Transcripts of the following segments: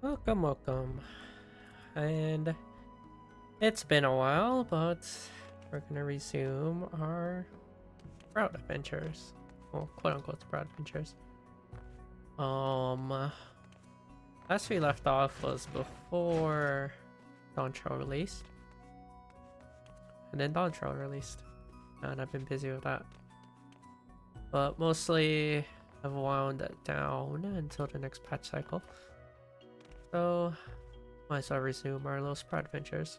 Welcome, welcome. And it's been a while, but we're gonna resume our Sprout adventures. Well, quote-unquote Sprout adventures. Last we left off was before Dawn Trail released. And then Dawn Trail released. And I've been busy with that. But mostly I've wound it down until the next patch cycle. So might as well resume our little Sprout adventures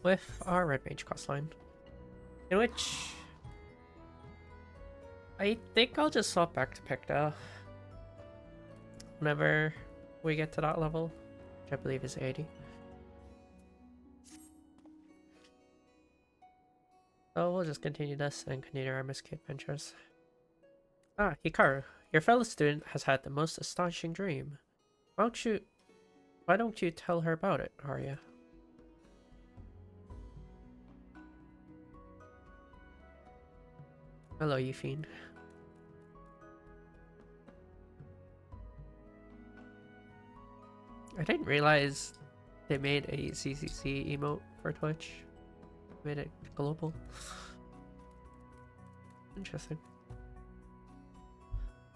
with our Red Mage questline, in which I think I'll just swap back to Picta whenever we get to that level, which I believe is 80. So we'll just continue this and continue our MSQ adventures. Ah, Hikaru, your fellow student has had the most astonishing dream. Why don't you tell her about it, Arya? Hello, you fiend. I didn't realize they made a CCC emote for Twitch. Made it global. Interesting.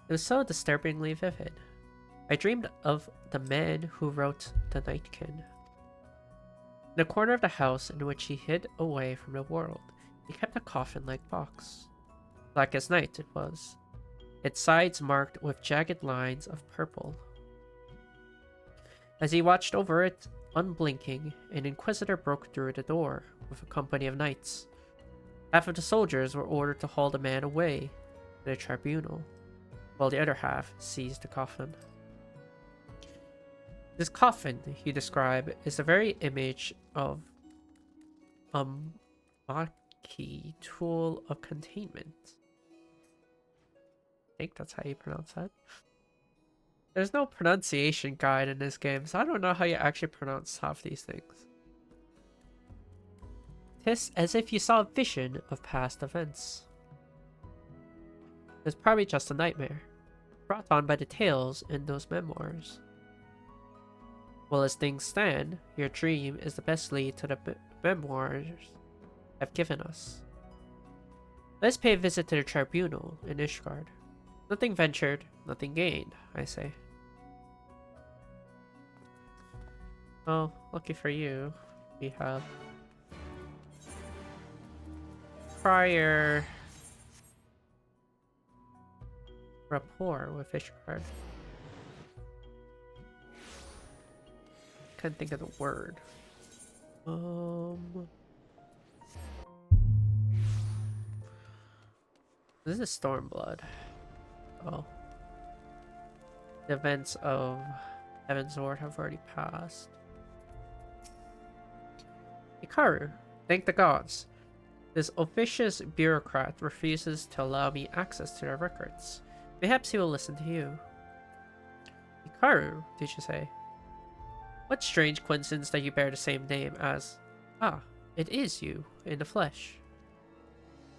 It was so disturbingly vivid. I dreamed of the man who wrote the Nightkin. In the corner of the house in which he hid away from the world, he kept a coffin-like box. Black as night it was, its sides marked with jagged lines of purple. As he watched over it, unblinking, an inquisitor broke through the door with a company of knights. Half of the soldiers were ordered to haul the man away to the tribunal, while the other half seized the coffin. This coffin, he described, is the very image of a Maki tool of containment. I think that's how you pronounce that. There's no pronunciation guide in this game, so I don't know how you actually pronounce half these things. Tis as if you saw a vision of past events. It's probably just a nightmare, brought on by the tales in those memoirs. Well, as things stand, your dream is the best lead to the memoirs have given us. Let's pay a visit to the tribunal in Ishgard. Nothing ventured, nothing gained, I say. Oh, lucky for you, we have prior rapport with Ishgard. Can't think of the word. This is Stormblood. Oh. The events of Heaven's Ward have already passed. Hikaru, thank the gods. This officious bureaucrat refuses to allow me access to their records. Perhaps he will listen to you. Hikaru, did you say? What strange coincidence that you bear the same name as... Ah, it is you, in the flesh.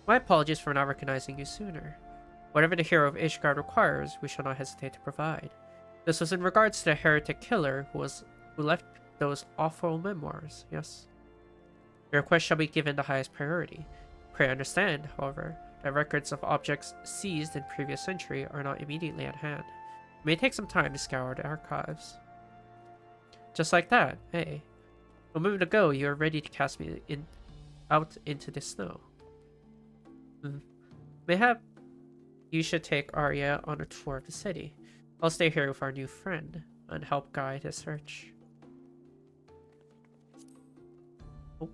My apologies for not recognizing you sooner. Whatever the hero of Ishgard requires, we shall not hesitate to provide. This was in regards to the heretic killer who left those awful memoirs, yes? Your request shall be given the highest priority. Pray understand, however, that records of objects seized in previous century are not immediately at hand. It may take some time to scour the archives. Just like that, eh? A moment ago, you were ready to cast me out into the snow. Mayhap you should take Arya on a tour of the city. I'll stay here with our new friend and help guide his search. Oh.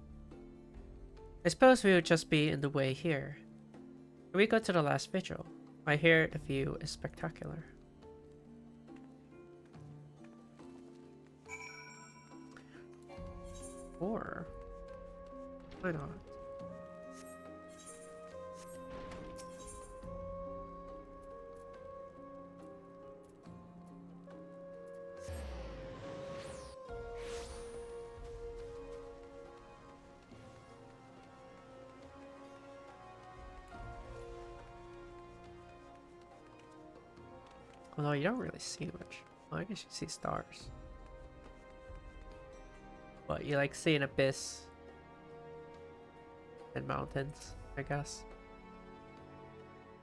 I suppose we would just be in the way here. Can we go to the last vigil? I hear the view is spectacular. Or why not? Although you don't really see much. Well, I guess you see stars. But you like see an abyss and mountains, I guess.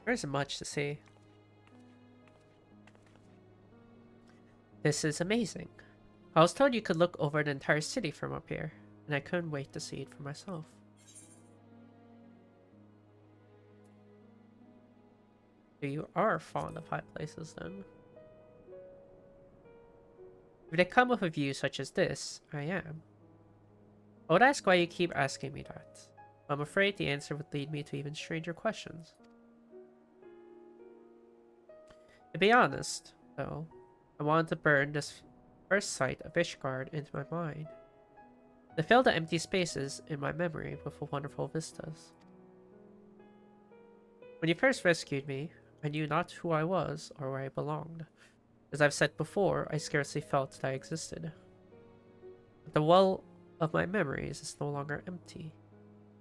There isn't much to see. This is amazing. I was told you could look over the entire city from up here, and I couldn't wait to see it for myself. So you are fond of high places then? If they come with a view such as this, I am. I would ask why you keep asking me that. I'm afraid the answer would lead me to even stranger questions. To be honest, though, I wanted to burn this first sight of Ishgard into my mind, to fill the empty spaces in my memory with wonderful vistas. When you first rescued me, I knew not who I was or where I belonged. As I've said before, I scarcely felt that I existed. But the well of my memories is no longer empty.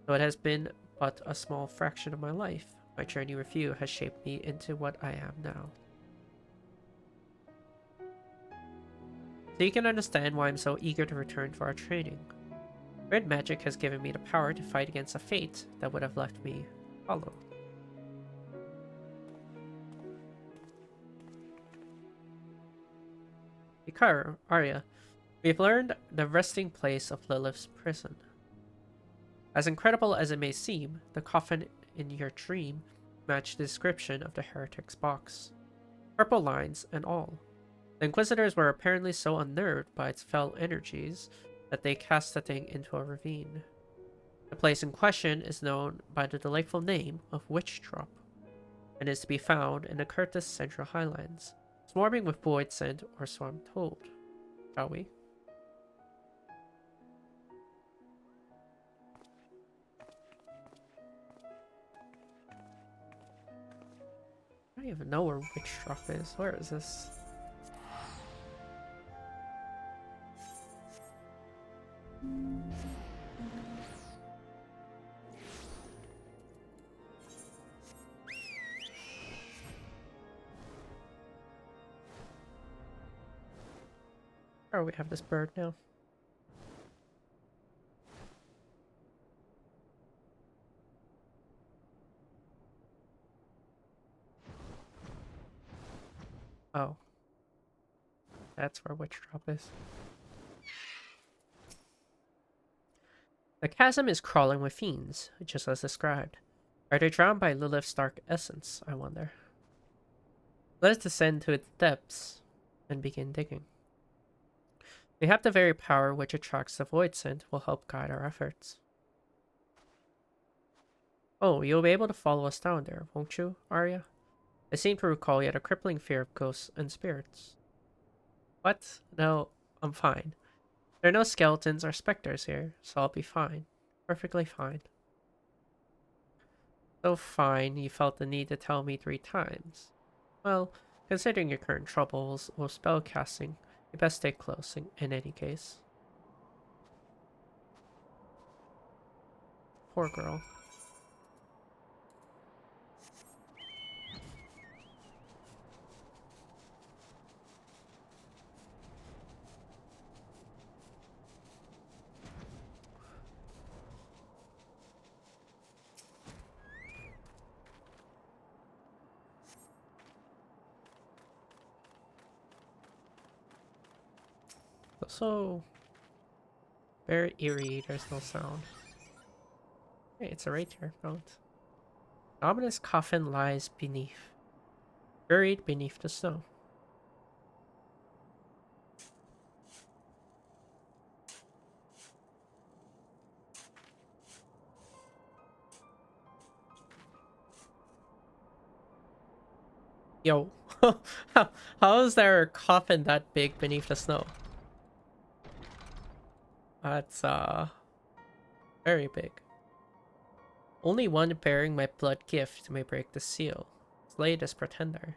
Though it has been but a small fraction of my life, my journey with you has shaped me into what I am now. So you can understand why I'm so eager to return to our training. Red magic has given me the power to fight against a fate that would have left me hollow. Hikaru, Arya, we've learned the resting place of Lilith's prison. As incredible as it may seem, the coffin in your dream matched the description of the heretic's box. Purple lines and all. The Inquisitors were apparently so unnerved by its fell energies that they cast the thing into a ravine. The place in question is known by the delightful name of Witch Drop, and is to be found in the Curtis Central Highlands, swarming with void scent, or so I'm told. Shall we? I don't even know where Witch Drop is. Where is this? Oh, we have this bird now. Oh. That's where Witch Drop is. The chasm is crawling with fiends, just as described. Are they drowned by Lilith's dark essence, I wonder? Let us descend to its depths and begin digging. Mayhap the very power which attracts the void scent will help guide our efforts. Oh, you'll be able to follow us down there, won't you, Arya? I seem to recall you had a crippling fear of ghosts and spirits. What? No, I'm fine. There are no skeletons or specters here, so I'll be fine. Perfectly fine. So fine, you felt the need to tell me 3 times. Well, considering your current troubles with spellcasting, you best stay close in any case. Poor girl. Also, very eerie, there's no sound. Hey, it's a right here, found. An ominous coffin lies buried beneath the snow. Yo, how is there a coffin that big beneath the snow? That's, very big. Only one bearing my blood gift may break the seal. Slay this pretender.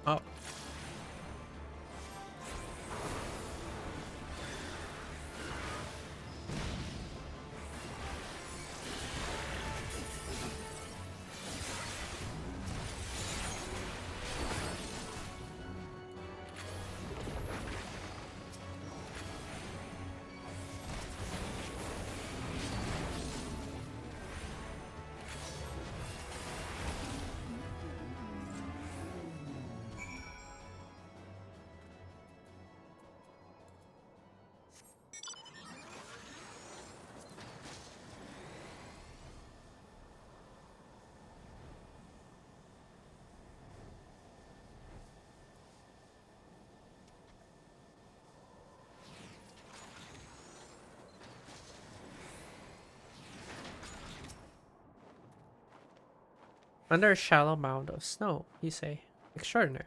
Oh. Under a shallow mound of snow, you say. Extraordinary.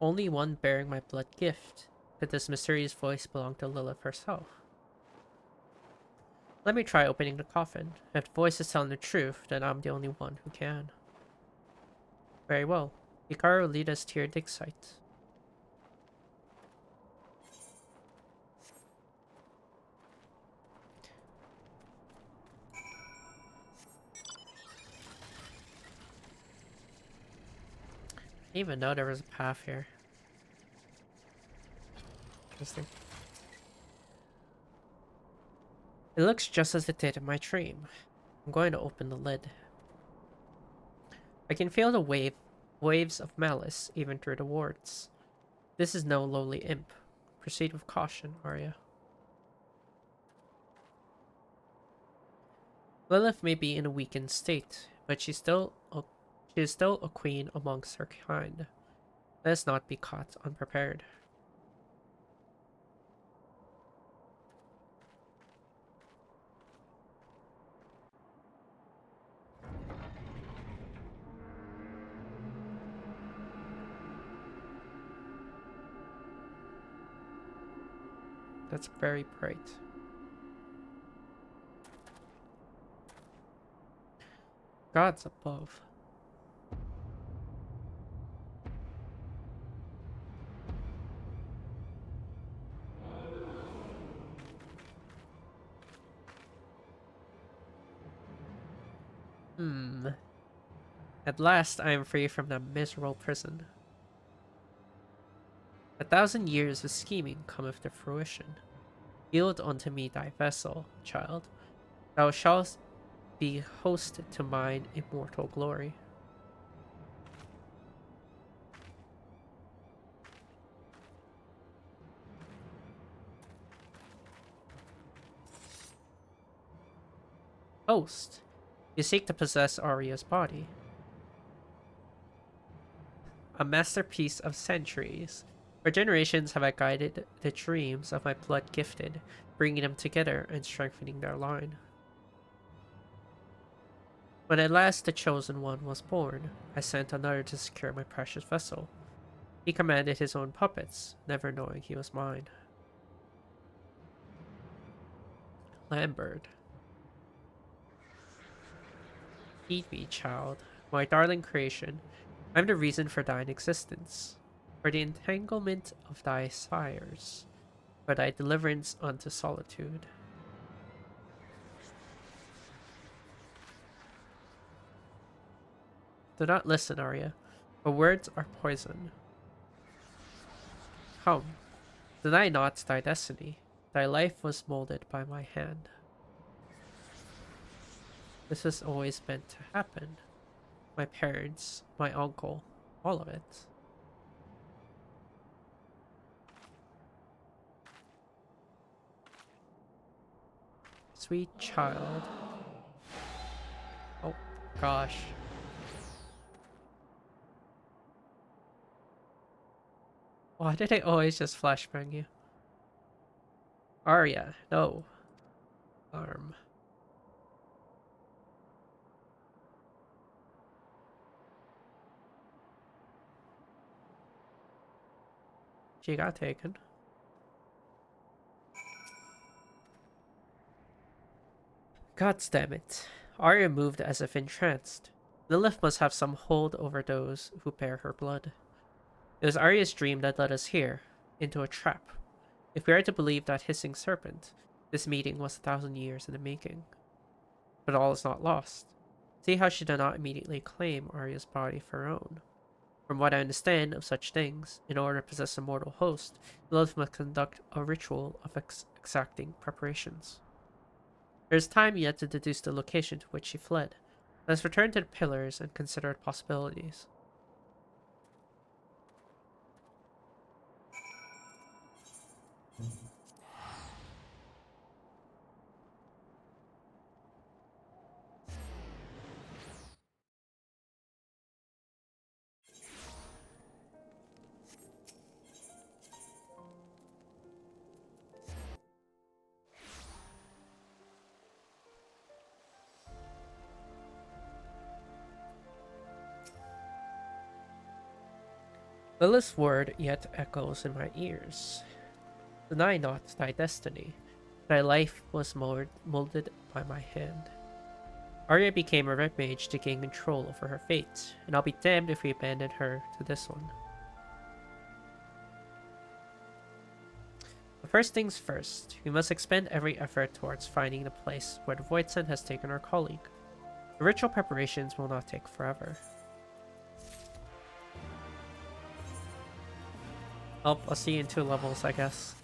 Only one bearing my blood gift. Could this mysterious voice belong to Lilith herself? Let me try opening the coffin. If the voice is telling the truth, then I'm the only one who can. Very well. Hikaru will lead us to your dig site. I didn't even know there was a path here. Interesting. It looks just as it did in my dream. I'm going to open the lid. I can feel the waves of malice even through the wards. This is no lowly imp. Proceed with caution, Arya. Lilith may be in a weakened state, but she is still a queen amongst her kind. Let us not be caught unprepared. That's very bright. Gods above. At last I am free from that miserable prison. 1,000 years of scheming cometh to fruition. Yield unto me thy vessel, child. Thou shalt be host to mine immortal glory. Host, you seek to possess Arya's body. A masterpiece of centuries. For generations have I guided the dreams of my blood gifted, bringing them together and strengthening their line. When at last the chosen one was born, I sent another to secure my precious vessel. He commanded his own puppets, never knowing he was mine. Lambert. Heed me, child, my darling creation. I am the reason for thine existence, for the entanglement of thy sires, for thy deliverance unto solitude. Do not listen, Arya, for words are poison. Come, deny not thy destiny. Thy life was molded by my hand. This was always meant to happen. My parents, my uncle, all of it. Sweet child. Oh, gosh. Why did I always just flashbang you? Arya, no. Arm. She got taken. God damn it. Arya moved as if entranced. Lilith must have some hold over those who bear her blood. It was Arya's dream that led us here, into a trap. If we are to believe that hissing serpent, this meeting was 1,000 years in the making. But all is not lost. See how she did not immediately claim Arya's body for her own. From what I understand of such things, in order to possess a mortal host, Lilith must conduct a ritual of exacting preparations. There is time yet to deduce the location to which she fled. Let us return to the pillars and consider possibilities. Lilith's word yet echoes in my ears. Deny not thy destiny. Thy life was molded by my hand. Arya became a red mage to gain control over her fate, and I'll be damned if we abandon her to this one. But first things first, we must expend every effort towards finding the place where the Void Sun has taken our colleague. The ritual preparations will not take forever. Oh, I'll see you in 2 levels, I guess.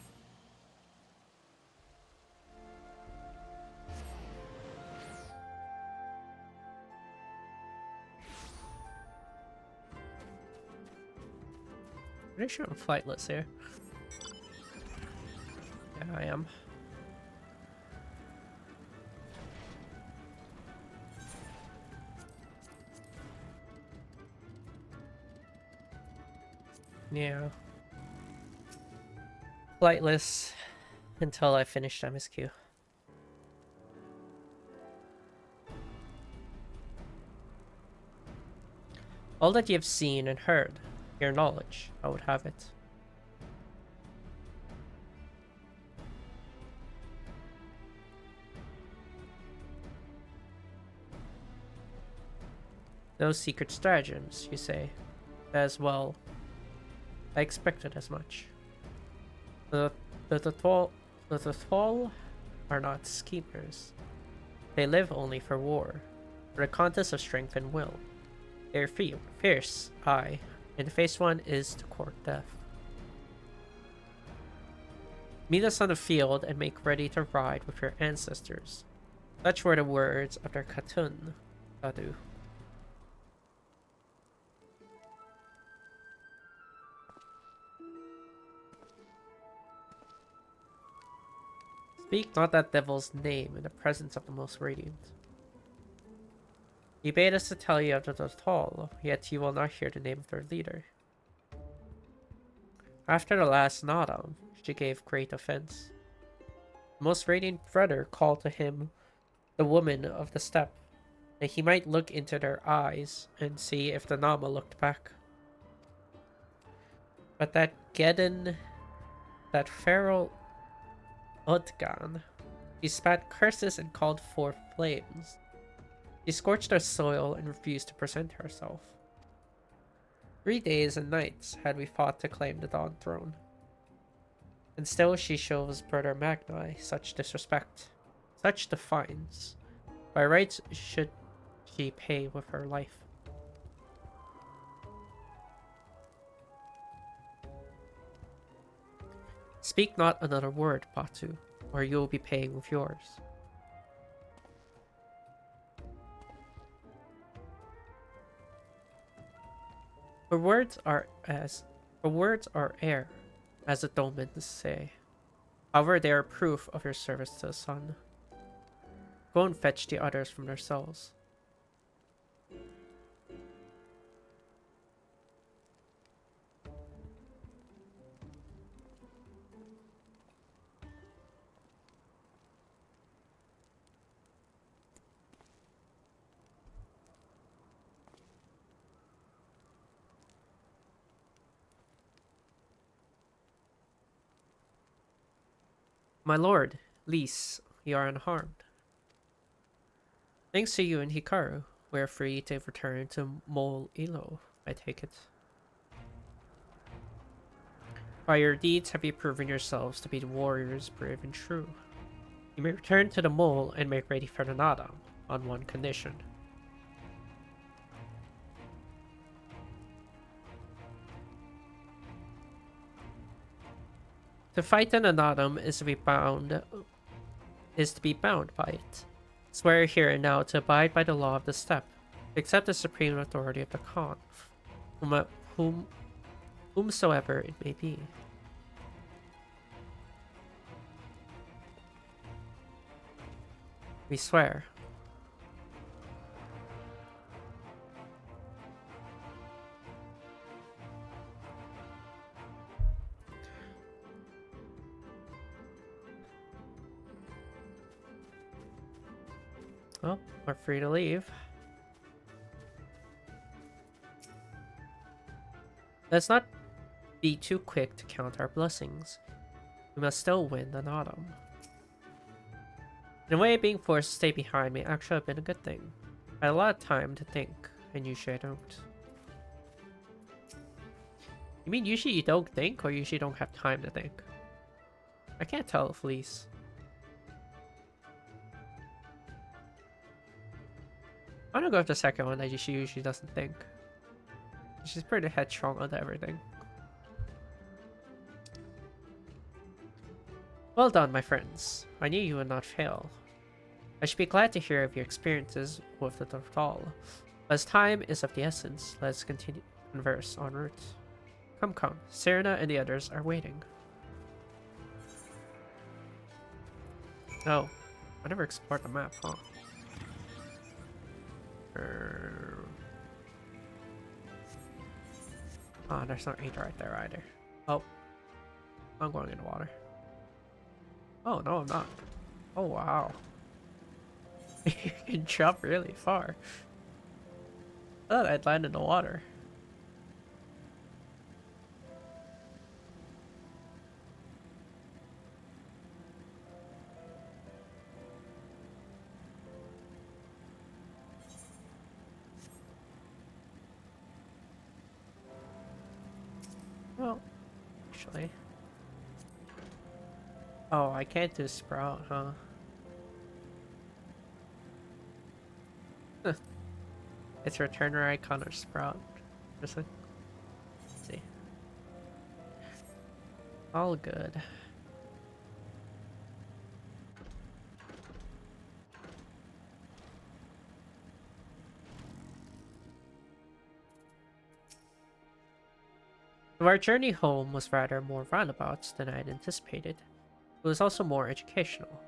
Pretty sure I'm flightless here. Yeah, I am. Yeah. Flightless until I finish MSQ. All that you have seen and heard, your knowledge, I would have it. No secret stratagems, you say. As well, I expected as much. The Thal are not schemers. They live only for war, for the contest of strength and will. They are fierce, aye, and to face one is to court death. Meet us on the field and make ready to ride with your ancestors. Such were the words of their Khatun, Sadu. Speak not that devil's name in the presence of the most radiant. He bade us to tell you of the Thal, yet you will not hear the name of their leader. After the last Nadam, she gave great offense. The most radiant brother called to him the woman of the steppe, that he might look into their eyes and see if the Nama looked back. But that Geddon, that feral Udgan, he spat curses and called forth flames. She scorched our soil and refused to present herself. 3 days and nights had we fought to claim the Dawn Throne. And still she shows Brother Magni such disrespect, such defiance. By rights should she pay with her life. Speak not another word, Batu, or you will be paying with yours. For words are air, as the Domans say. However, they are proof of your service to the sun. Go and fetch the others from their cells. My lord, Lys, you are unharmed. Thanks to you and Hikaru, we are free to return to Mol Ilo, I take it. By your deeds have you proven yourselves to be warriors brave and true. You may return to the Mole and make ready for the Nadam, on one condition. To fight an Anadam is to be bound by it. Swear here and now to abide by the law of the steppe, to accept the supreme authority of the Khan, whomsoever it may be. We swear. Well, we're free to leave. Let's not be too quick to count our blessings. We must still win the autumn. In a way, being forced to stay behind may actually have been a good thing. I had a lot of time to think, and usually I don't. You mean usually you don't think, or usually don't have time to think? I can't tell, Felice. I'm gonna go with the second one that she usually doesn't think. She's pretty headstrong on everything. Well done, my friends. I knew you would not fail. I should be glad to hear of your experiences with the Dortal. As time is of the essence, let's continue to converse en route. Come, come. Serena and the others are waiting. Oh, I never explored the map, huh? Oh, there's no aid right there either. Oh, I'm going in the water. Oh, no, I'm not. Oh, wow. You can jump really far. I thought I'd land in the water. Well, actually. Oh, I can't do Sprout, huh? It's returner icon or Sprout. Let's see. All good. Though our journey home was rather more roundabout than I had anticipated, it was also more educational.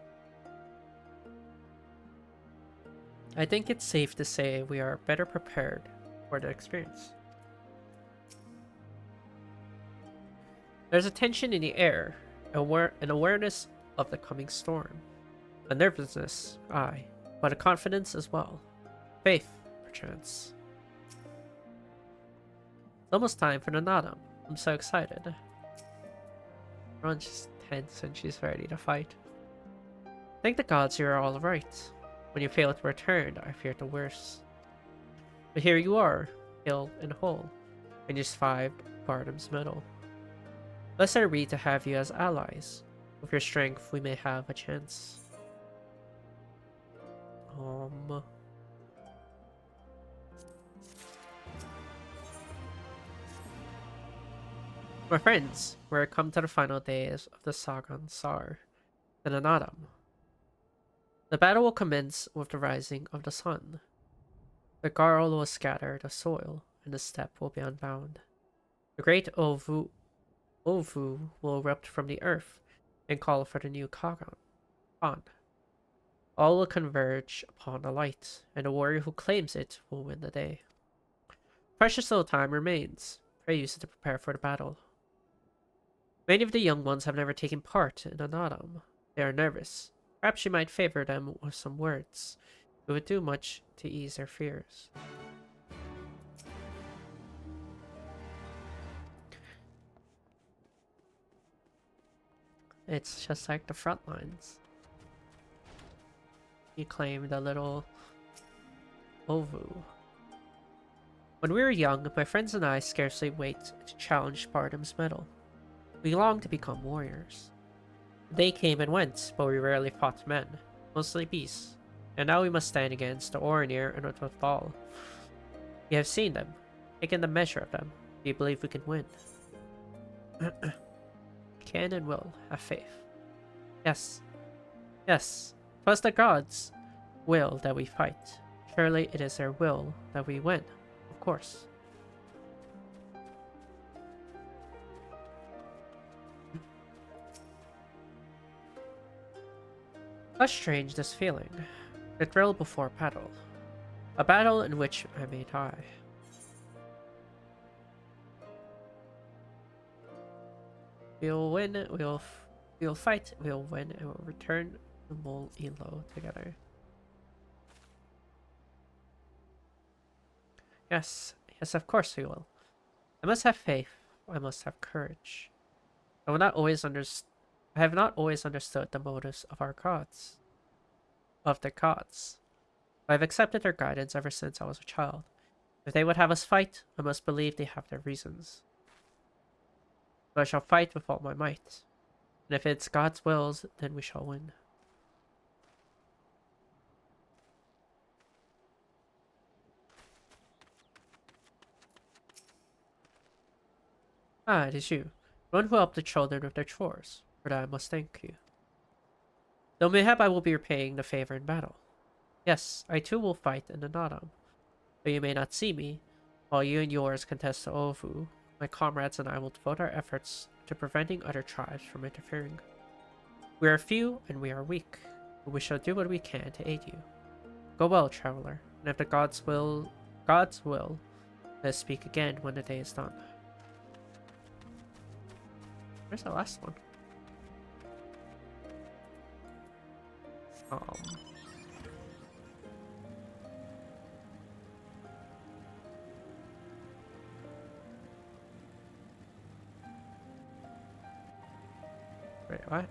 I think it's safe to say we are better prepared for the experience. There's a tension in the air, an awareness of the coming storm. A nervousness, aye, but a confidence as well. Faith, perchance. It's almost time for the Nadam. I'm so excited. Ron's just tense and she's ready to fight. Thank the gods you are all right. When you fail to return, I feared the worst. But here you are, ill and whole, and you survived Bardam's medal. Blessed are we to have you as allies. With your strength, we may have a chance. My friends, we're come to the final days of the Sagan Sar, the Nanadam. The battle will commence with the rising of the sun. The Garl will scatter the soil, and the steppe will be unbound. The great Ovu will erupt from the earth and call for the new Kagan. All will converge upon the light, and the warrior who claims it will win the day. Precious little time remains. Pray use it to prepare for the battle. Many of the young ones have never taken part in an autumn. They are nervous. Perhaps you might favor them with some words. It would do much to ease their fears. It's just like the front lines. You claim the little Ovu. When we were young, my friends and I scarcely wait to challenge Bardam's medal. We longed to become warriors. They came and went, but we rarely fought men, mostly beasts. And now we must stand against the Orinir and Uthal. We have seen them, taken the measure of them. Do you believe we can win? Can and will, have faith. Yes. Yes. 'Twas the gods' will that we fight. Surely it is their will that we win. Of course. How strange this feeling. The thrill before battle. A battle in which I may die. We'll win, we'll fight, we'll win, and we'll return to Mol Elo together. Yes, yes, of course we will. I must have faith. I must have courage. I will not always I have not always understood the motives of our gods. Of the gods. I have accepted their guidance ever since I was a child. If they would have us fight, I must believe they have their reasons. But I shall fight with all my might. And if it's God's wills, then we shall win. Ah, it is you. The one who helped the children with their chores. For that I must thank you. Though mayhap I will be repaying the favor in battle. Yes, I too will fight in the Nadam. Though you may not see me, while you and yours contest the Ovu, my comrades and I will devote our efforts to preventing other tribes from interfering. We are few and we are weak, but we shall do what we can to aid you. Go well, traveler, and if the God's will, let us speak again when the day is done. Where's the last one? Wait, what?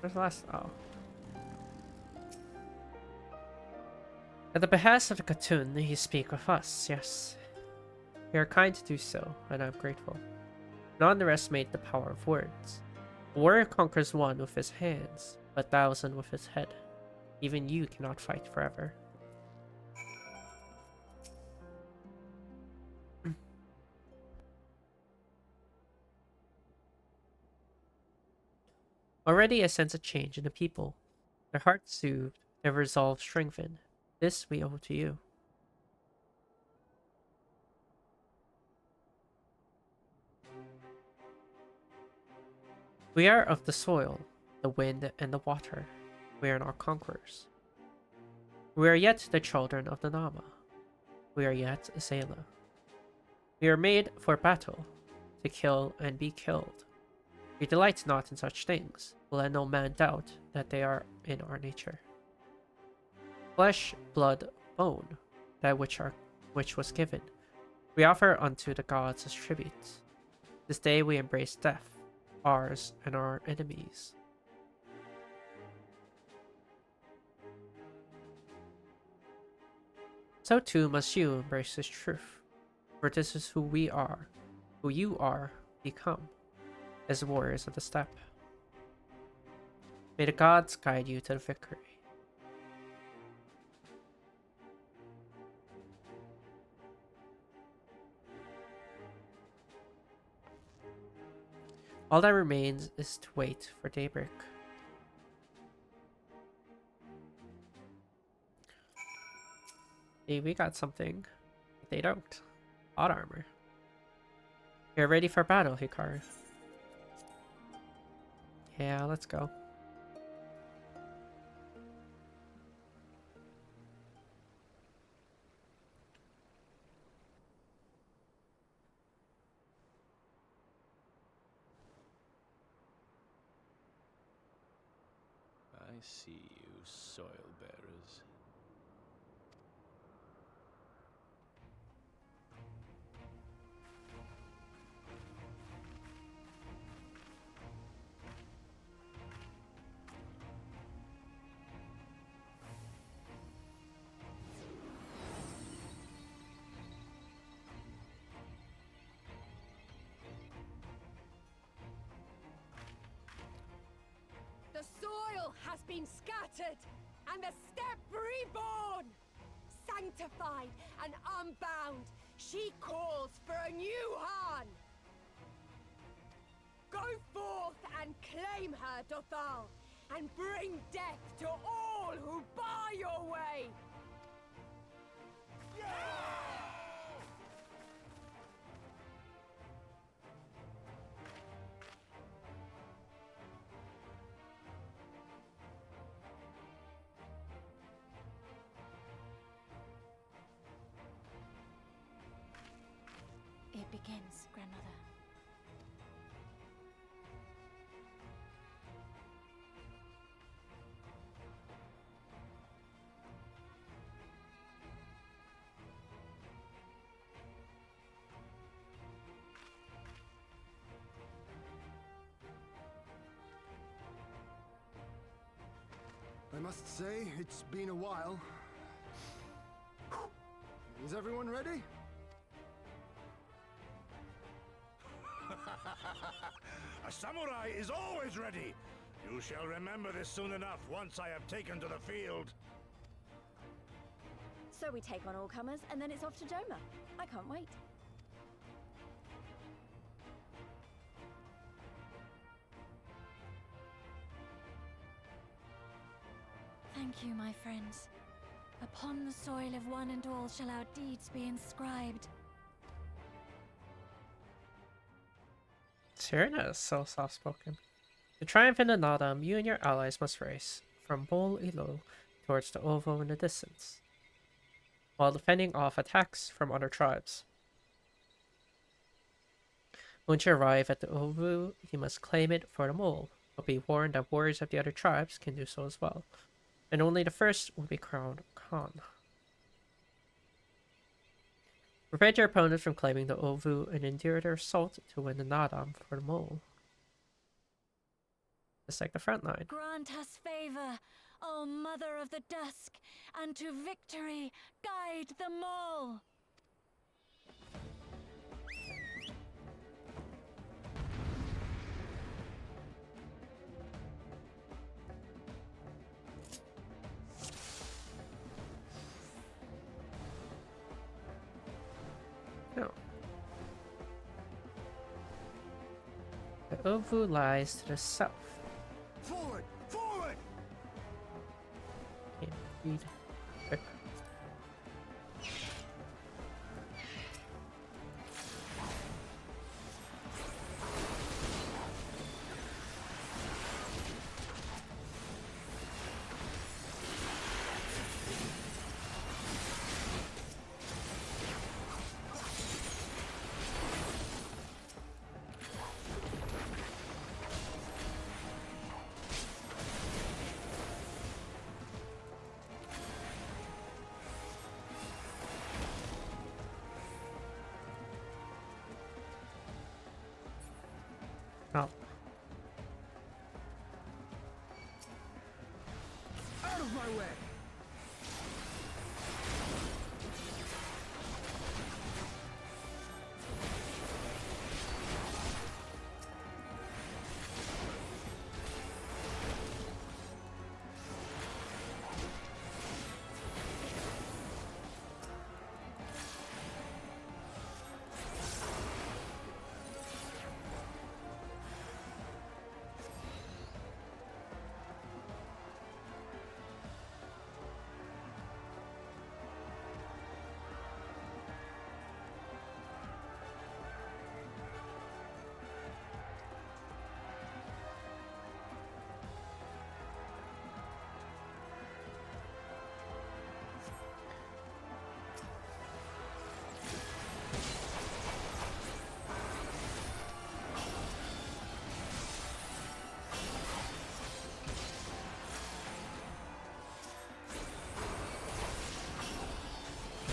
Where's the last? Oh. At the behest of the Khatun, he speak with us, yes. You are kind to do so, and I am grateful. Do not underestimate the power of words. A warrior conquers one with his hands, but 1,000 with his head. Even you cannot fight forever. Already I sense a change in the people. Their hearts soothed, their resolve strengthened. This we owe to you. We are of the soil, the wind, and the water. We are not conquerors. We are yet the children of the Nama. We are yet a Zela. We are made for battle, to kill and be killed. We delight not in such things, but let no man doubt that they are in our nature. Flesh, blood, bone, that which was given, we offer unto the gods as tribute. This day we embrace death, ours and our enemies. So too must you embrace this truth, for this is who we are, who you are become, as warriors of the steppe. May the gods guide you to the victory. All that remains is to wait for daybreak. Hey, we got something. They don't. Hot armor. You're ready for battle, Hikaru. Yeah, let's go. I see you, soil bearers. The soil has been scattered, and the steppe reborn! Sanctified and unbound, she calls for a new Han! Go forth and claim her, Dothal, and bring death to all who bar your way! It begins, Grandmother. must say, it's been a while. Is everyone ready? A samurai is always ready. You shall remember this soon enough once I have taken to the field. So we take on all comers, and then it's off to Doma. I can't wait. Thank you, my friends. Upon the soil of one and all shall our deeds be inscribed. Serena is so soft-spoken. To triumph in the Nadam, you and your allies must race from Bol Ilo towards the Ovo in the distance, while defending off attacks from other tribes. Once you arrive at the Ovo, you must claim it for the mole, but be warned that warriors of the other tribes can do so as well, and only the first will be crowned Khan. Prevent your opponents from claiming the Ovu and endure their assault to win the Nadam for the mole. Just like the front line. Grant us favor, O Mother of the Dusk, and to victory guide them all. No. The Ovu lies to the south. Forward! Forward! Okay, read quick. Oh. Out of my way!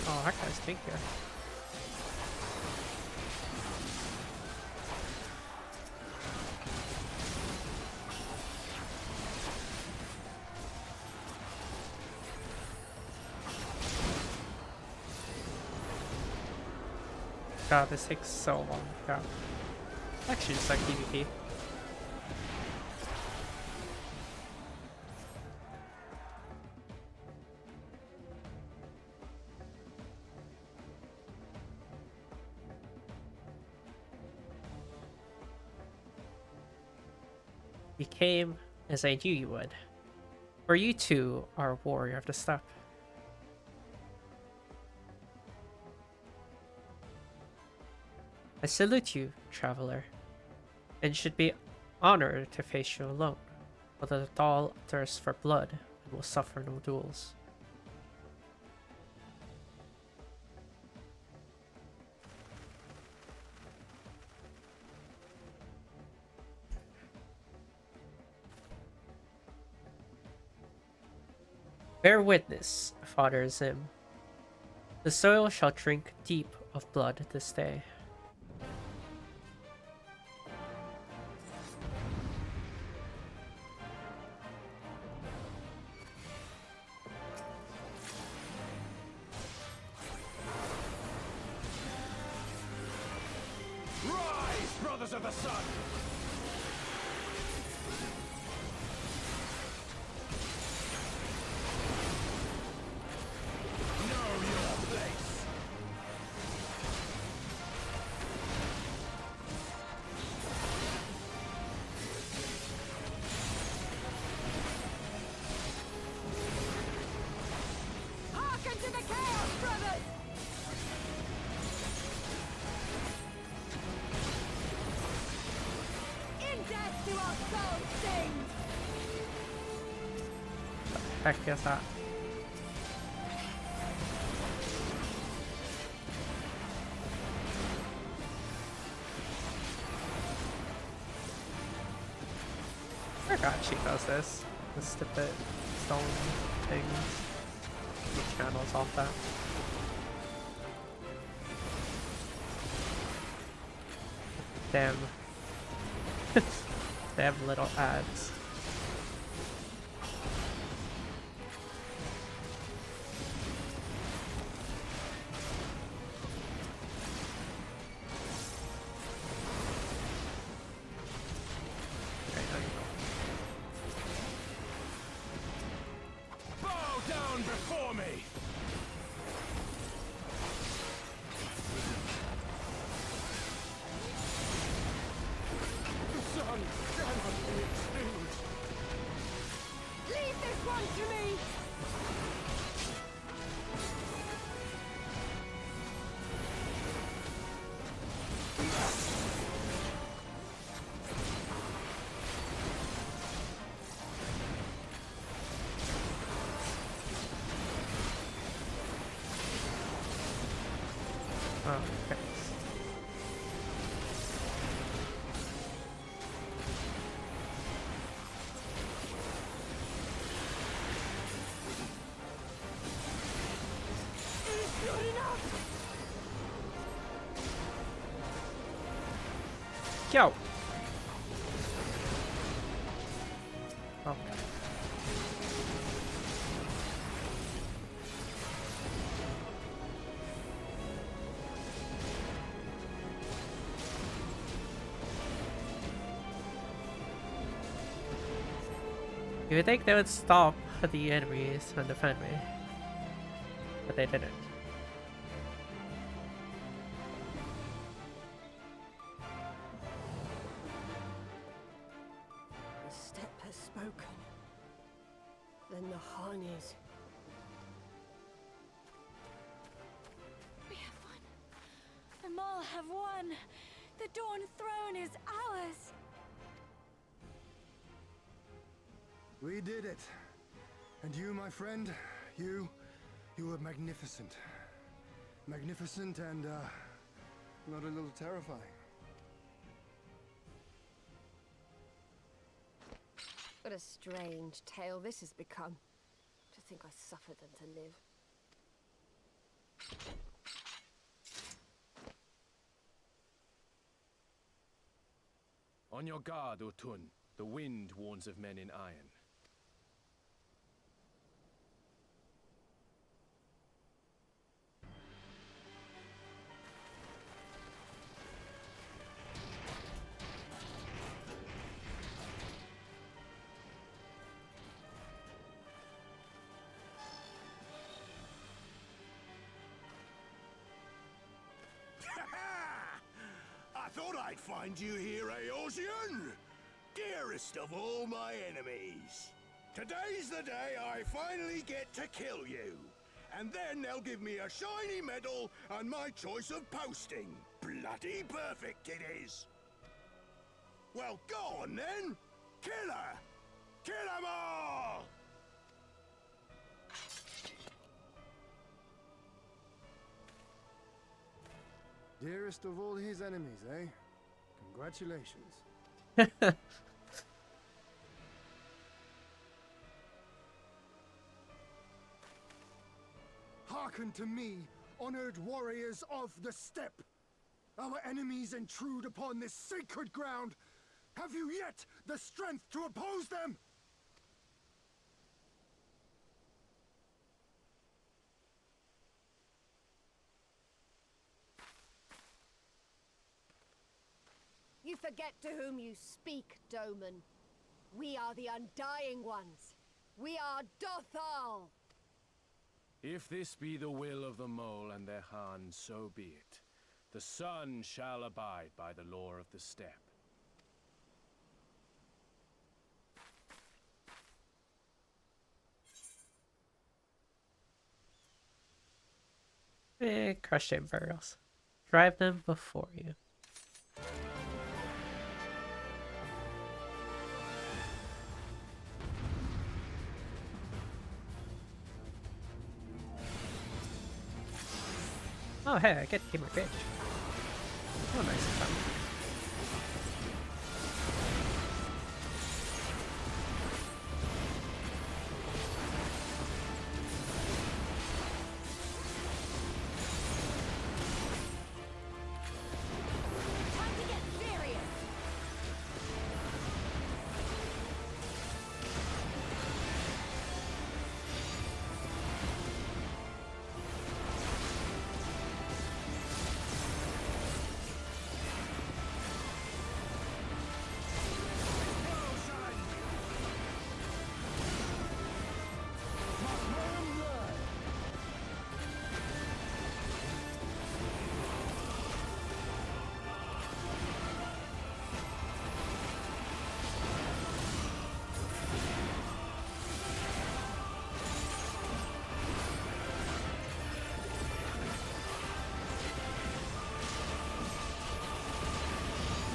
Oh, that guy's big here. God, this takes so long. God. Actually, it's like PvP. You came as I knew you would, for you too are a warrior of the steppe. I salute you, traveler, and should be honored to face you alone, but the Thal thirsts for blood and will suffer no duels. Bear witness, Father Zim. The soil shall drink deep of blood this day. Daughters of the Sun! Know your place! Hearken to the Chaos Brothers! In death do our souls sing! Heck is that? I forgot she does this. The stupid stone things. She channels off that. Damn. Damn little ads. Okay, there you go. Bow down before me! The sun cannot be extinguished! Leave this one to me! Oh, okay. It's good enough! Yo! Oh. You would think they would stop the enemies and defend me, but they didn't. The steppe has spoken. Then the Harnies. We have won. The Maul have won. The Dawn Throne is ours. We did it. And you, my friend, you were magnificent. Magnificent and, not a little terrifying. What a strange tale this has become. To think I suffered them to live. On your guard, Otun. The wind warns of men in iron. I thought I'd find you here, Eosian! Dearest of all my enemies. Today's the day I finally get to kill you. And then they'll give me a shiny medal and my choice of posting. Bloody perfect it is. Well, go on then. Kill her. Kill 'em all! Dearest of all his enemies, eh? Congratulations. Hearken to me, honored warriors of the steppe. Our enemies intrude upon this sacred ground. Have you yet the strength to oppose them? You forget to whom you speak, Doman. We are the Undying Ones. We are Dothal. If this be the will of the mole and their Han, so be it. The sun shall abide by the law of the steppe. Crushed imperials. Drive them before you. Oh hey, I get to keep my bitch. Oh nice of them. Time to get serious.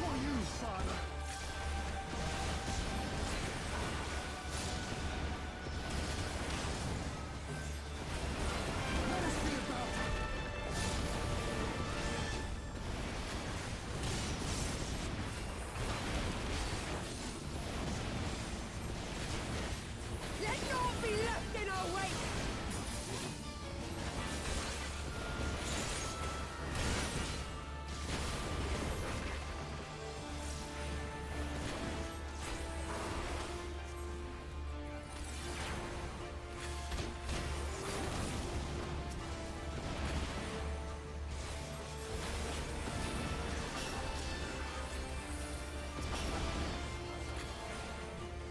For you, father. Let us be about it. Let naught be left in our wake.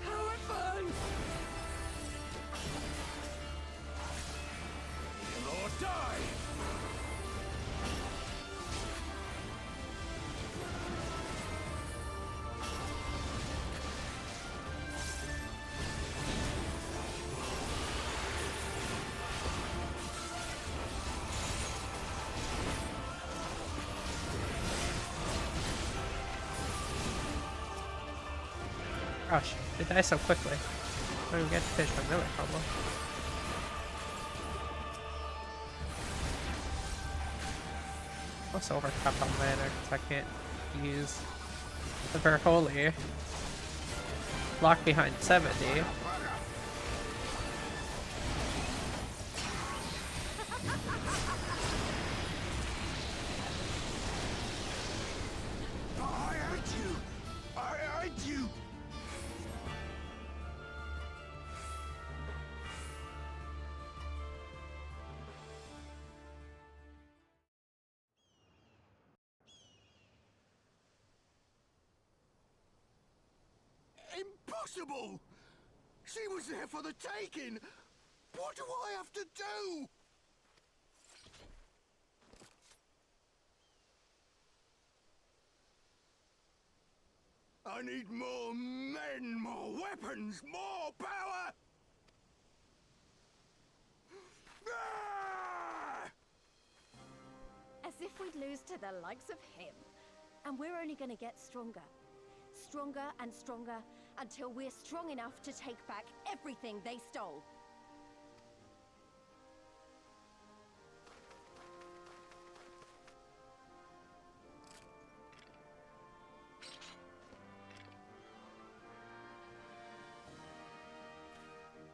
How it burns! Kill or die! Gosh, they die so quickly. I don't even get to finish my melee combo. Also overtapped on mana because I can't use the Verholy. Locked behind 70. I hate you! I hate you! Impossible! She was there for the taking! What do I have to do? I need more men, more weapons, more power! Ah! As if we'd lose to the likes of him. And we're only gonna get stronger. Stronger and stronger until we're strong enough to take back everything they stole.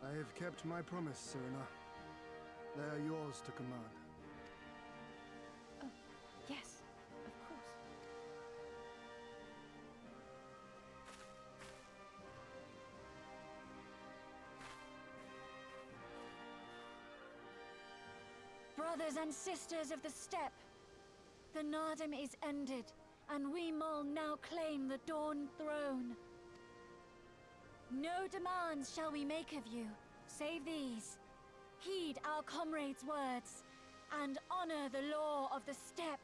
I have kept my promise, Serena. They are yours to command. Oh, yes, of course. Brothers and sisters of the steppe, the Nardum is ended, and we Mole now claim the Dawn Throne. No demands shall we make of you, save these. Heed our comrades' words, and honor the law of the steppe.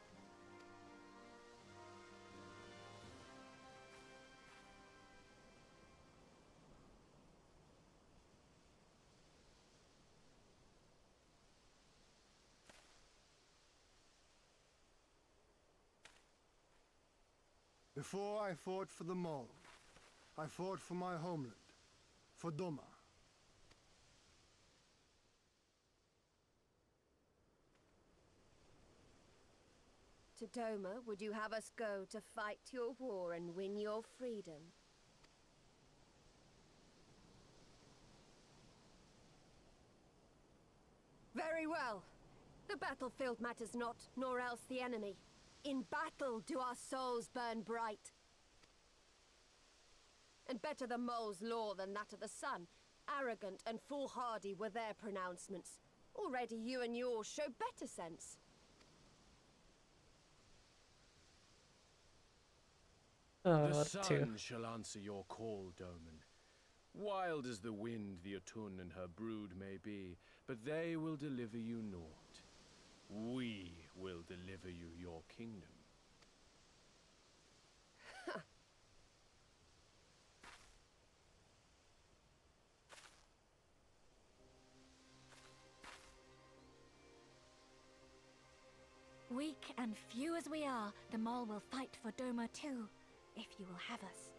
Before I fought for the Mole, I fought for my homeland, for Doma. To Doma, would you have us go to fight your war and win your freedom? Very well. The battlefield matters not, nor else the enemy. In battle do our souls burn bright. And better the Mole's law than that of the sun. Arrogant and foolhardy were their pronouncements. Already you and yours show better sense. Oh, The what two? sun shall answer your call, Doman. Wild as the wind the Otun and her brood may be, but they will deliver you naught. We will deliver you your kingdom. Weak and few as we are, the Mole will fight for Doma too, if you will have us.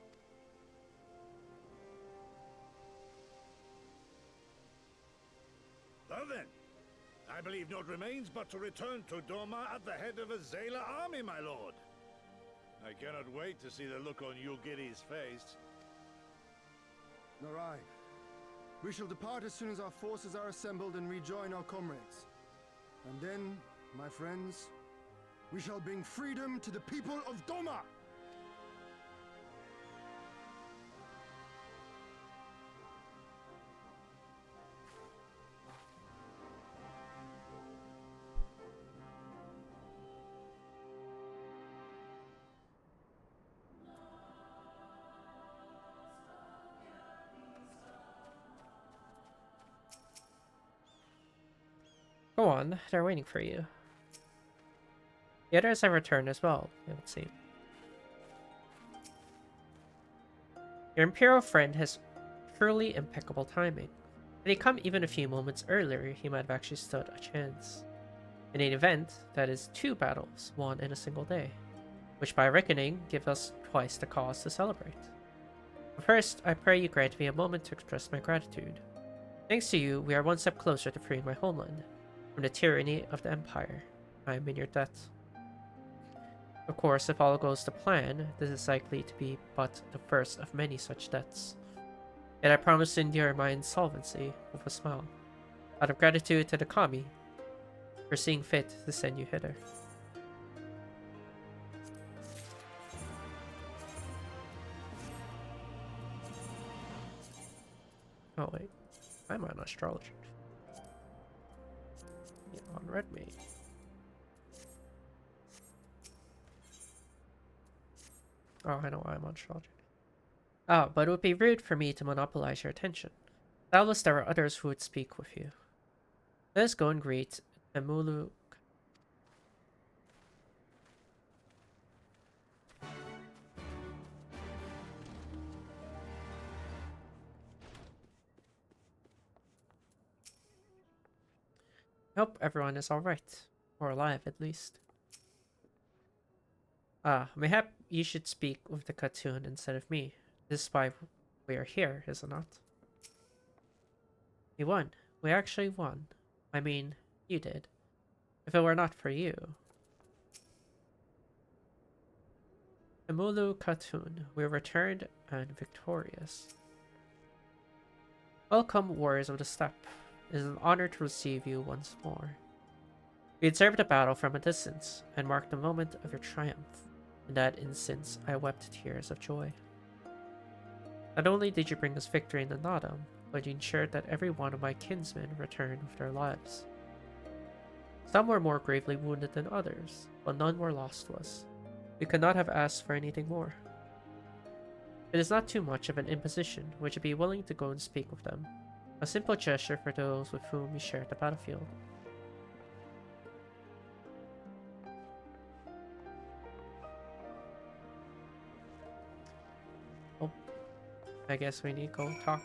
Well then, I believe naught remains but to return to Doma at the head of a Zayla army, my lord. I cannot wait to see the look on Yugiri's face. Nor I. We shall depart as soon as our forces are assembled and rejoin our comrades. And then, my friends, we shall bring freedom to the people of Doma! Go on, they're waiting for you. The others have returned as well, it would seem. Your Imperial friend has truly impeccable timing. Had he come even a few moments earlier, he might have actually stood a chance. In an event, that is 2 battles won in a single day, which by reckoning gives us twice the cause to celebrate. But first, I pray you grant me a moment to express my gratitude. Thanks to you, we are one step closer to freeing my homeland from the tyranny of the Empire. I am in your debt. Of course, if all goes to plan, this is likely to be but the first of many such debts. Yet I promise to endure my insolvency with a smile, out of gratitude to the Kami for seeing fit to send you hither. Oh wait, I'm an astrologer. Read me. Oh, I know why I'm on astrology. Ah, but it would be rude for me to monopolize your attention. Doubtless there are others who would speak with you. Let us go and greet Emulu. I hope everyone is alright. Or alive, at least. Ah, mayhap you should speak with the cartoon instead of me. This is why we are here, is it not? We won. We actually won. I mean, you did. If it were not for you. Emulu Khatun, we returned and victorious. Welcome, warriors of the steppe. It is an honor to receive you once more. We observed the battle from a distance, and marked the moment of your triumph. In that instance, I wept tears of joy. Not only did you bring us victory in the Nadam, but you ensured that every one of my kinsmen returned with their lives. Some were more gravely wounded than others, but none were lost to us. You could not have asked for anything more. It is not too much of an imposition. Would you be willing to go and speak with them? A simple gesture for those with whom you shared the battlefield. Oh, I guess we need to go talk.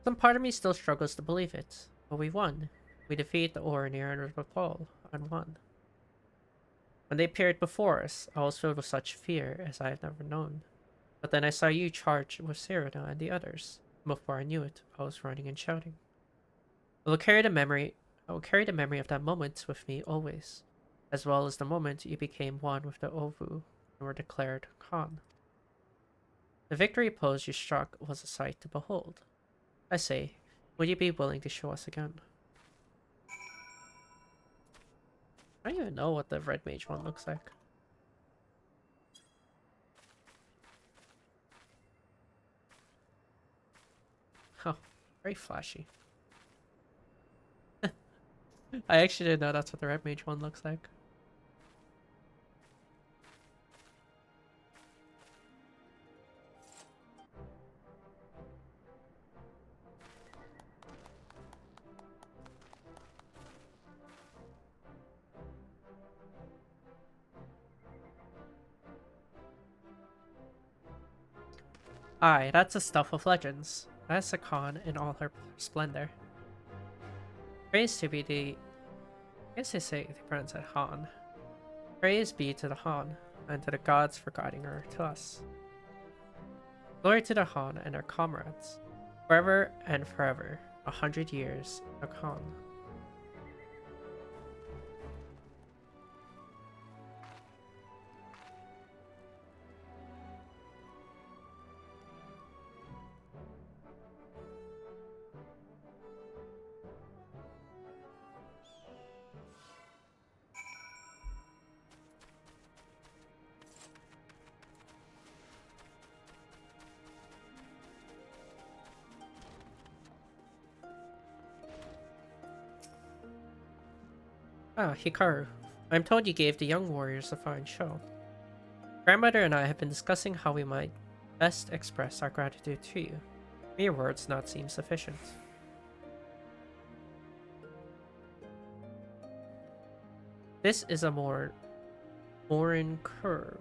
Some part of me still struggles to believe it, but we won. We defeated the Oranir and Rotol and won. When they appeared before us, I was filled with such fear as I have never known. But then I saw you charge with Serena and the others. Before I knew it, I was running and shouting. I will carry the memory of that moment with me always, as well as the moment you became one with the Ovu and were declared Khan. The victory pose you struck was a sight to behold. I say, would you be willing to show us again? I don't even know what the red mage one looks like. Oh, very flashy. I actually didn't know that's what the red mage one looks like. Aye, that's the stuff of legends. That's a Khan in all her splendor. Praise to be the... I guess they pronounce it Han. Praise be to the Han, and to the gods for guiding her to us. Glory to the Han and our comrades. Forever and forever, 100 years, a Khan. Ah, Hikaru. I'm told you gave the young warriors a fine show. Grandmother and I have been discussing how we might best express our gratitude to you. Mere words not seem sufficient. This is a Morin curve,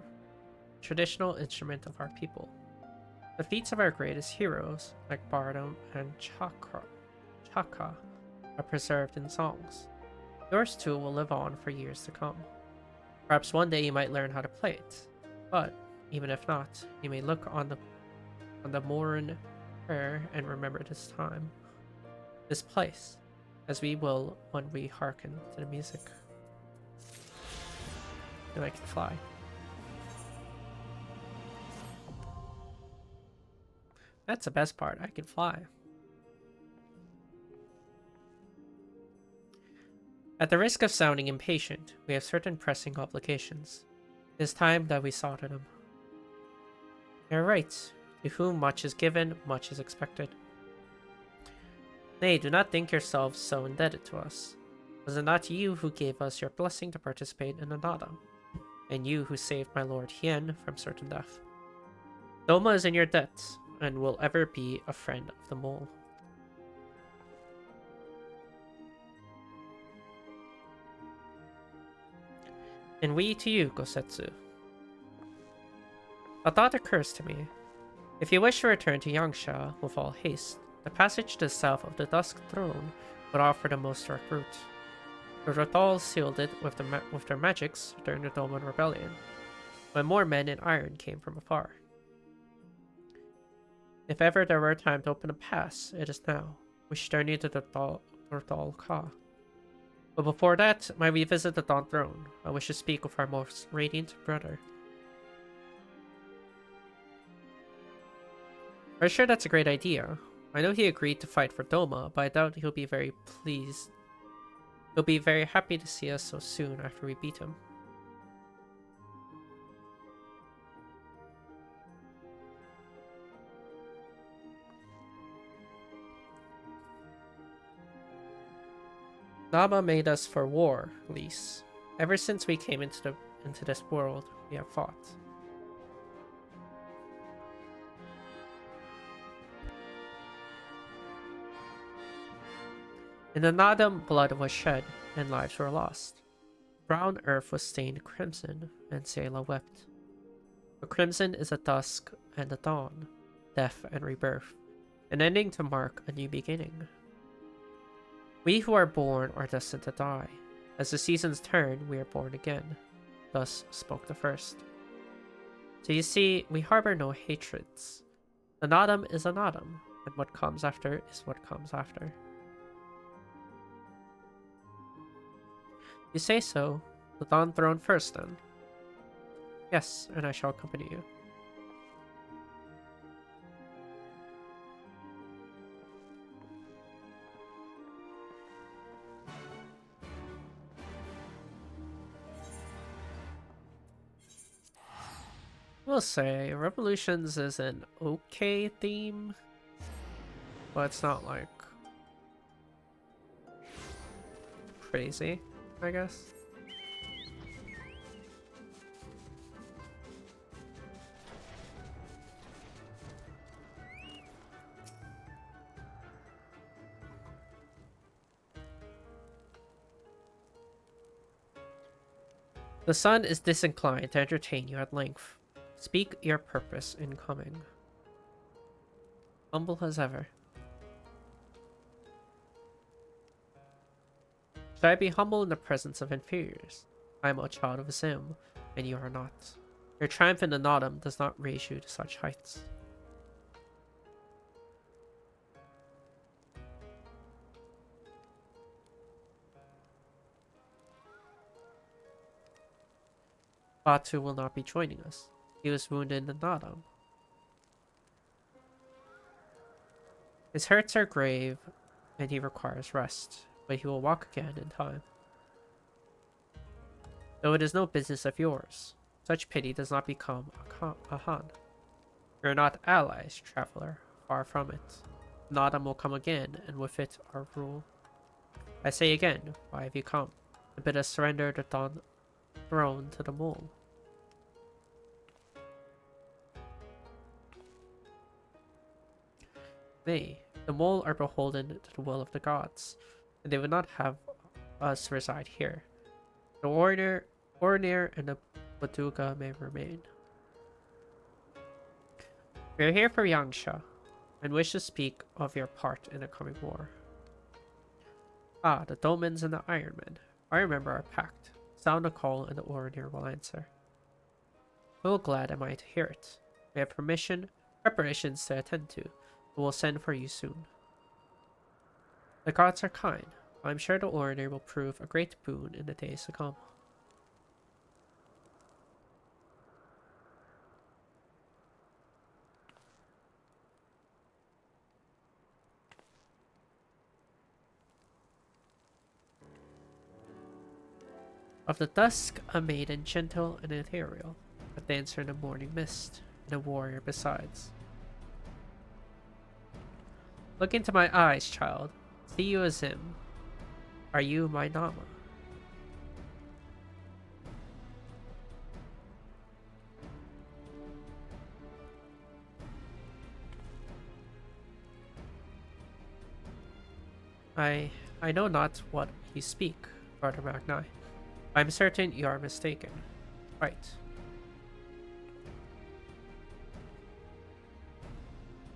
traditional instrument of our people. The feats of our greatest heroes, like Bardam and Chaka, are preserved in songs. Yours too will live on for years to come. Perhaps one day you might learn how to play it, but even if not, you may look on the Morin prayer and remember this time, this place, as we will when we hearken to the music. And I can fly. That's the best part, I can fly. At the risk of sounding impatient, we have certain pressing obligations. It is time that we saw to them. You are right. To whom much is given, much is expected. Nay, do not think yourselves so indebted to us. Was it not you who gave us your blessing to participate in the Nada? And you who saved my lord Hien from certain death? Doma is in your debt, and will ever be a friend of the mole. And we to you, Gosetsu. A thought occurs to me. If you wish to return to Yangsha with all haste, the passage to the south of the Dusk Throne would offer the most direct route. The Rothal sealed it with their magics during the Doma Rebellion, when more men in iron came from afar. If ever there were a time to open a pass, it is now. We should journey to the Rothal Ka. But before that, might we visit the Dawn Throne? I wish to speak with our most radiant brother. Are you sure that's a great idea? I know he agreed to fight for Doma, but I doubt he'll be very pleased. He'll be very happy to see us so soon after we beat him. Doma made us for war, Lise. Ever since we came into this world, we have fought. In the Nadam, blood was shed, and lives were lost. Brown earth was stained crimson, and Sayla wept. The crimson is a dusk and a dawn, death and rebirth, an ending to mark a new beginning. We who are born are destined to die. As the seasons turn, we are born again. Thus spoke the first. So you see, we harbor no hatreds. The Nadam is a Nadam, and what comes after is what comes after. You say so. The Dawn Throne first, then. Yes, and I shall accompany you. We'll say Revolutions is an okay theme, but it's not like crazy, I guess. The sun is disinclined to entertain you at length. Speak your purpose in coming. Humble as ever. Should I be humble in the presence of inferiors? I am a child of Zim, and you are not. Your triumph in the Nadam does not raise you to such heights. Batu will not be joining us. He was wounded in the Nadam. His hurts are grave, and he requires rest, but he will walk again in time. Though it is no business of yours, such pity does not become a Han. We are not allies, traveler, far from it. Nadam will come again, and with it our rule. I say again, why have you come? To bid us surrender the Dawn Throne to the mole. They, the mole, are beholden to the will of the gods, and they would not have us reside here. The Ornir and the Baduga may remain. We are here for Yangsha, and wish to speak of your part in the coming war. Ah, the Domans and the Ironmen. I remember our pact. Sound a call and the Ornir will answer. Well, glad am I to hear it. We have preparations to attend to. We'll send for you soon. The gods are kind. I'm sure the Ornir will prove a great boon in the days to come. Of the dusk, a maiden gentle and ethereal, a dancer in the morning mist, and a warrior besides. Look into my eyes, child. See you as him. Are you my Nama? I know not what you speak, Brother Magni. I'm certain you are mistaken. Right.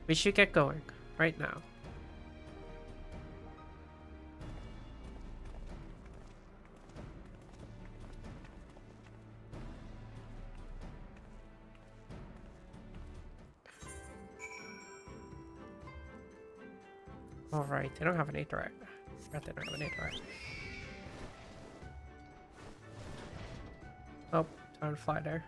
We should get going, right now. Alright, they don't have an 8 right. Forgot they don't have an 8 right. Oh, time to fly there.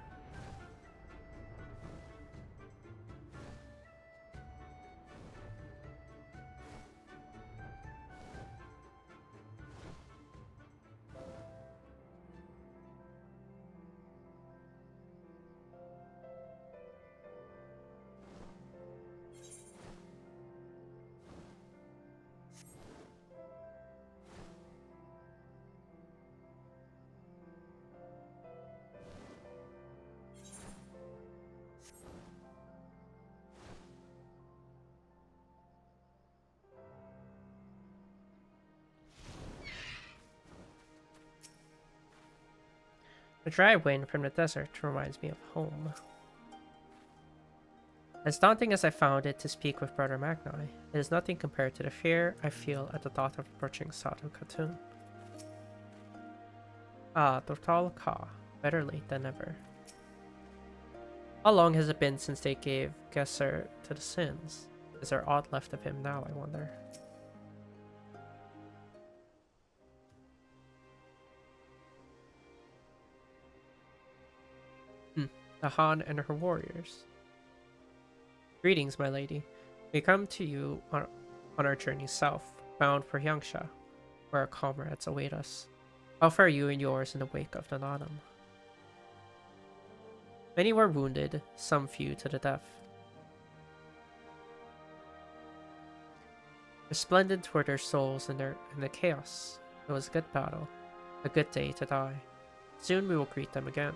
The dry wind from the desert reminds me of home. As daunting as I found it to speak with Brother Magni, it is nothing compared to the fear I feel at the thought of approaching Sadu Khatun. Ah, Dortal Ka, better late than never. How long has it been since they gave Gesser to the Sins? Is there aught left of him now, I wonder? The Han and her warriors. Greetings, my lady. We come to you on our journey south, bound for Yangsha, where our comrades await us. How fare you and yours in the wake of the Nadam? Many were wounded, some few to the death. Resplendent were their souls in the chaos. It was a good battle, a good day to die. Soon we will greet them again.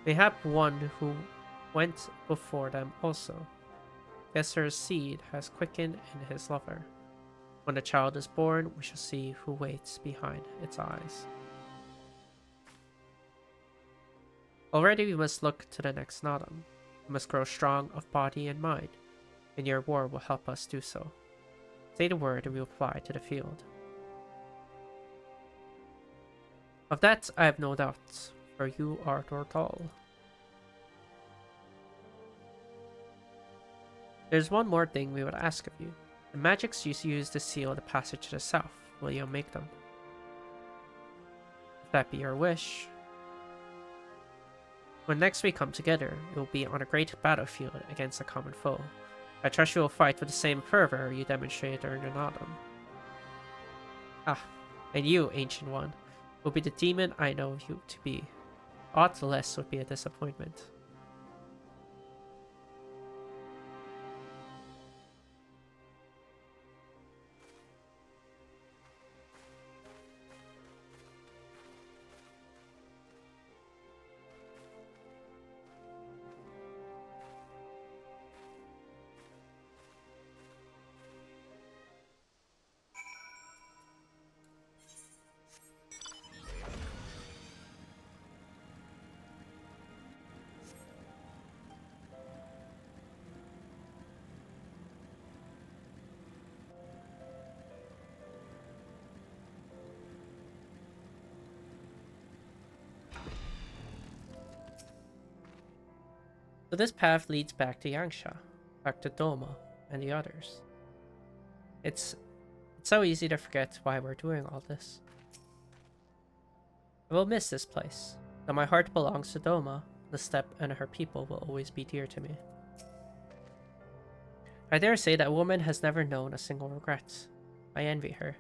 Mayhap one who went before them also. Gesser's seed has quickened in his lover. When the child is born, we shall see who waits behind its eyes. Already we must look to the next Nadam. We must grow strong of body and mind, and your war will help us do so. Say the word and we will fly to the field. Of that I have no doubt, for you are Dortal. There's one more thing we would ask of you. The magics you use to seal the passage to the south, will you make them? If that be your wish. When next we come together, it will be on a great battlefield against a common foe. I trust you will fight with the same fervor you demonstrated during the Nadam. Ah, and you, Ancient One, will be the demon I know you to be. Aught less would be a disappointment. So this path leads back to Yangsha, back to Doma and the others. It's so easy to forget why we're doing all this. I will miss this place. Though my heart belongs to Doma, the steppe and her people will always be dear to me. I dare say that woman has never known a single regret. I envy her.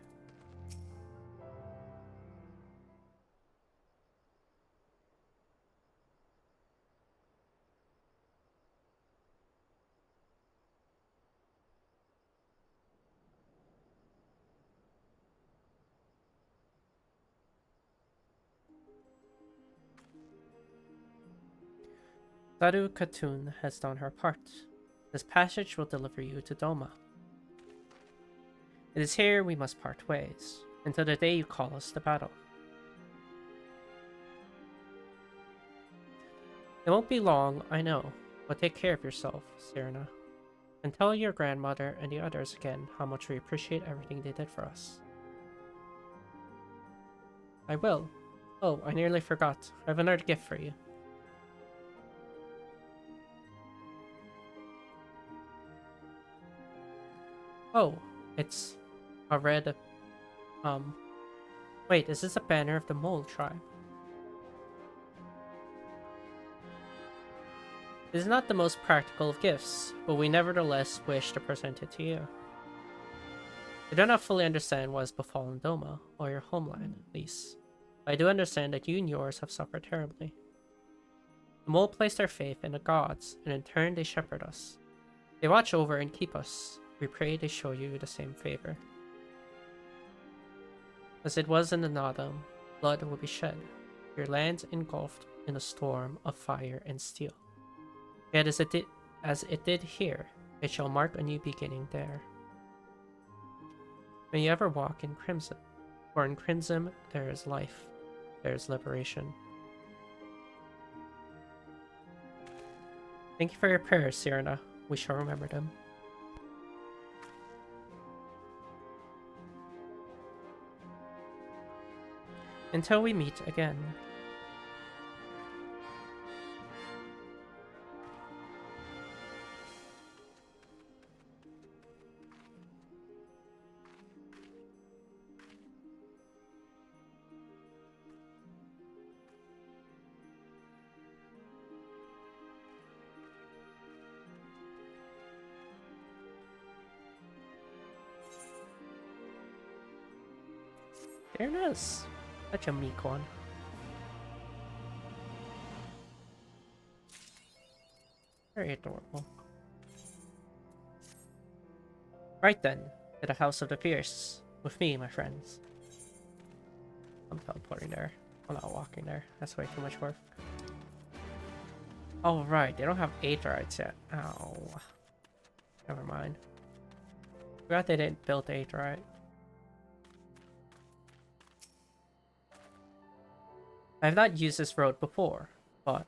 Sadu Khatun has done her part. This passage will deliver you to Doma. It is here we must part ways, until the day you call us to battle. It won't be long, I know, but take care of yourself, Sirena. And tell your grandmother and the others again how much we appreciate everything they did for us. I will. Oh, I nearly forgot. I have another gift for you. Oh, it's a red, wait, is this a banner of the Mole tribe? It is not the most practical of gifts, but we nevertheless wish to present it to you. I do not fully understand what has befallen Doma, or your homeland, at least, but I do understand that you and yours have suffered terribly. The Mole placed their faith in the gods, and in turn they shepherd us. They watch over and keep us. We pray they show you the same favor. As it was in the Nadam, blood will be shed, your lands engulfed in a storm of fire and steel. Yet as it did here, it shall mark a new beginning there. May you ever walk in crimson, for in crimson there is life, there is liberation. Thank you for your prayers, Cyrena. We shall remember them. Until we meet again. There it is. Such a meek one. Very adorable. Right then, to the House of the Fierce. With me, my friends. I'm teleporting there. I'm not walking there. That's way too much work. Oh, right. They don't have Aetherites yet. Ow. Never mind. Forgot they didn't build Aetherite. I have not used this road before, but...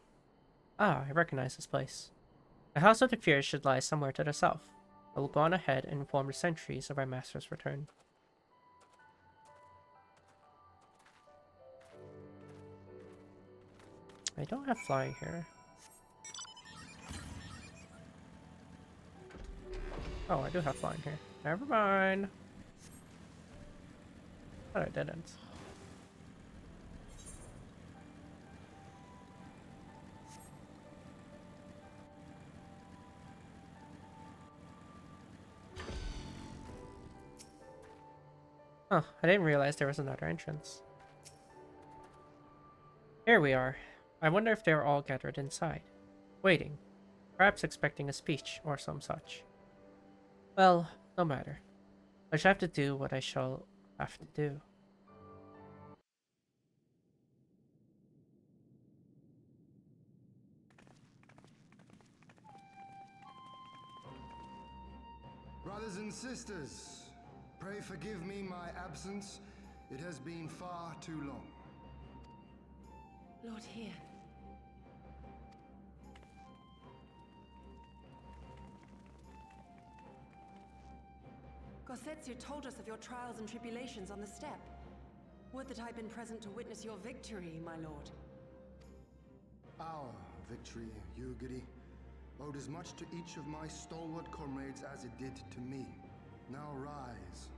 Ah, I recognize this place. The House of the Fierce should lie somewhere to the south. I will go on ahead and inform the sentries of our master's return. I don't have flying here. Oh, I do have flying here. Never mind. But I didn't. Huh, I didn't realize there was another entrance. Here we are. I wonder if they're all gathered inside, waiting, perhaps expecting a speech or some such. Well, no matter. I shall have to do what I shall have to do. Brothers and sisters, pray forgive me my absence. It has been far too long. Lord here. Gosetsu told us of your trials and tribulations on the steppe. Would that I'd been present to witness your victory, my lord. Our victory, Yugiri, owed as much to each of my stalwart comrades as it did to me. Now rise.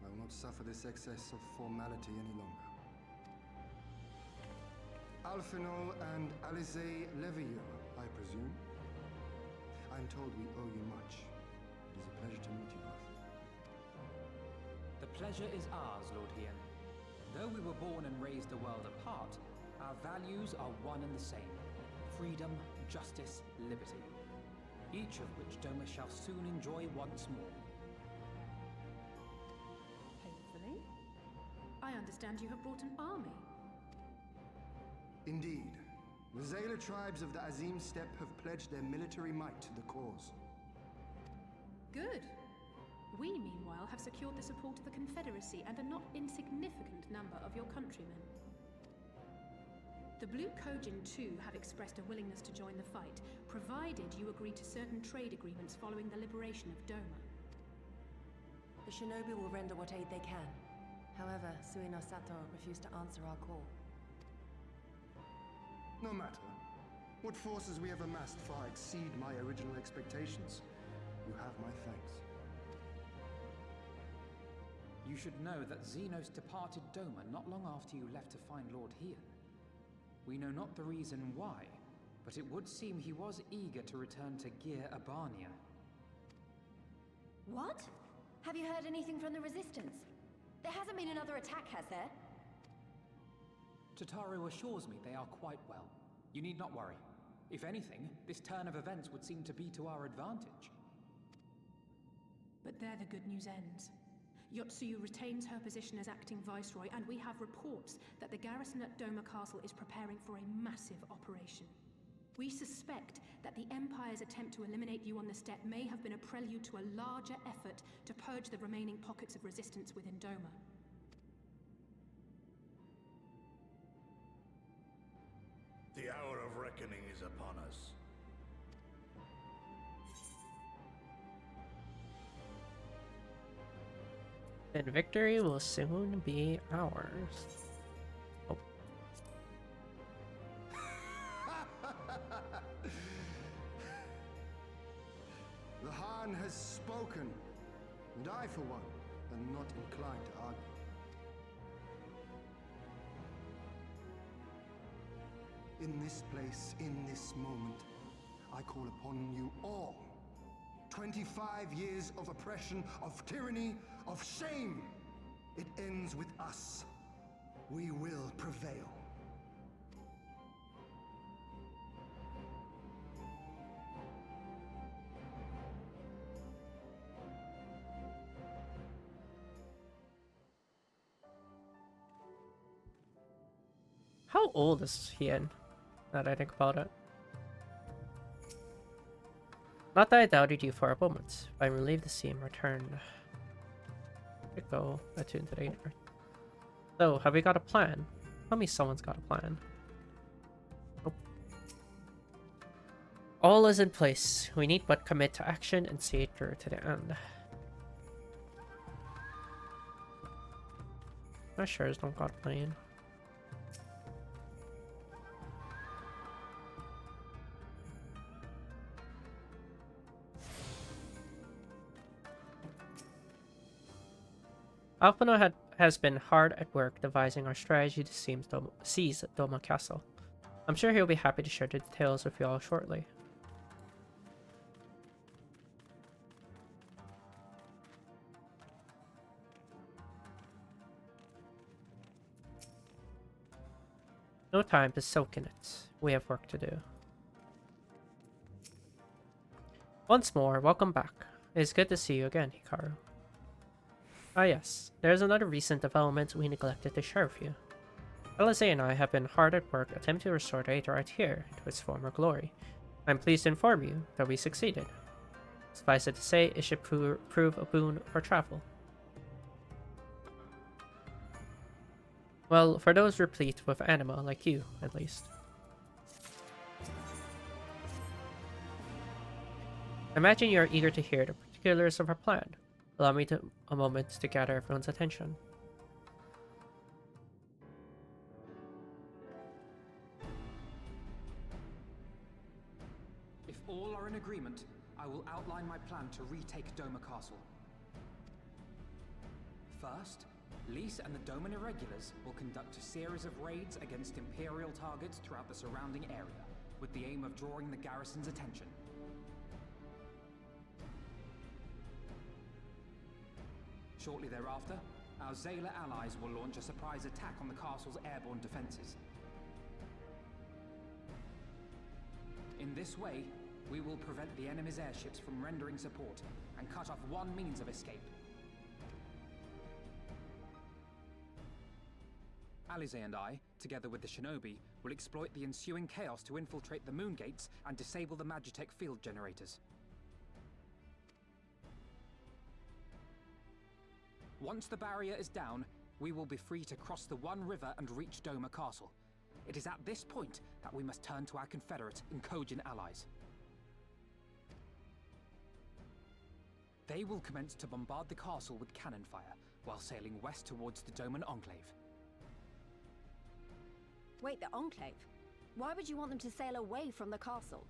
I will not suffer this excess of formality any longer. Alphinaud and Alizé Levieux, I presume? I'm told we owe you much. It is a pleasure to meet you both. The pleasure is ours, Lord Hien. Though we were born and raised a world apart, our values are one and the same. Freedom, justice, liberty. Each of which Doma shall soon enjoy once more. Hopefully. I understand you have brought an army. Indeed. The Zayla tribes of the Azim Steppe have pledged their military might to the cause. Good. We, meanwhile, have secured the support of the Confederacy and a not insignificant number of your countrymen. The Blue Kojin, too, have expressed a willingness to join the fight, provided you agree to certain trade agreements following the liberation of Doma. The shinobi will render what aid they can. However, Suino Sato refused to answer our call. No matter. What forces we have amassed far exceed my original expectations. You have my thanks. You should know that Xenos departed Doma not long after you left to find Lord Hien. We know not the reason why, but it would seem he was eager to return to Gir Abania. What? Have you heard anything from the Resistance? There hasn't been another attack, has there? Tataru assures me they are quite well. You need not worry. If anything, this turn of events would seem to be to our advantage. But there the good news ends. Yotsuyu retains her position as acting viceroy, and we have reports that the garrison at Doma Castle is preparing for a massive operation. We suspect that the Empire's attempt to eliminate you on the steppe may have been a prelude to a larger effort to purge the remaining pockets of resistance within Doma. The hour of reckoning is upon us. Then victory will soon be ours. Oh. The Han has spoken, and I, for one, am not inclined to argue. In this place, in this moment, I call upon you all. 25 years of oppression, of tyranny, of shame. It ends with us. We will prevail. How old is Hien? Now that I think about it. Not that I doubted you for a moment, but I'm relieved to see him return. Go attune to danger. So, have we got a plan? Tell me someone's got a plan. Nope. All is in place. We need but commit to action and see it through to the end. I sure as don't got a plan. Alphino has been hard at work devising our strategy to seize Doma Castle. I'm sure he'll be happy to share the details with you all shortly. No time to soak in it. We have work to do. Once more, welcome back. It is good to see you again, Hikaru. Ah yes, there is another recent development we neglected to share with you. Alizé and I have been hard at work attempting to restore the Aetheryte here to its former glory. I'm pleased to inform you that we succeeded. Suffice it to say, it should prove a boon for travel. Well, for those replete with anima like you, at least. I imagine you are eager to hear the particulars of our plan. Allow me a moment to gather everyone's attention. If all are in agreement, I will outline my plan to retake Doma Castle. First, Lys and the Doman Irregulars will conduct a series of raids against Imperial targets throughout the surrounding area, with the aim of drawing the garrison's attention. Shortly thereafter, our Zayla allies will launch a surprise attack on the castle's airborne defenses. In this way, we will prevent the enemy's airships from rendering support and cut off one means of escape. Alizé and I, together with the shinobi, will exploit the ensuing chaos to infiltrate the moon gates and disable the Magitech field generators. Once the barrier is down, we will be free to cross the One River and reach Doma Castle. It is at this point that we must turn to our Confederate and Kojin allies. They will commence to bombard the castle with cannon fire, while sailing west towards the Doman Enclave. Wait, the Enclave? Why would you want them to sail away from the castle?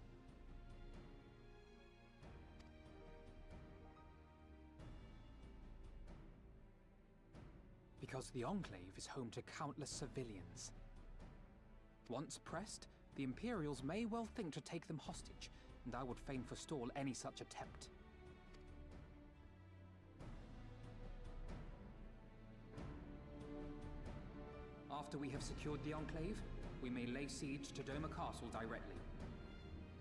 Because the Enclave is home to countless civilians. Once pressed, the Imperials may well think to take them hostage, and I would fain forestall any such attempt. After we have secured the Enclave, we may lay siege to Doma Castle directly.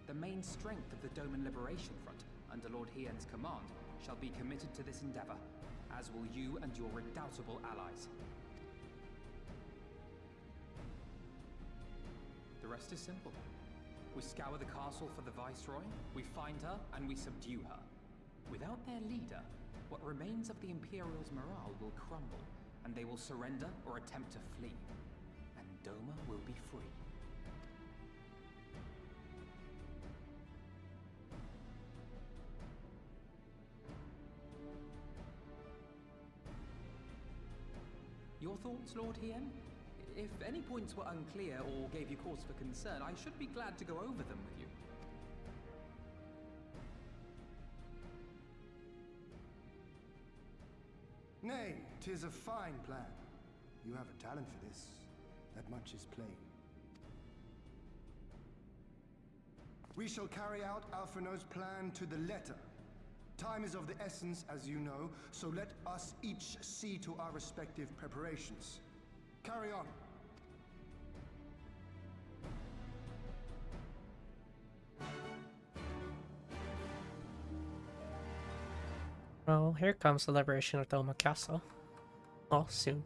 The main strength of the Doman Liberation Front, under Lord Hien's command, shall be committed to this endeavor, as will you and your redoubtable allies. The rest is simple. We scour the castle for the Viceroy, we find her, and we subdue her. Without their leader, what remains of the Imperial's morale will crumble, and they will surrender or attempt to flee. And Doma will be free. Your thoughts, Lord Hien? If any points were unclear or gave you cause for concern, I should be glad to go over them with you. Nay, 'tis a fine plan. You have a talent for this. That much is plain. We shall carry out Alphinaud's plan to the letter. Time is of the essence, as you know, so let us each see to our respective preparations. Carry on. Well, here comes the liberation of Doma Castle. Well, soon.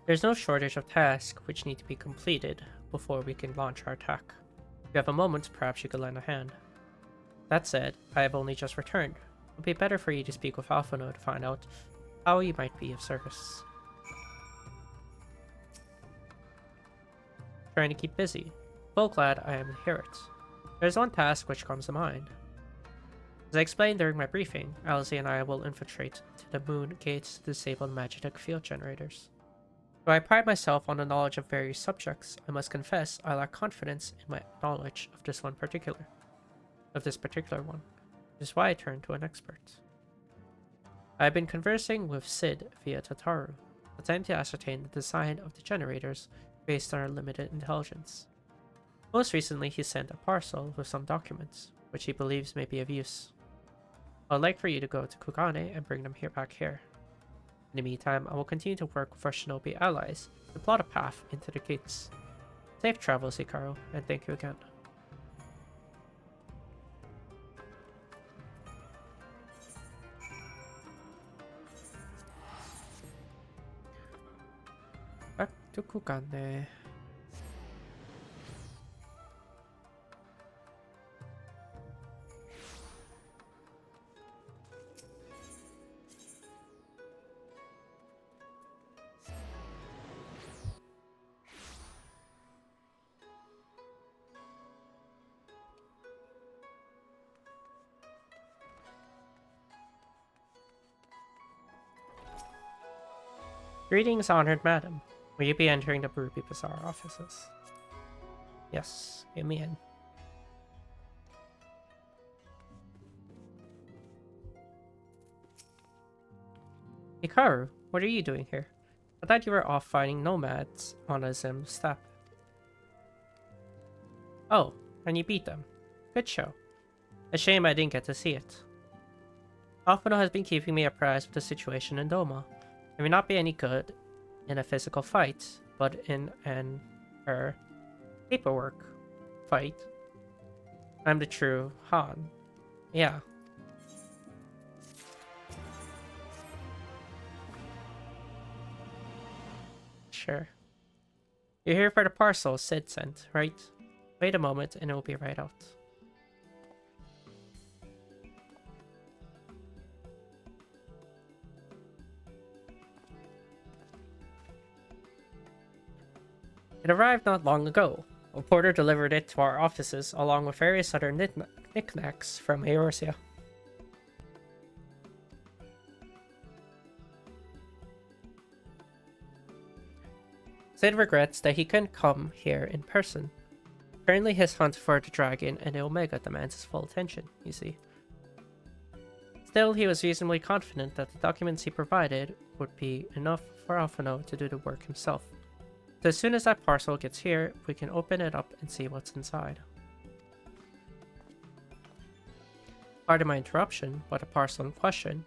There's no shortage of tasks which need to be completed before we can launch our attack. If you have a moment, perhaps you could lend a hand. That said, I have only just returned. It would be better for you to speak with Alphinaud to find out how you might be of service. Trying to keep busy. Well, glad I am here it. There's one task which comes to mind. As I explained during my briefing, Alice and I will infiltrate to the moon gates to disable magnetic field generators. Though I pride myself on the knowledge of various subjects, I must confess I lack confidence in my knowledge of this particular one. This is why I turned to an expert. I have been conversing with Sid via Tataru, attempting to ascertain the design of the generators based on our limited intelligence. Most recently, he sent a parcel with some documents, which he believes may be of use. I would like for you to go to Kugane and bring them back here. In the meantime, I will continue to work with our shinobi allies to plot a path into the gates. Safe travels, Hikaru, and thank you again. Back to Kugane. Greetings, honored madam. Will you be entering the Ruby Bazaar offices? Yes, get me in. Hikaru, what are you doing here? I thought you were off fighting nomads on a Zim steppe. Oh, and you beat them. Good show. A shame I didn't get to see it. Alphinaud has been keeping me apprised of the situation in Doma. I may not be any good in a physical fight, but in her paperwork fight, I'm the true Han. Yeah. Sure. You're here for the parcel Sid sent, right? Wait a moment and it will be right out. It arrived not long ago. A porter delivered it to our offices along with various other knickknacks from Eorzea. Sid regrets that he couldn't come here in person. Currently his hunt for the dragon and the Omega demands his full attention, you see. Still, he was reasonably confident that the documents he provided would be enough for Alphinaud to do the work himself. So as soon as that parcel gets here, we can open it up and see what's inside. Pardon my interruption, but the parcel in question,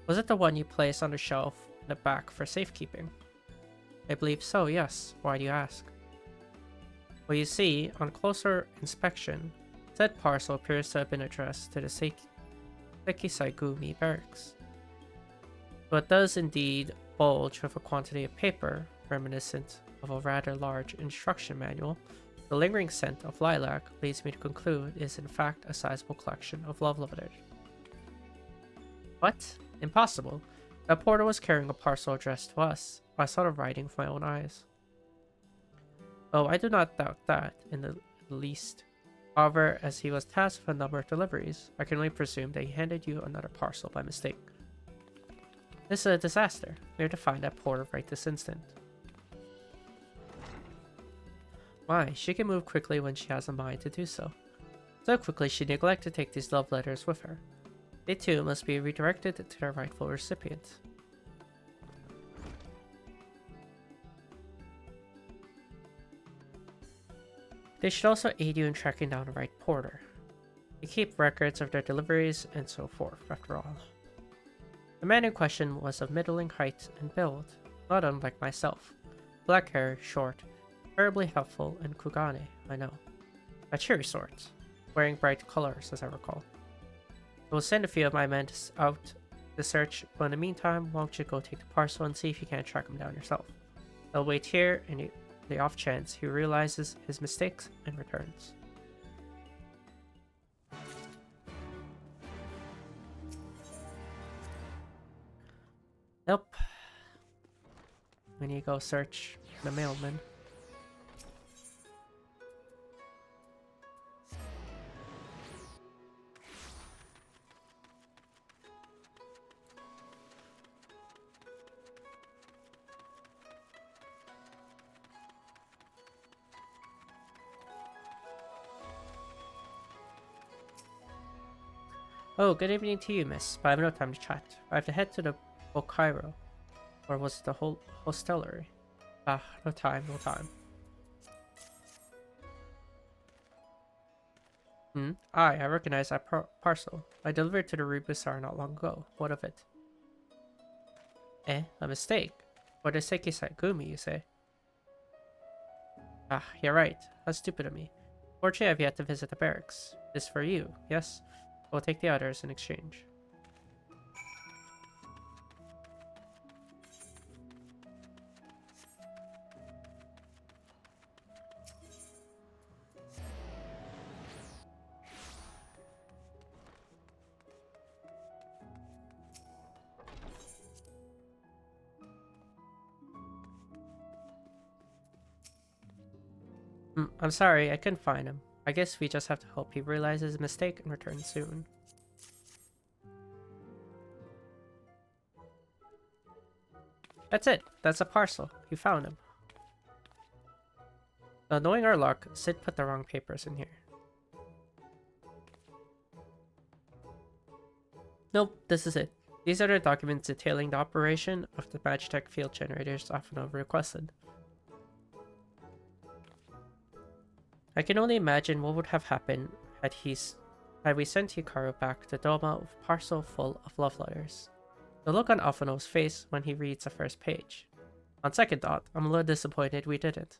was it the one you placed on the shelf in the back for safekeeping? I believe so, yes. Why do you ask? Well, you see, on closer inspection, said parcel appears to have been addressed to the Sekisaigumi barracks. But it does indeed bulge with a quantity of paper, reminiscent of a rather large instruction manual, the lingering scent of lilac leads me to conclude it is in fact a sizable collection of love letters. What? Impossible. That porter was carrying a parcel addressed to us. I saw the writing with my own eyes. Oh, I do not doubt that in the least. However, as he was tasked with a number of deliveries, I can only presume that he handed you another parcel by mistake. This is a disaster. We have to find that porter right this instant. Why, she can move quickly when she has a mind to do so. So quickly she neglected to take these love letters with her. They too must be redirected to their rightful recipient. They should also aid you in tracking down the right porter. They keep records of their deliveries and so forth, after all. The man in question was of middling height and build, not unlike myself. Black hair, short, terribly helpful, and Kugane, I know. A cheery sort, wearing bright colors as I recall. I will send a few of my men out to search, but in the meantime, why don't you go take the parcel and see if you can't track him down yourself. I'll wait here and the off chance he realizes his mistakes and returns. Nope. We need to go search the mailman. Oh, good evening to you, miss, but I have no time to chat. I have to head to the Bokairo. Or was it the whole hostelry? Ah, no time, no time. I recognize that parcel. I delivered to the Rebusar not long ago. What of it? A mistake? Or the Sekisai Gumi, you say? Ah, you're right. How stupid of me. Fortunately, I've yet to visit the barracks. This for you, yes? We'll take the others in exchange. I'm sorry, I couldn't find him. I guess we just have to hope he realizes his mistake and returns soon. That's it. That's a parcel. You found him. Now, knowing our luck, Sid put the wrong papers in here. Nope, this is it. These are the documents detailing the operation of the Magitech field generators often requested. I can only imagine what would have happened had we sent Hikaru back to Doma with a parcel full of love letters. The look on Afano's face when he reads the first page. On second thought, I'm a little disappointed we didn't.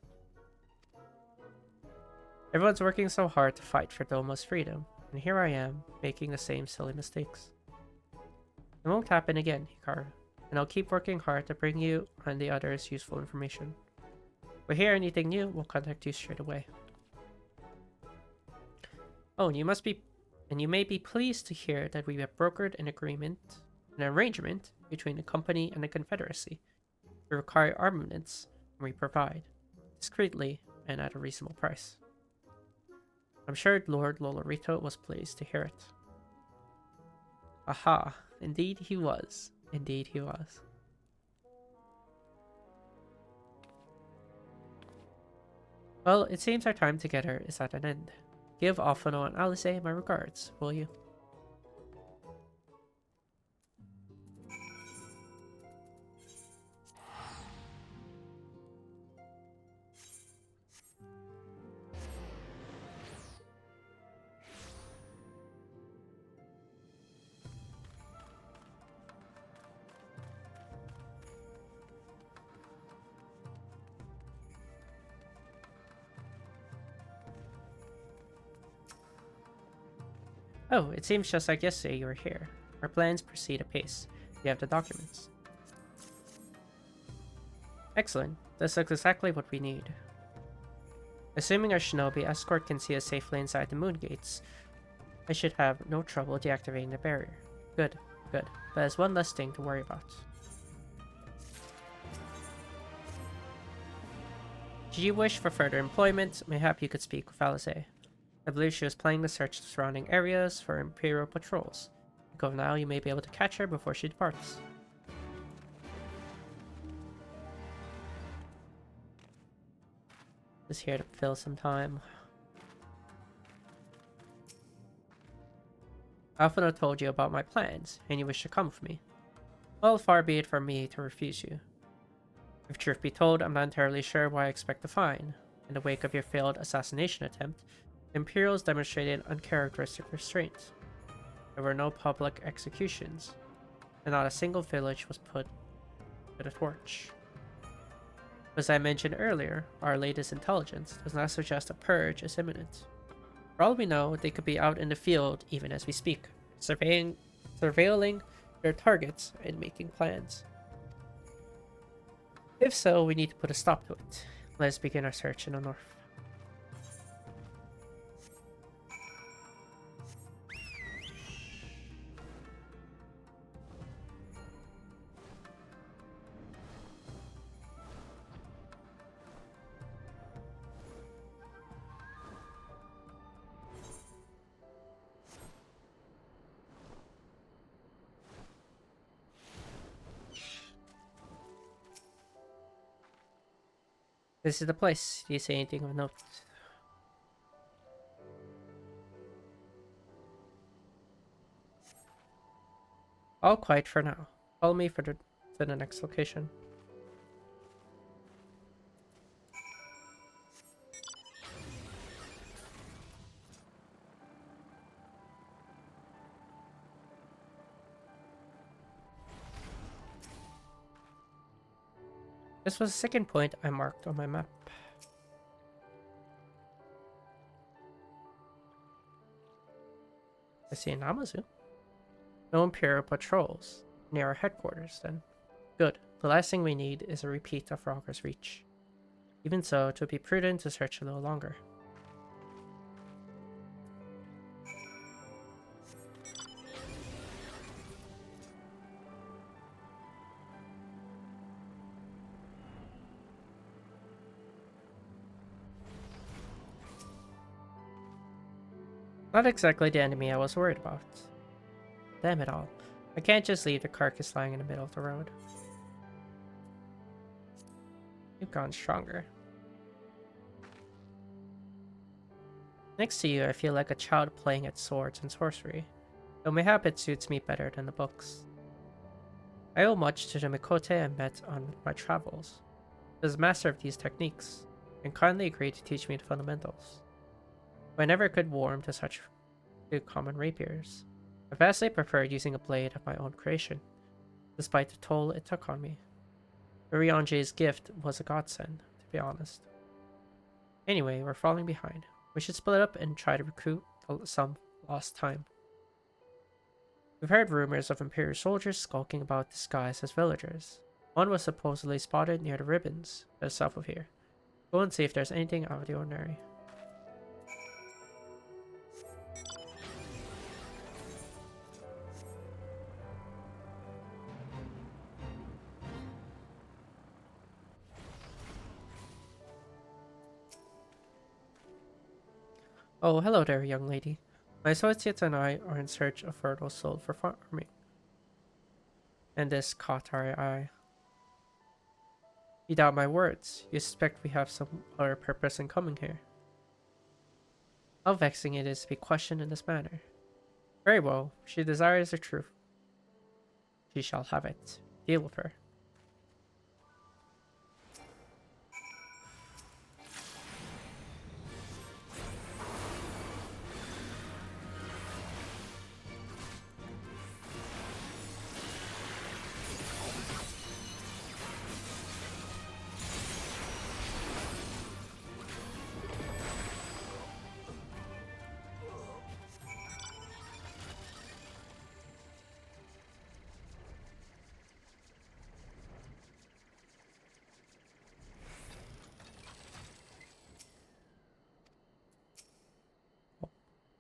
Everyone's working so hard to fight for Doma's freedom, and here I am, making the same silly mistakes. It won't happen again, Hikaru, and I'll keep working hard to bring you and the others useful information. If we hear anything new, we'll contact you straight away. Oh, and you may be pleased to hear that we have brokered an arrangement between the company and the Confederacy. We require armaments, and we provide, discreetly and at a reasonable price. I'm sure Lord Lolorito was pleased to hear it. Aha, indeed he was. Indeed he was. Well, it seems our time together is at an end. Give Afano and Alice my regards, will you? Oh, it seems just like yesterday you were here. Our plans proceed apace. We have the documents. Excellent. This looks exactly what we need. Assuming our shinobi escort can see us safely inside the moon gates, I should have no trouble deactivating the barrier. Good, good. But there's one less thing to worry about. Should you wish for further employment, mayhap you could speak with Alice. I believe she was planning to search the surrounding areas for Imperial patrols. Go now, you may be able to catch her before she departs. Just here to fill some time. I often have told you about my plans, and you wish to come with me. Well, far be it from me to refuse you. If truth be told, I'm not entirely sure what I expect to find. In the wake of your failed assassination attempt, the Imperials demonstrated uncharacteristic restraint. There were no public executions, and not a single village was put to the torch. As I mentioned earlier, our latest intelligence does not suggest a purge is imminent. For all we know, they could be out in the field even as we speak, surveilling their targets and making plans. If so, we need to put a stop to it. Let's begin our search in the north. This is the place. Do you see anything of note? All quiet for now. Follow me to the next location. This was the second point I marked on my map. I see an Amazu. No Imperial patrols near our headquarters, then. Good. The last thing we need is a repeat of Rogger's Reach. Even so, it would be prudent to search a little longer. Not exactly the enemy I was worried about. Damn it all. I can't just leave the carcass lying in the middle of the road. You've gone stronger. Next to you, I feel like a child playing at swords and sorcery, though mayhap it suits me better than the books. I owe much to the Mikote I met on my travels. He was a master of these techniques, and kindly agreed to teach me the fundamentals. But I never could warm to such common rapiers. I vastly preferred using a blade of my own creation, despite the toll it took on me. Urianje's gift was a godsend, to be honest. Anyway, we're falling behind. We should split up and try to recruit some lost time. We've heard rumors of Imperial soldiers skulking about disguised as villagers. One was supposedly spotted near the ribbons, just south of here. Go and see if there's anything out of the ordinary. Oh, hello there, young lady. My associates and I are in search of fertile soil for farming. And this caught our eye. You doubt my words. You suspect we have some other purpose in coming here. How vexing it is to be questioned in this manner. Very well, she desires the truth. She shall have it. Deal with her.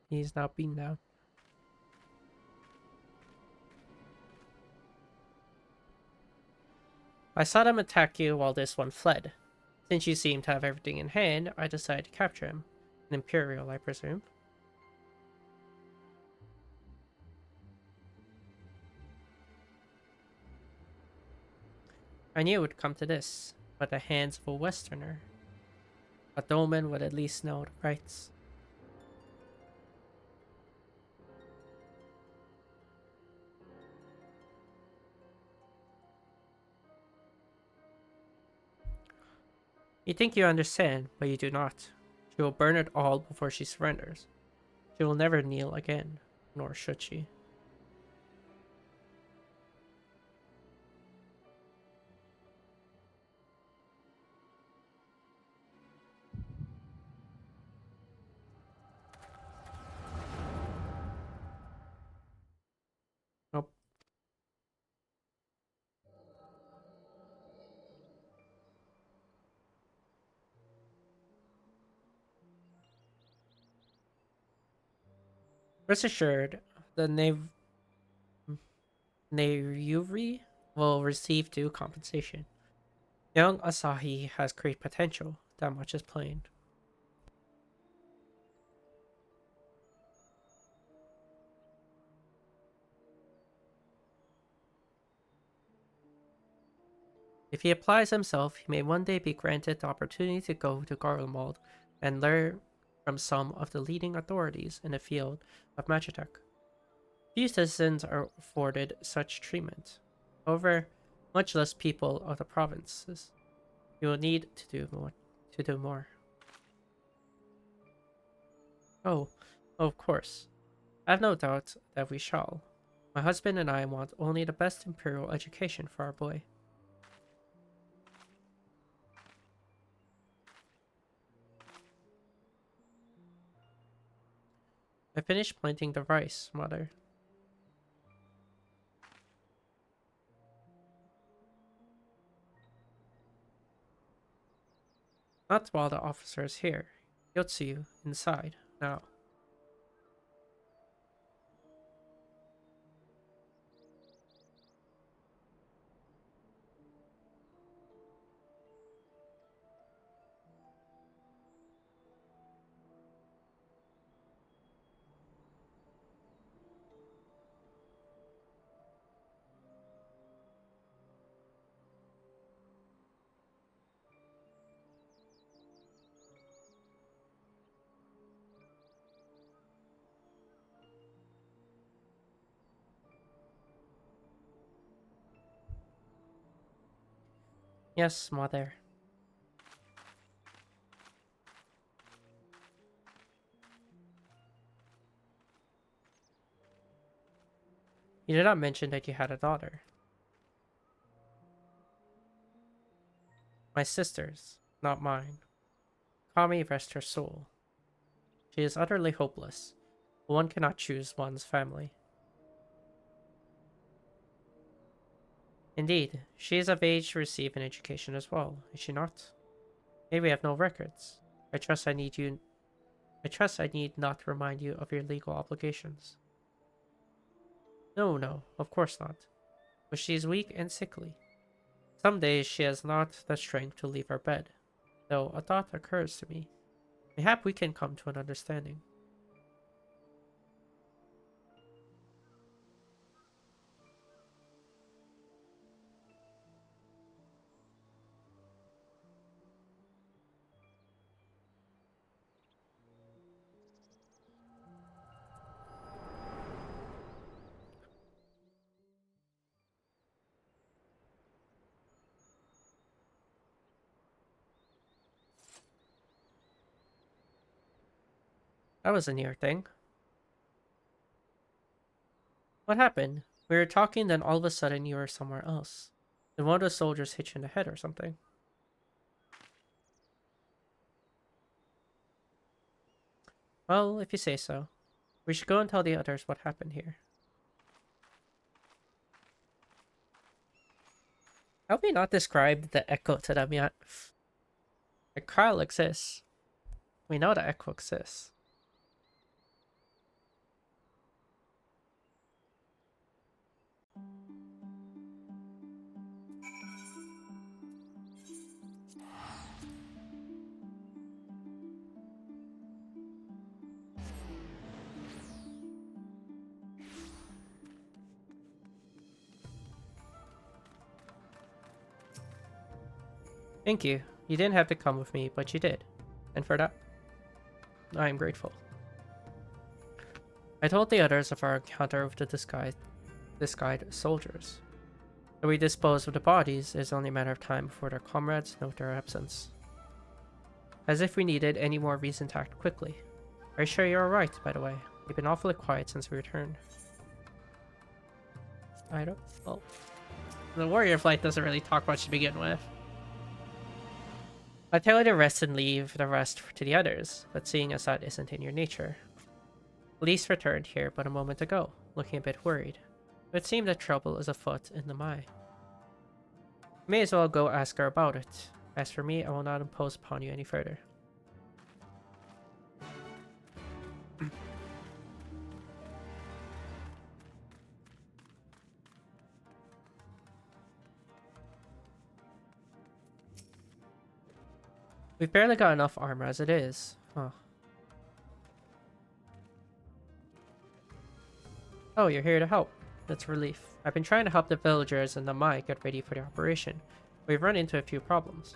He's now beaten down. I saw them attack you while this one fled. Since you seem to have everything in hand, I decided to capture him. An Imperial, I presume. I knew it would come to this, but the hands of a Westerner. A Doman would at least know the rights. You think you understand, but you do not. She will burn it all before she surrenders. She will never kneel again, nor should she. Nope. Rest assured, the Neyuri will receive due compensation. Young Asahi has great potential, that much is plain. If he applies himself, he may one day be granted the opportunity to go to Garlemald and learn from some of the leading authorities in the field of Magitech. Few citizens are afforded such treatment. However, much less people of the provinces. You will need to do more. Oh, of course. I have no doubt that we shall. My husband and I want only the best imperial education for our boy. I finished planting the rice, mother. Not while the officer is here. Yotsuyu, inside, now. Yes, mother. You did not mention that you had a daughter. My sister's, not mine. Kami rest her soul. She is utterly hopeless, but one cannot choose one's family. Indeed, she is of age to receive an education as well, is she not? Maybe we have no records. I trust I need not remind you of your legal obligations. No, of course not. But she is weak and sickly. Some days she has not the strength to leave her bed, though a thought occurs to me. Mayhap we can come to an understanding. That was a near thing. What happened? We were talking, then all of a sudden you were somewhere else. Did one of the soldiers hit you in the head or something? Well, if you say so. We should go and tell the others what happened here. Have we not described the echo to them yet? The Kyle exists. We know the echo exists. Thank you. You didn't have to come with me, but you did. And for that, I am grateful. I told the others of our encounter with the disguised soldiers. Though we dispose of the bodies, it is only a matter of time before their comrades note their absence. As if we needed any more reason to act quickly. Are you sure you're alright, by the way? You've been awfully quiet since we returned. I don't... Well... The warrior flight doesn't really talk much to begin with. I tell you to rest and leave the rest to the others, but seeing as that isn't in your nature. Elise returned here but a moment ago, looking a bit worried. It would seem that trouble is afoot in the Mai. May as well go ask her about it. As for me, I will not impose upon you any further. We've barely got enough armor as it is. Huh. Oh, you're here to help. That's a relief. I've been trying to help the villagers and the Mai get ready for the operation. We've run into a few problems.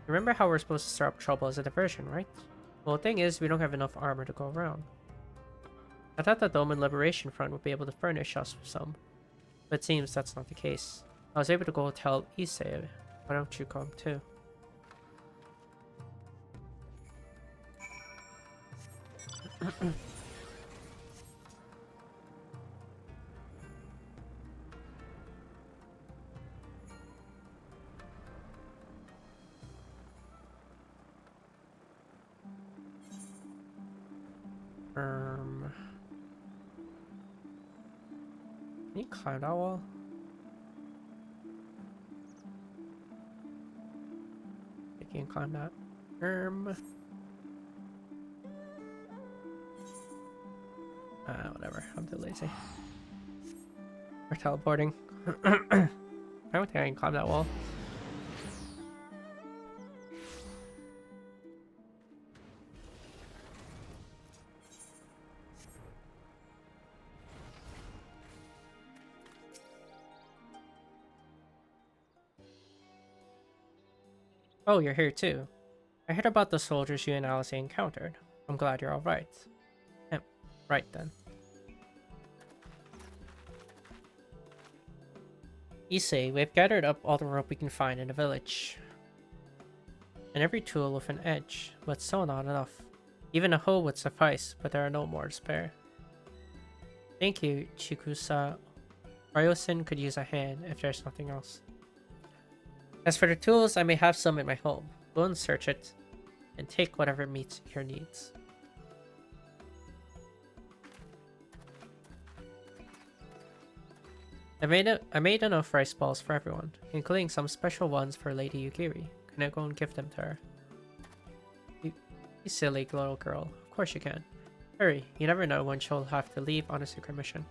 Remember how we're supposed to stir up trouble as a diversion, right? Well, the thing is, we don't have enough armor to go around. I thought the Doma Liberation Front would be able to furnish us with some, but it seems that's not the case. I was able to go tell Issei. Why don't you come too? Can you climb that wall? You can climb that. Whatever. I'm too lazy. We're teleporting. I don't think I can climb that wall. Oh, you're here too. I heard about the soldiers you and Alice encountered. I'm glad you're alright. Right then. Issei, we've gathered up all the rope we can find in the village. And every tool with an edge, but still not enough. Even a hoe would suffice, but there are no more to spare. Thank you, Chikusa. Ryosen could use a hand if there's nothing else. As for the tools, I may have some in my home. Go and search it, and take whatever meets your needs. I made enough rice balls for everyone, including some special ones for Lady Yugiri. Can I go and give them to her? You silly little girl. Of course you can. Hurry, you never know when she'll have to leave on a secret mission.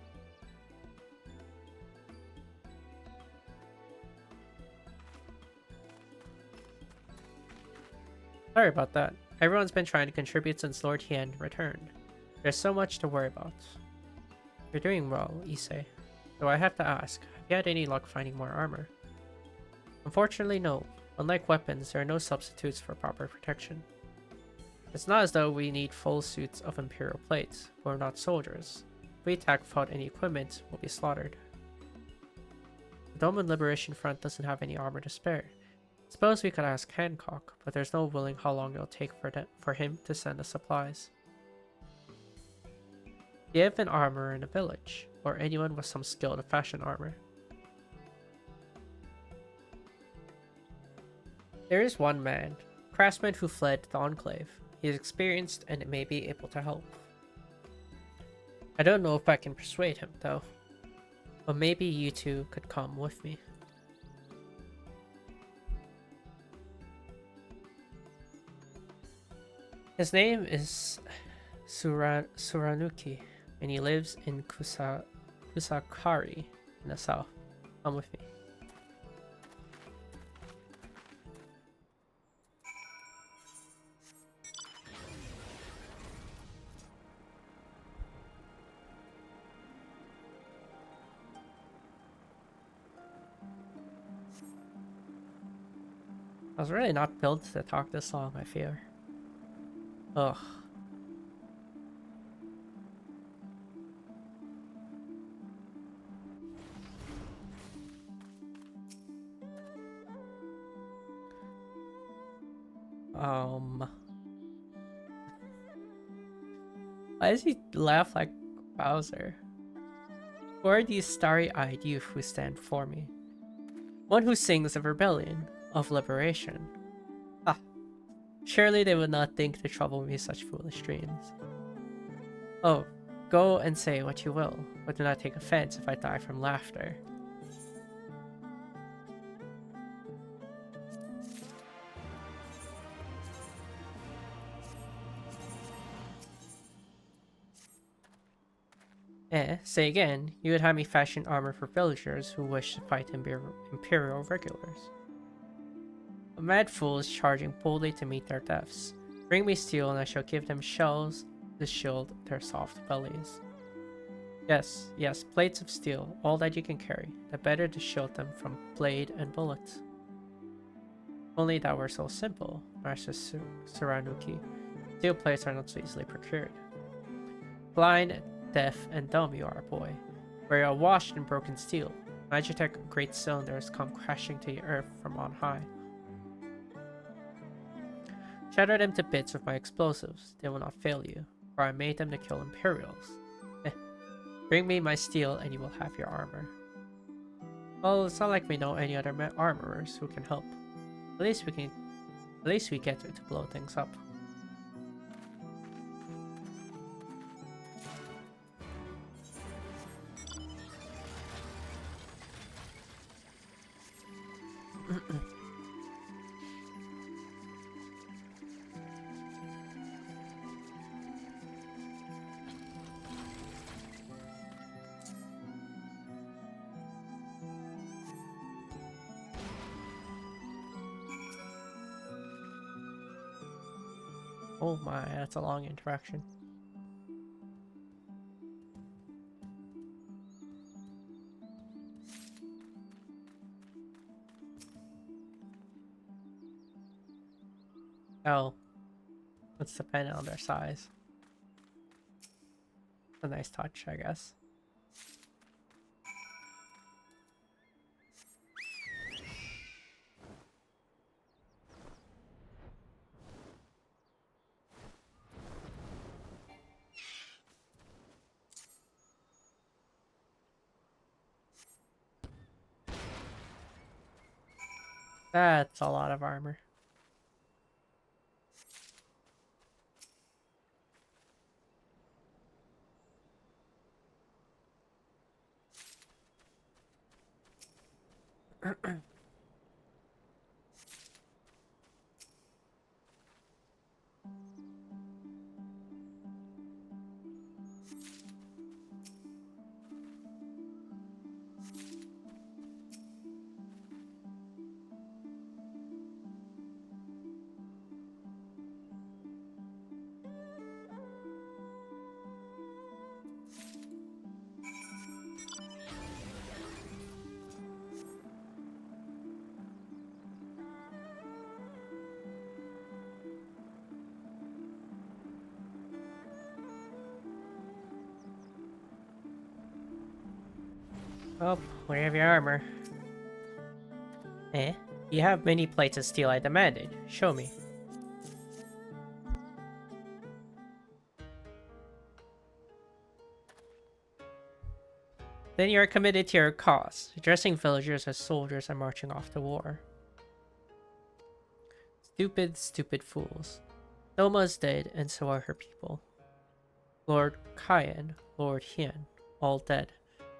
Sorry about that. Everyone's been trying to contribute since Lord Hien returned. There's so much to worry about. You're doing well, Issei. Though I have to ask, have you had any luck finding more armor? Unfortunately, no. Unlike weapons, there are no substitutes for proper protection. It's not as though we need full suits of Imperial plates. We're not soldiers. If we attack without any equipment, we'll be slaughtered. The Doma Liberation Front doesn't have any armor to spare. Suppose we could ask Hancock, but there's no willing how long it'll take for him to send us supplies. Do you have an armorer in a village, or anyone with some skill to fashion armor? There is one man, craftsman who fled the Enclave. He is experienced and may be able to help. I don't know if I can persuade him, though. But maybe you two could come with me. His name is Suranuki, and he lives in Kusakari in the south. Come with me. I was really not built to talk this long, I fear. Ugh. Why does he laugh like Bowser? Who are these starry-eyed youth who stand before me? One who sings of rebellion, of liberation. Ah, surely they would not think to trouble me such foolish dreams. Oh, go and say what you will, but do not take offense if I die from laughter. Say again, you would have me fashion armor for villagers who wish to fight Imperial regulars. A mad fool is charging boldly to meet their deaths. Bring me steel and I shall give them shells to shield their soft bellies. Yes, yes, plates of steel, all that you can carry, the better to shield them from blade and bullet. Only that were so simple, Master Saranuki. Steel plates are not so easily procured. Blind, deaf, and dumb you are, boy. Where you are washed in broken steel. Magitech great cylinders come crashing to the earth from on high. Shatter them to bits with my explosives. They will not fail you, for I made them to kill Imperials. Bring me my steel and you will have your armor. Well, it's not like we know any other armorers who can help. At least we get to blow things up. Oh my, that's a long interaction. Oh, it's dependent on their size. A nice touch, I guess. That's a lot of armor. Oh, we have your armor. You have many plates of steel I demanded. Show me. Then you are committed to your cause, addressing villagers as soldiers and marching off to war. Stupid, stupid fools. Doma is dead, and so are her people. Lord Kyan, Lord Hien, all dead.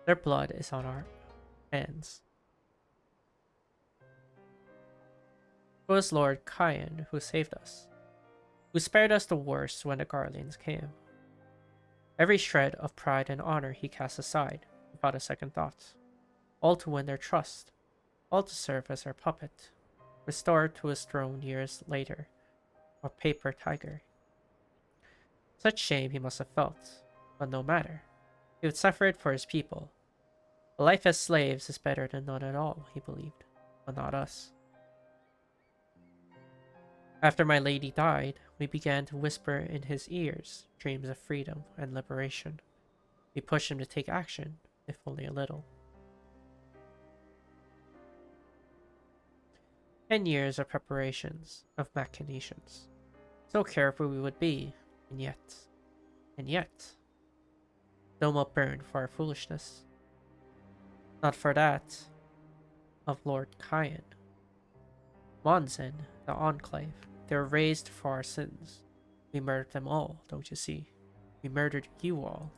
Their blood is on our hands. It was Lord Kyan who saved us, who spared us the worst when the Guardians came. Every shred of pride and honor he cast aside, without a second thought, all to win their trust, all to serve as their puppet, restored to his throne years later, a paper tiger. Such shame he must have felt, but no matter. He would suffer it for his people. A life as slaves is better than none at all, he believed, but not us. After my lady died, we began to whisper in his ears dreams of freedom and liberation. We pushed him to take action, if only a little. 10 years of preparations, of machinations. So careful we would be, and yet, Doma burned for our foolishness. Not for that of Lord Kyan. Monzen, the Enclave, they were raised for our sins. We murdered them all, don't you see? We murdered you all.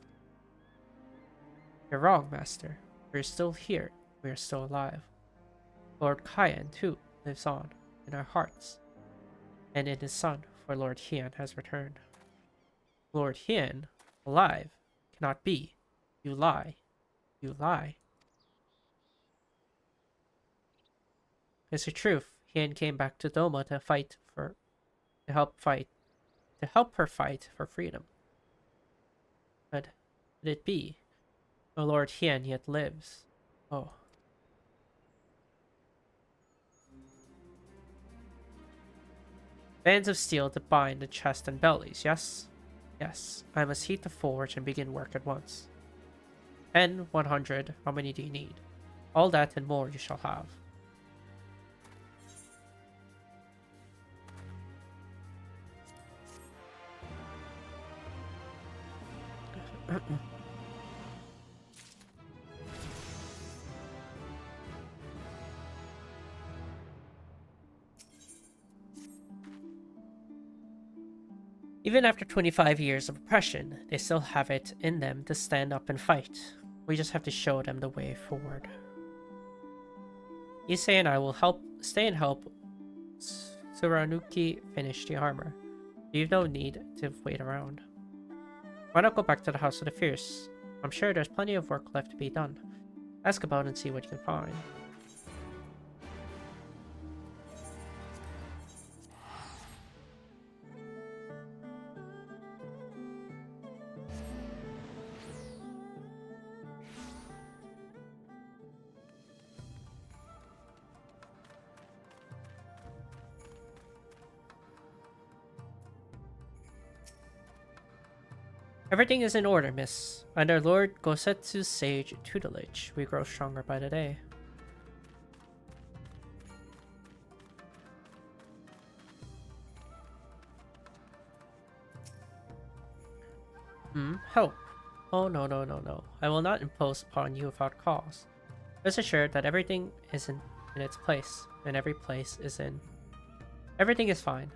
You're wrong, Master. We're still here. We are still alive. Lord Kyan, too, lives on in our hearts, and in his son, for Lord Hien has returned. Lord Hien, alive, cannot be. You lie. You lie. It's the truth. Hien came back to Doma to help her fight for freedom. But could it be? The Lord Hien yet lives. Oh. Bands of steel to bind the chest and bellies, yes? Yes, I must heat the forge and begin work at once. 10, 100, how many do you need? All that and more you shall have. Even after 25 years of oppression, they still have it in them to stand up and fight. We just have to show them the way forward. Issei and I will stay and help Suranuki finish the armor. You've no need to wait around. Why not go back to the House of the Fierce? I'm sure there's plenty of work left to be done. Ask about and see what you can find. Everything is in order, miss. Under Lord Gosetsu's sage tutelage, we grow stronger by the day. Help. Oh, no. I will not impose upon you without cause. Rest assured that everything is in its place, and every place is in... Everything is fine.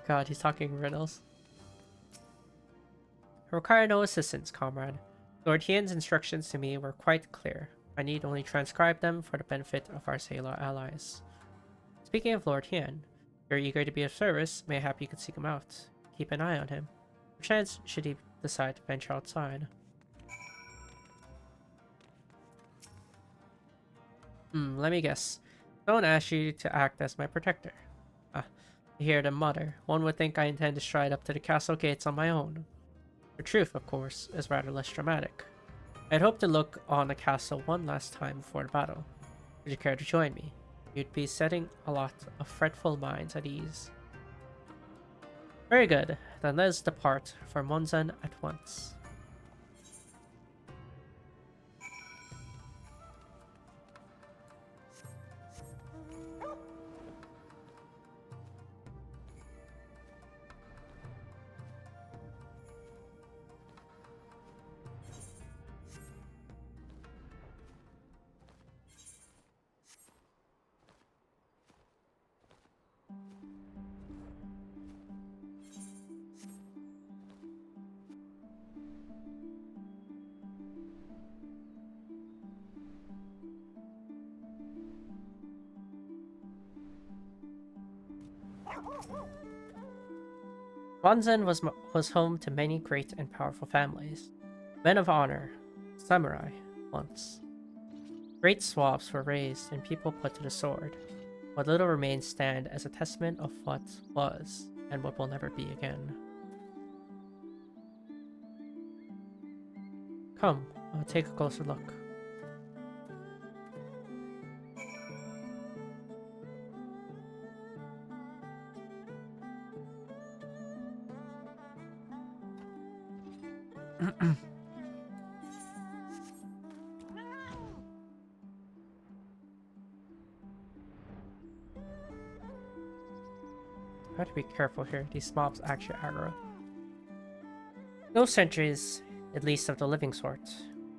God, he's talking riddles. I require no assistance, comrade. Lord Hien's instructions to me were quite clear. I need only transcribe them for the benefit of our sailor allies. Speaking of Lord Hien, if you're eager to be of service, mayhap you could seek him out. Keep an eye on him. Perchance should he decide to venture outside. Let me guess. Someone asked you to act as my protector. I hear them mutter. One would think I intend to stride up to the castle gates on my own. The truth, of course, is rather less dramatic. I'd hoped to look on the castle one last time before the battle. Would you care to join me? You'd be setting a lot of fretful minds at ease. Very good. Then let's depart for Monzen at once. Monzen was home to many great and powerful families. Men of honor, samurai, once. Great swaths were raised and people put to the sword. What little remains stand as a testament of what was and what will never be again. Come, I'll take a closer look. I have to be careful here. These mobs actually aggro. No sentries, at least of the living sort.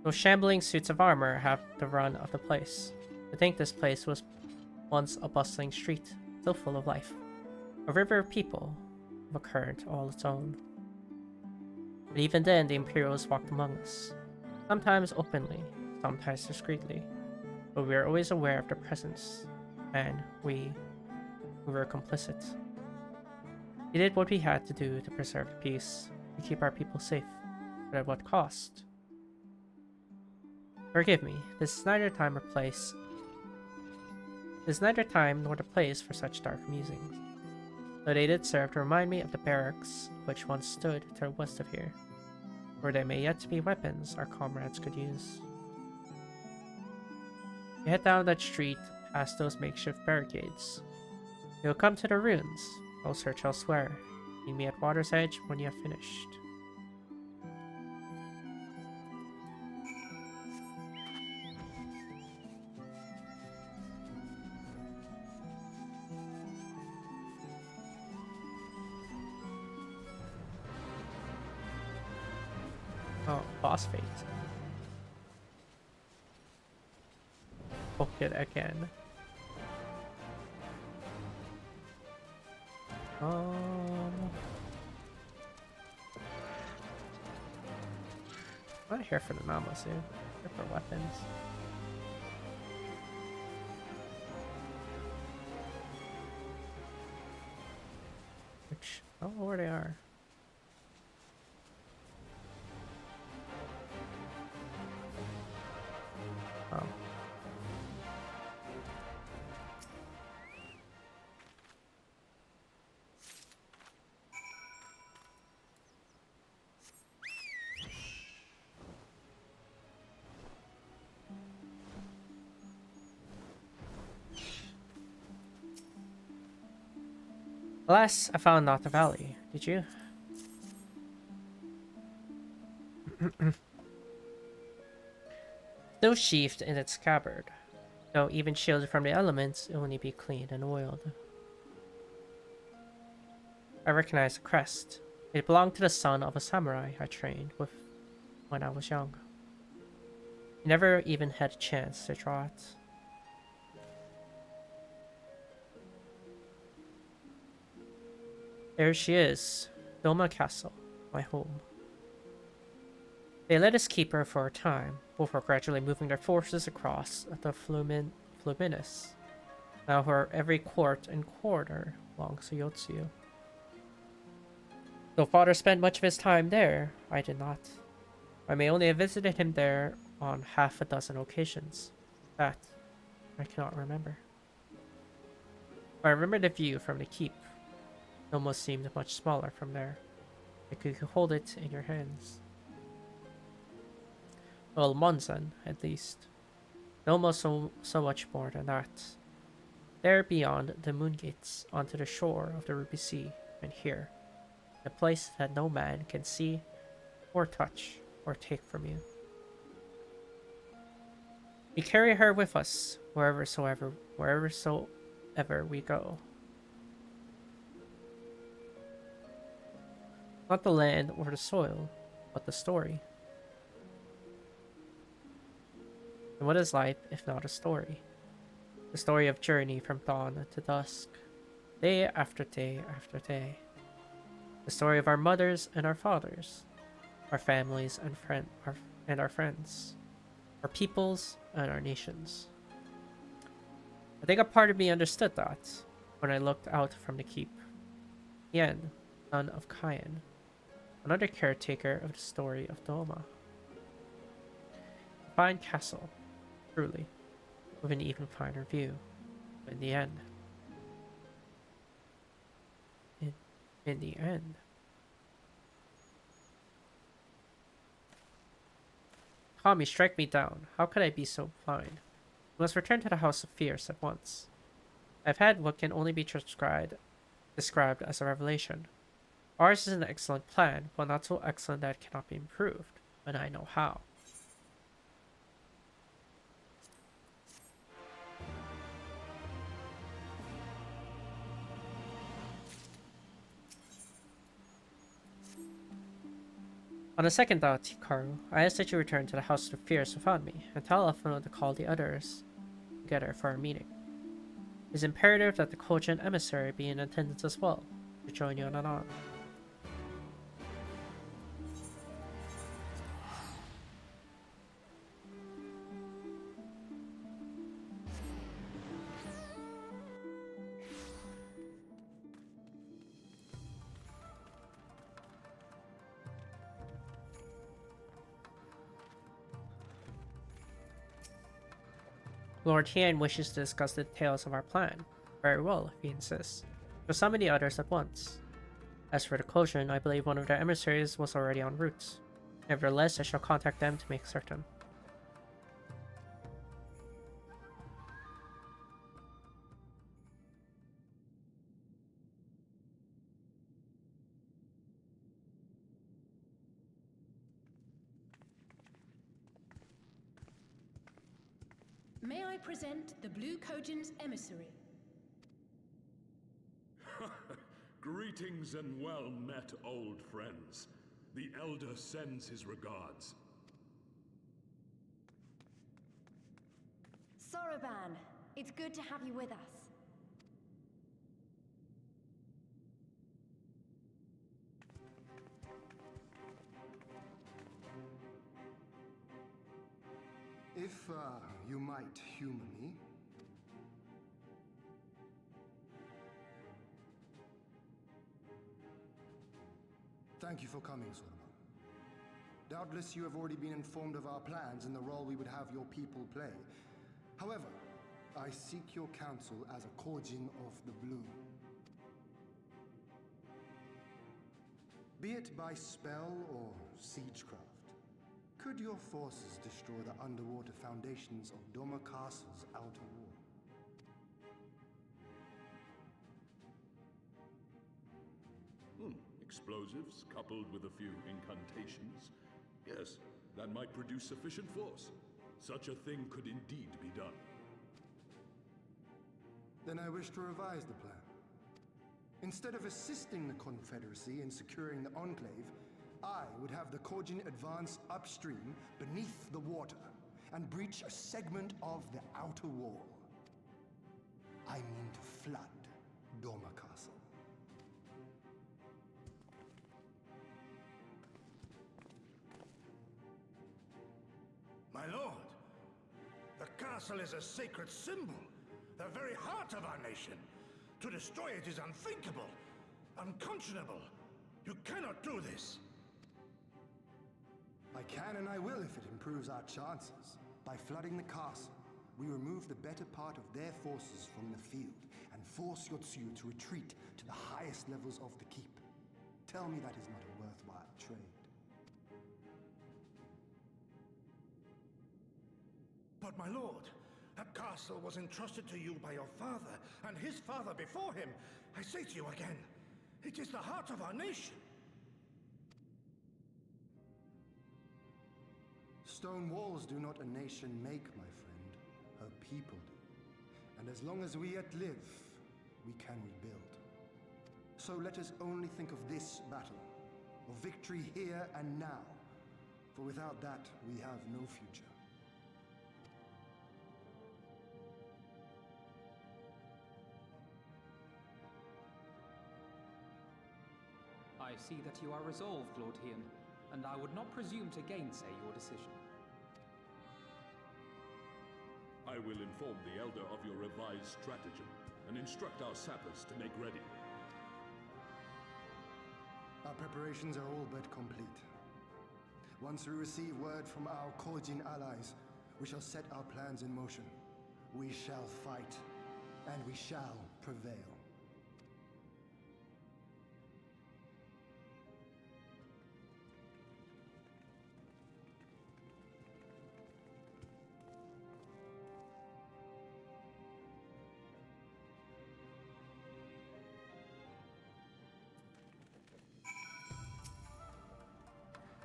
Those shambling suits of armor have the run of the place. I think this place was once a bustling street, still full of life. A river of people, of a current all its own. But even then, the Imperials walked among us. Sometimes openly, sometimes discreetly. But we were always aware of their presence, and we were complicit. We did what we had to do to preserve the peace, to keep our people safe, but at what cost? Forgive me, this is neither time or place. This is neither time nor the place for such dark musings. Though they did serve to remind me of the barracks which once stood to the west of here, where there may yet be weapons our comrades could use. We head down that street past those makeshift barricades. We will come to the ruins. I'll search elsewhere. Meet me at Water's Edge when you have finished. Oh, boss fate. Book it again. I'm not here for the Namasu. I'm here for weapons. Which, I don't know where they are. Oh. Alas, I found not the valley. Did you? Still sheathed in its scabbard. Though even shielded from the elements, it will only be cleaned and oiled. I recognize the crest. It belonged to the son of a samurai I trained with when I was young. He never even had a chance to draw it. There she is, Doma Castle, my home. They let us keep her for a time, before gradually moving their forces across the Fluminus. Now her every court and corridor belongs to Yotsuyu. Though father spent much of his time there, I did not. I may only have visited him there on half a dozen occasions. That I cannot remember. But I remember the view from the keep. It almost seemed much smaller from there. Like you could hold it in your hands. Well, Monzan, at least. Almost so much more than that. There beyond the moon gates, onto the shore of the Ruby Sea, and here, a place that no man can see, or touch, or take from you. We carry her with us, wherever soever we go. Not the land or the soil, but the story. And what is life if not a story? The story of journey from dawn to dusk, day after day after day. The story of our mothers and our fathers, our families and our friends, our peoples and our nations. I think a part of me understood that when I looked out from the keep. Yen, son of Kayan, another caretaker of the story of Doma. A fine castle, truly, with an even finer view. But in the end, in the end, Kami, strike me down. How could I be so blind? We must return to the House of Fierce at once. I've had what can only be described as a revelation. Ours is an excellent plan, but not so excellent that it cannot be improved, but I know how. On the second thought, Hikaru, I ask that you return to the House of the Fierce without me, and tell Alphino to call the others together for a meeting. It is imperative that the Kojin emissary be in attendance as well, to join you on. Lord Hien wishes to discuss the details of our plan. Very well, if he insists. We'll summon the others at once. As for the Kojin, I believe one of their emissaries was already en route. Nevertheless, I shall contact them to make certain. May I present the Blue Kojin's emissary? Greetings and well met, old friends. The Elder sends his regards. Soroban, it's good to have you with us. If, you might humor me. Thank you for coming, Soroban. Doubtless you have already been informed of our plans and the role we would have your people play. However, I seek your counsel as a Kojin of the Blue. Be it by spell or siegecraft, could your forces destroy the underwater foundations of Doma Castle's outer wall? Explosives coupled with a few incantations. Yes, that might produce sufficient force. Such a thing could indeed be done. Then I wish to revise the plan. Instead of assisting the Confederacy in securing the Enclave, I would have the Kojin advance upstream beneath the water and breach a segment of the outer wall. I mean to flood Doma Castle. My lord, the castle is a sacred symbol, the very heart of our nation. To destroy it is unthinkable, unconscionable. You cannot do this. I can and I will if it improves our chances. By flooding the castle, we remove the better part of their forces from the field and force Yotsuyu to retreat to the highest levels of the keep. Tell me that is not a worthwhile trade. But my lord, that castle was entrusted to you by your father, and his father before him. I say to you again, it is the heart of our nation. Stone walls do not a nation make, my friend. Her people do. And as long as we yet live, we can rebuild. So let us only think of this battle, of victory here and now. For without that, we have no future. I see that you are resolved, Lord Hien, and I would not presume to gainsay your decision. I will inform the Elder of your revised stratagem and instruct our sappers to make ready. Our preparations are all but complete. Once we receive word from our Kojin allies, we shall set our plans in motion. We shall fight, and we shall prevail.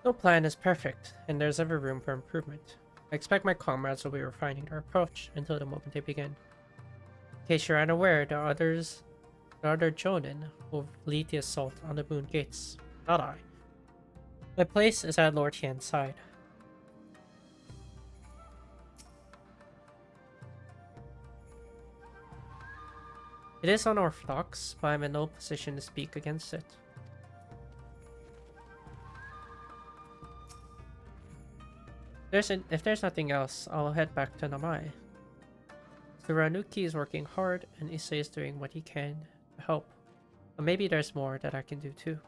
No plan is perfect, and there's ever room for improvement. I expect my comrades will be refining their approach until the moment they begin. In case you're unaware, the other Jonin will lead the assault on the Moon Gates, not I. My place is at Lord Tian's side. It is unorthodox, but I'm in no position to speak against it. If there's nothing else, I'll head back to Namai. Suranuki is working hard, and Issei is doing what he can to help. But maybe there's more that I can do too.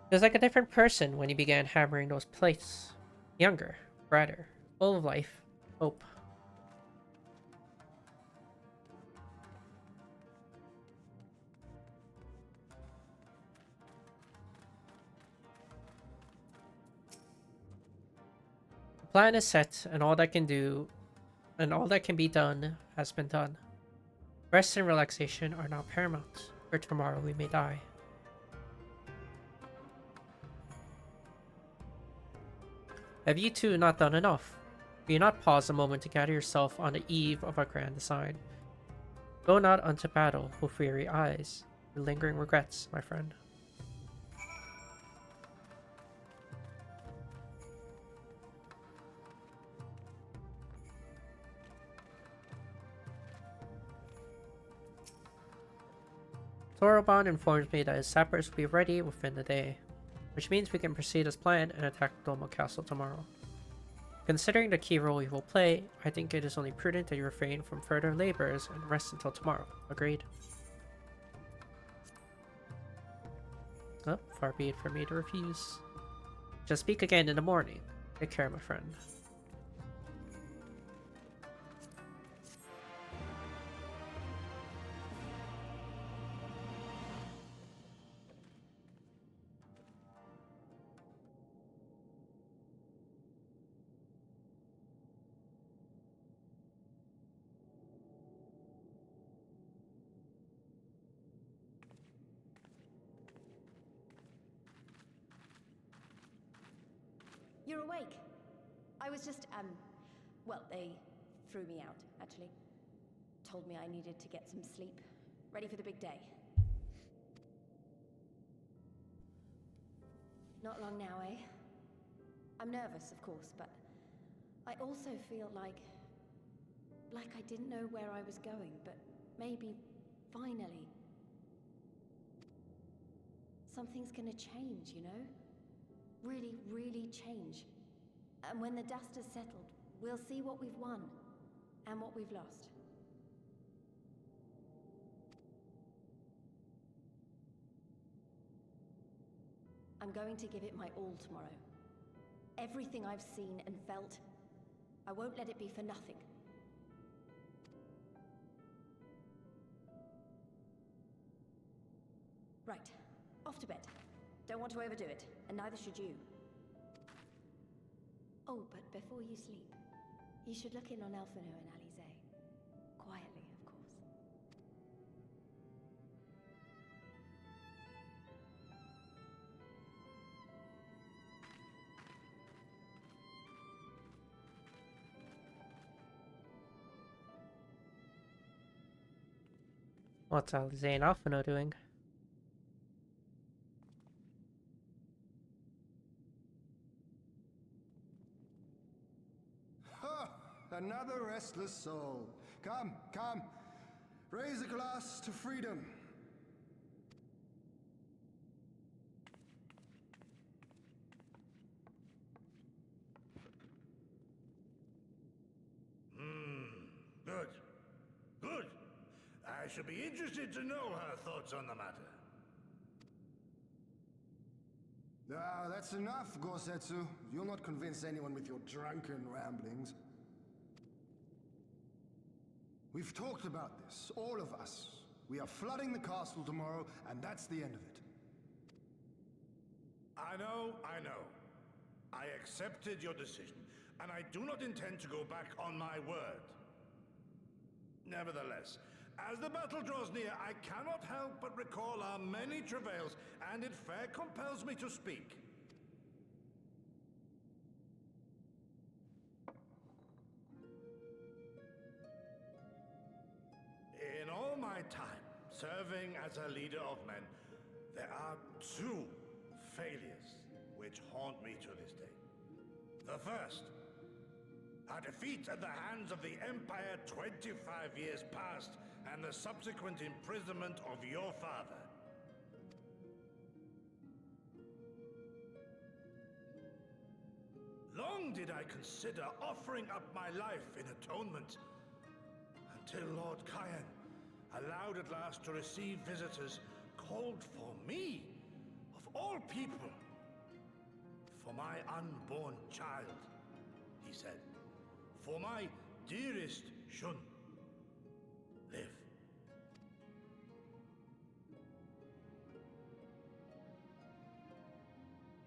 He was like a different person when he began hammering those plates. Younger, brighter, full of life, hope. The plan is set, and all that can be done has been done. Rest and relaxation are now paramount, for tomorrow we may die. Have you two not done enough? Will you not pause a moment to gather yourself on the eve of a grand design? Go not unto battle with weary eyes, with lingering regrets, my friend. Soroban informs me that his sappers will be ready within the day, which means we can proceed as planned and attack Doma Castle tomorrow. Considering the key role you will play, I think it is only prudent that you refrain from further labors and rest until tomorrow. Agreed? Oh, far be it for me to refuse. Just speak again in the morning. Take care, my friend. You're awake. I was just, well, they threw me out, actually. Told me I needed to get some sleep. Ready for the big day. Not long now, eh? I'm nervous, of course, but I also feel like I didn't know where I was going, but maybe, finally, something's gonna change, you know? Really, really change. And when the dust has settled, we'll see what we've won and what we've lost. I'm going to give it my all tomorrow. Everything I've seen and felt, I won't let it be for nothing. Right, off to bed. Don't want to overdo it, and neither should you. Oh, but before you sleep, you should look in on Elfino and Alize. Quietly, of course. What's Alize and Alphino doing? Another restless soul. Come, come. Raise a glass to freedom. Good. Good. I shall be interested to know her thoughts on the matter. Ah, that's enough, Gosetsu. You'll not convince anyone with your drunken ramblings. We've talked about this, all of us. We are flooding the castle tomorrow, and that's the end of it. I know. I accepted your decision, and I do not intend to go back on my word. Nevertheless, as the battle draws near, I cannot help but recall our many travails, and it fair compels me to speak. Serving as a leader of men, there are two failures which haunt me to this day. The first, our defeat at the hands of the Empire 25 years past, and the subsequent imprisonment of your father. Long did I consider offering up my life in atonement, until Lord Cayenne allowed at last to receive visitors called for me, of all people, for my unborn child, he said, for my dearest Shun. Live.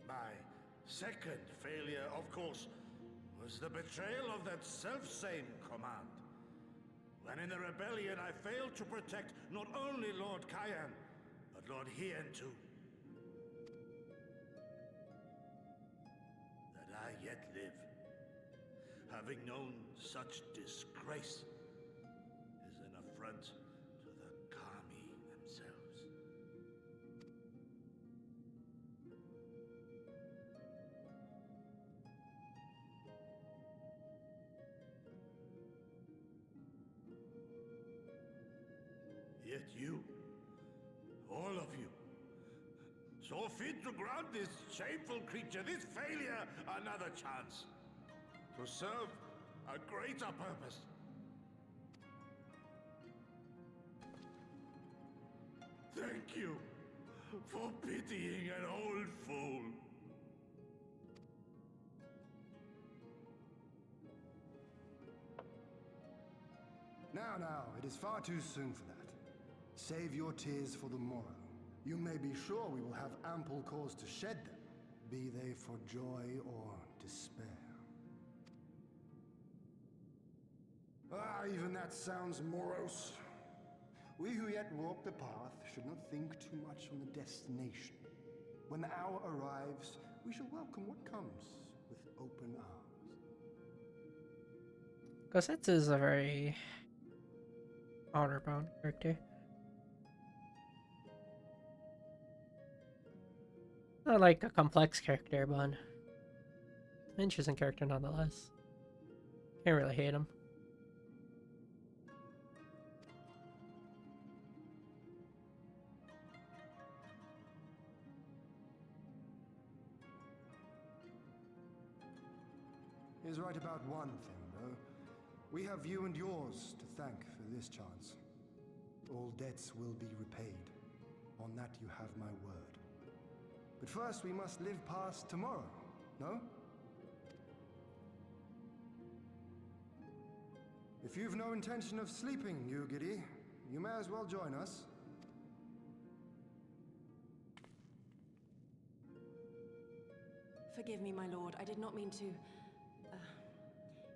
My second failure, of course, was the betrayal of that self-same command. When in the rebellion I failed to protect not only Lord Cayenne, but Lord Hien too. That I yet live, having known such disgrace, is an affront to the Kami themselves. Yet you, all of you, saw fit to grant this shameful creature, this failure, another chance to serve a greater purpose. Thank you for pitying an old fool. Now, it is far too soon for that. Save your tears for the morrow. You may be sure we will have ample cause to shed them, be they for joy or despair. Even that sounds morose. We who yet walk the path should not think too much on the destination. When the hour arrives, we shall welcome what comes with open arms. Cosette is a very honor-bound character. Not like a complex character, but an interesting character nonetheless. Can't really hate him. He is right about one thing, though. We have you and yours to thank for this chance. All debts will be repaid. On that you have my word. But first we must live past tomorrow, no? If you've no intention of sleeping, you giddy, you may as well join us. Forgive me, my lord. I did not mean to...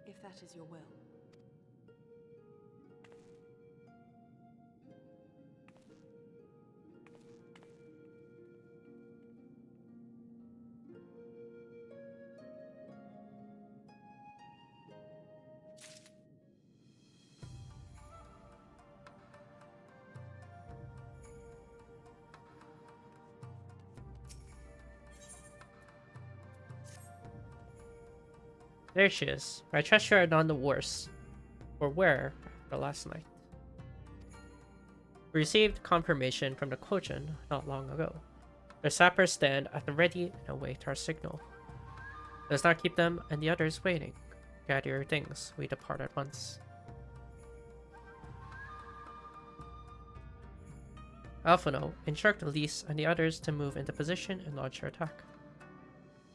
if that is your will. There she is. I trust you are none the worse. Or where after last night. We received confirmation from the Quotient not long ago. Their sappers stand at the ready and await our signal. Let us not keep them and the others waiting. Gather your things. We depart at once. Alphano, instruct Elise and the others to move into position and launch your attack.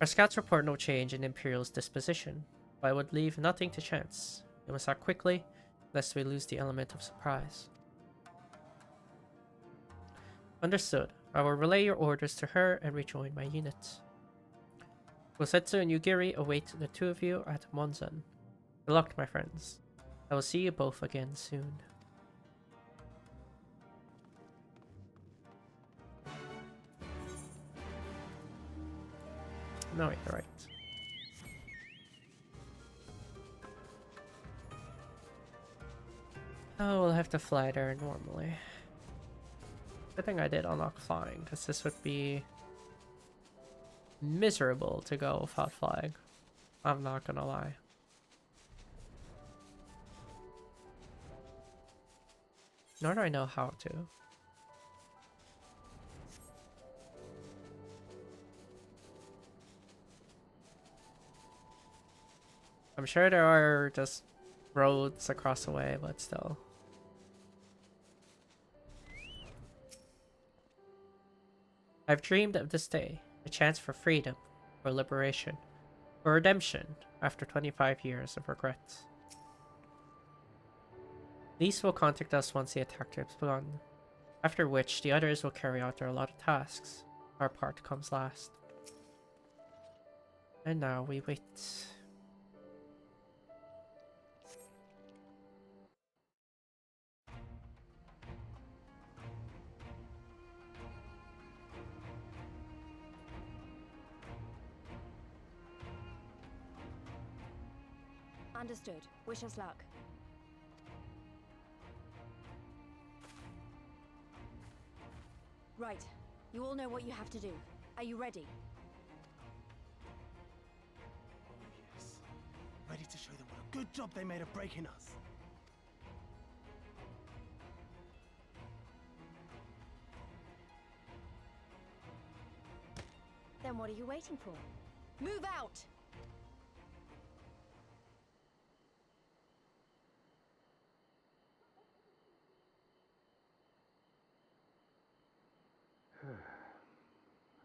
Our scouts report no change in Imperial's disposition, but I would leave nothing to chance. We must act quickly, lest we lose the element of surprise. Understood. I will relay your orders to her and rejoin my unit. Kosetsu and Yugiri await the two of you at Monzen. Good luck, my friends. I will see you both again soon. No, wait, right. Oh, we'll have to fly there normally. Good thing I did unlock flying, because this would be miserable to go without flying. I'm not gonna lie. Nor do I know how to. I'm sure there are just roads across the way, but still. I've dreamed of this day, a chance for freedom, for liberation, for redemption after 25 years of regrets. These will contact us once the attack has begun, after which the others will carry out their allotted tasks. Our part comes last. And now we wait. Understood. Wish us luck. Right. You all know what you have to do. Are you ready? Oh yes. Ready to show them what a good job they made of breaking us. Then what are you waiting for? Move out!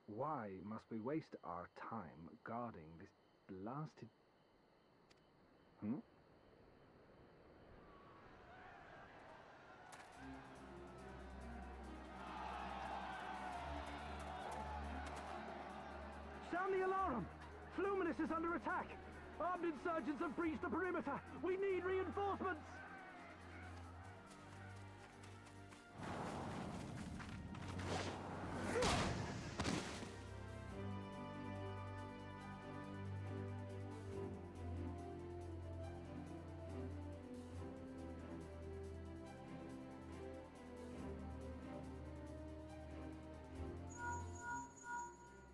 Why must we waste our time guarding this blasted... Sound the alarm! Fluminous is under attack! Armed insurgents have breached the perimeter! We need reinforcements!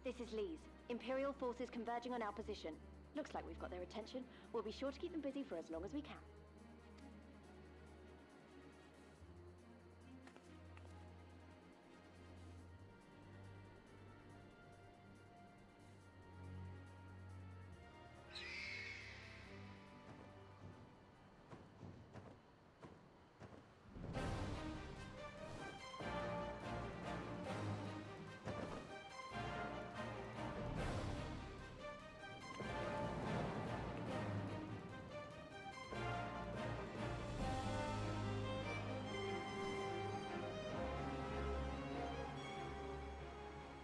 This is Lee's. Imperial forces converging on our position. Looks like we've got their attention. We'll be sure to keep them busy for as long as we can.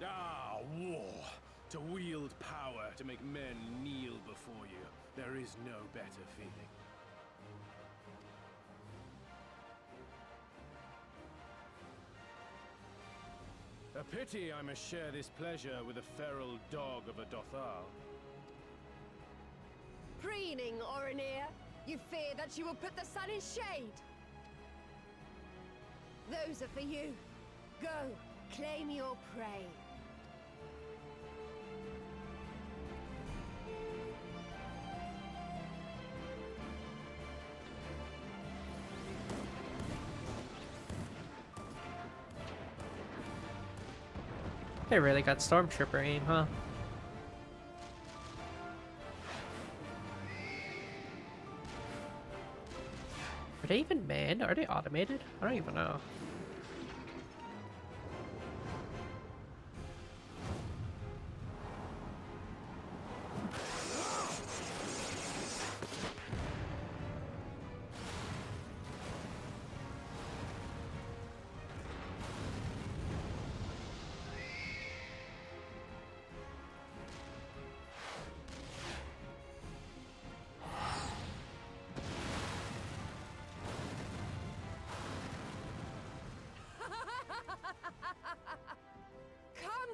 Ah, war! To wield power, to make men kneel before you. There is no better feeling. A pity I must share this pleasure with a feral dog of a Dothal. Preening, Oronir. You fear that she will put the sun in shade. Those are for you. Go, claim your prey. They really got Stormtrooper aim, huh? Are they even manned? Are they automated? I don't even know.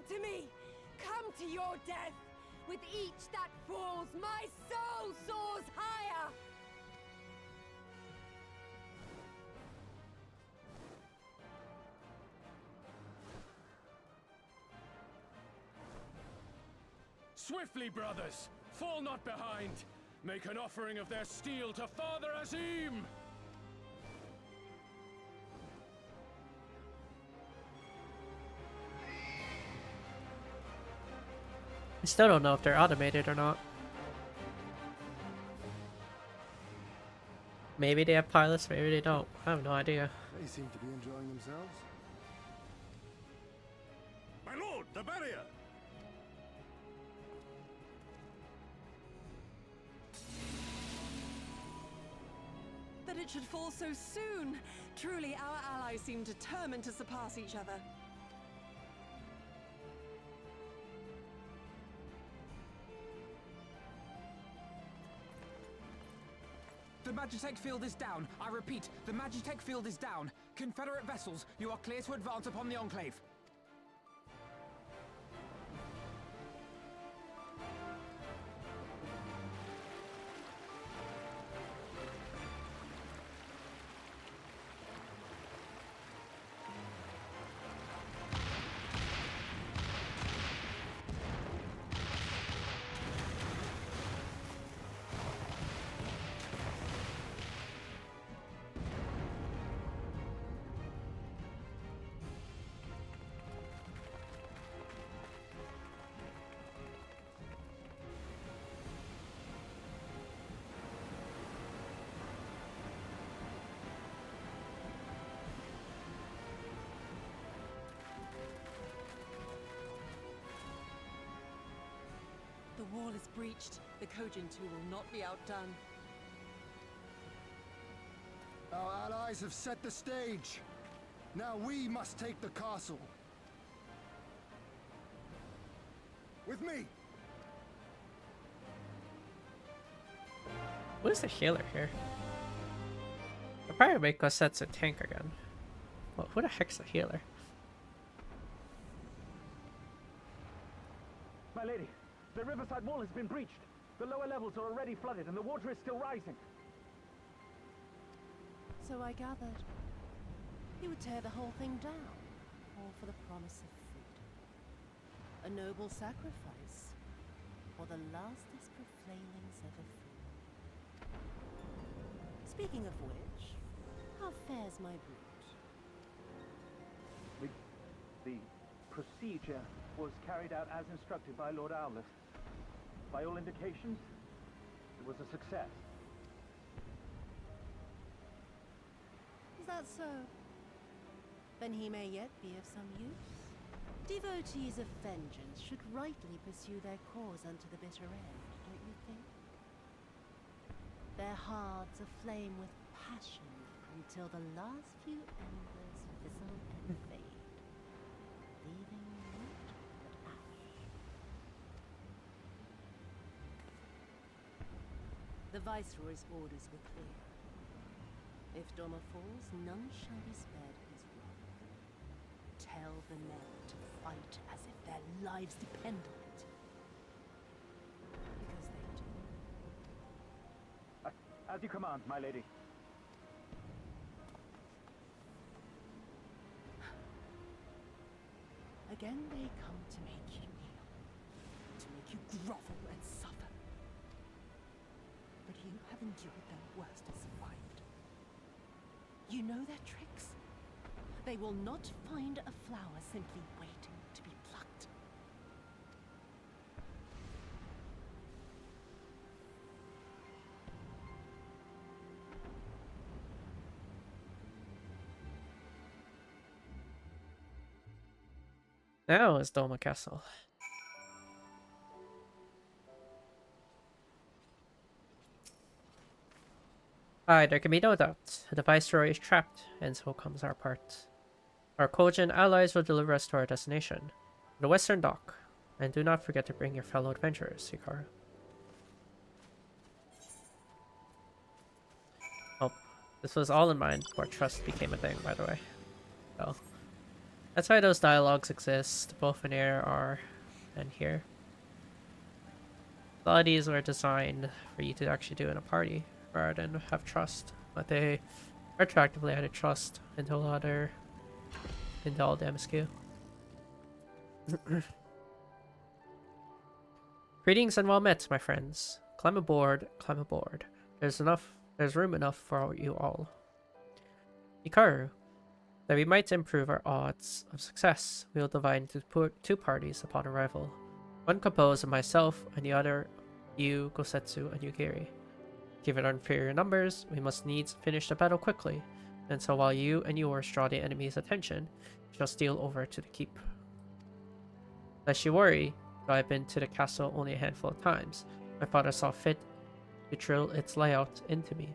To me! Come to your death! With each that falls, my soul soars higher! Swiftly, brothers! Fall not behind! Make an offering of their steel to Father Azim! I still don't know if they're automated or not. Maybe they have pilots, maybe they don't. I have no idea. They seem to be enjoying themselves. My lord, the barrier! That it should fall so soon! Truly, our allies seem determined to surpass each other. The Magitech field is down. I repeat, the Magitech field is down. Confederate vessels, you are clear to advance upon the Enclave. The wall is breached. The Kojin too will not be outdone. Our allies have set the stage. Now we must take the castle. With me! What is the healer here? I'll probably make Cossette's a tank again. Well, who the heck's the healer? My lady, the riverside wall has been breached. The lower levels are already flooded and the water is still rising. So I gathered. He would tear the whole thing down, all for the promise of freedom. A noble sacrifice, or the lastest profanings ever free. Speaking of which, how fares my brood? The procedure was carried out as instructed by Lord Owleth. By all indications, it was a success. Is that so? Then he may yet be of some use. Devotees of vengeance should rightly pursue their cause unto the bitter end, don't you think? Their hearts aflame with passion until the last few embers fizzle and fade, leaving naught but ash. The Viceroy's orders were clear. If Doma falls, none shall be spared his wrath. Tell the men to fight as if their lives depend on it. Because they do. As you command, my lady. Again they come to make you kneel, to make you grovel and suffer. But you have endured their worst and survived. You know their tricks. They will not find a flower simply waiting to be plucked. Now is Doma Castle. Aye, there can be no doubt. The Viceroy is trapped, and so comes our part. Our Kojin allies will deliver us to our destination, the Western Dock. And do not forget to bring your fellow adventurers, Hikaru. Oh, this was all in mind before trust became a thing, by the way. So, that's why those dialogues exist, both in AR and here. A lot of these were designed for you to actually do in a party, rather than have trust. But they retroactively added trust into all the MSQ. Greetings and well met, my friends. Climb aboard, climb aboard. There's room enough for you all. Hikaru, that we might improve our odds of success, we will divide into two parties upon arrival. One composed of myself, and the other you, Gosetsu, and Yugiri. Given our inferior numbers, we must needs finish the battle quickly, and so while you and yours draw the enemy's attention, we shall steal over to the keep. Lest you worry, though I've been to the castle only a handful of times, my father saw fit to drill its layout into me.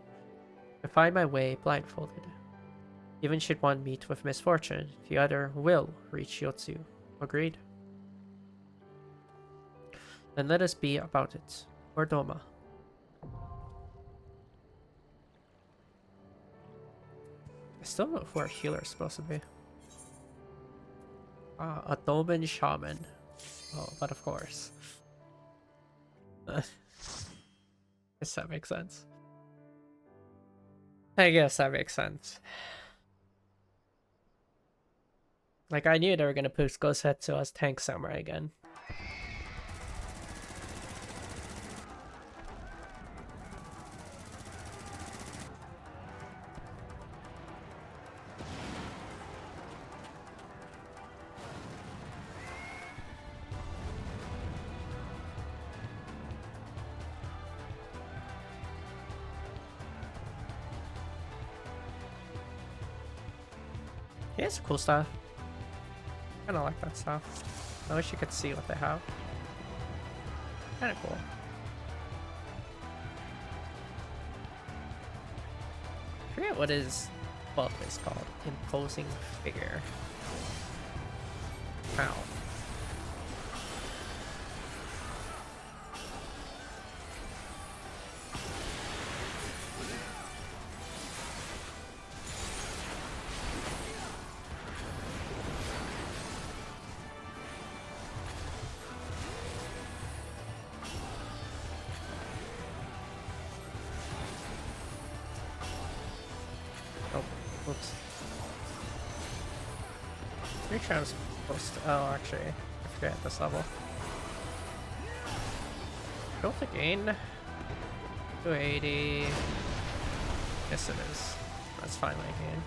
I find my way blindfolded. Even should one meet with misfortune, the other will reach Yotsu. Agreed? Then let us be about it. Or Doma. I still don't know who our healer is supposed to be. A Doman Shaman. Oh, but of course. Guess that makes sense. I guess that makes sense. Like, I knew they were gonna push Gosetsu as Tank Samurai again. He has cool stuff. Kinda like that stuff. I wish you could see what they have. Kinda cool. I forget what his buff is called. Imposing Figure. Wow. Whoops. Pretty sure I was supposed to. Oh, actually, I forget at this level. Built again. 280. Yes, it is. That's finally a gain.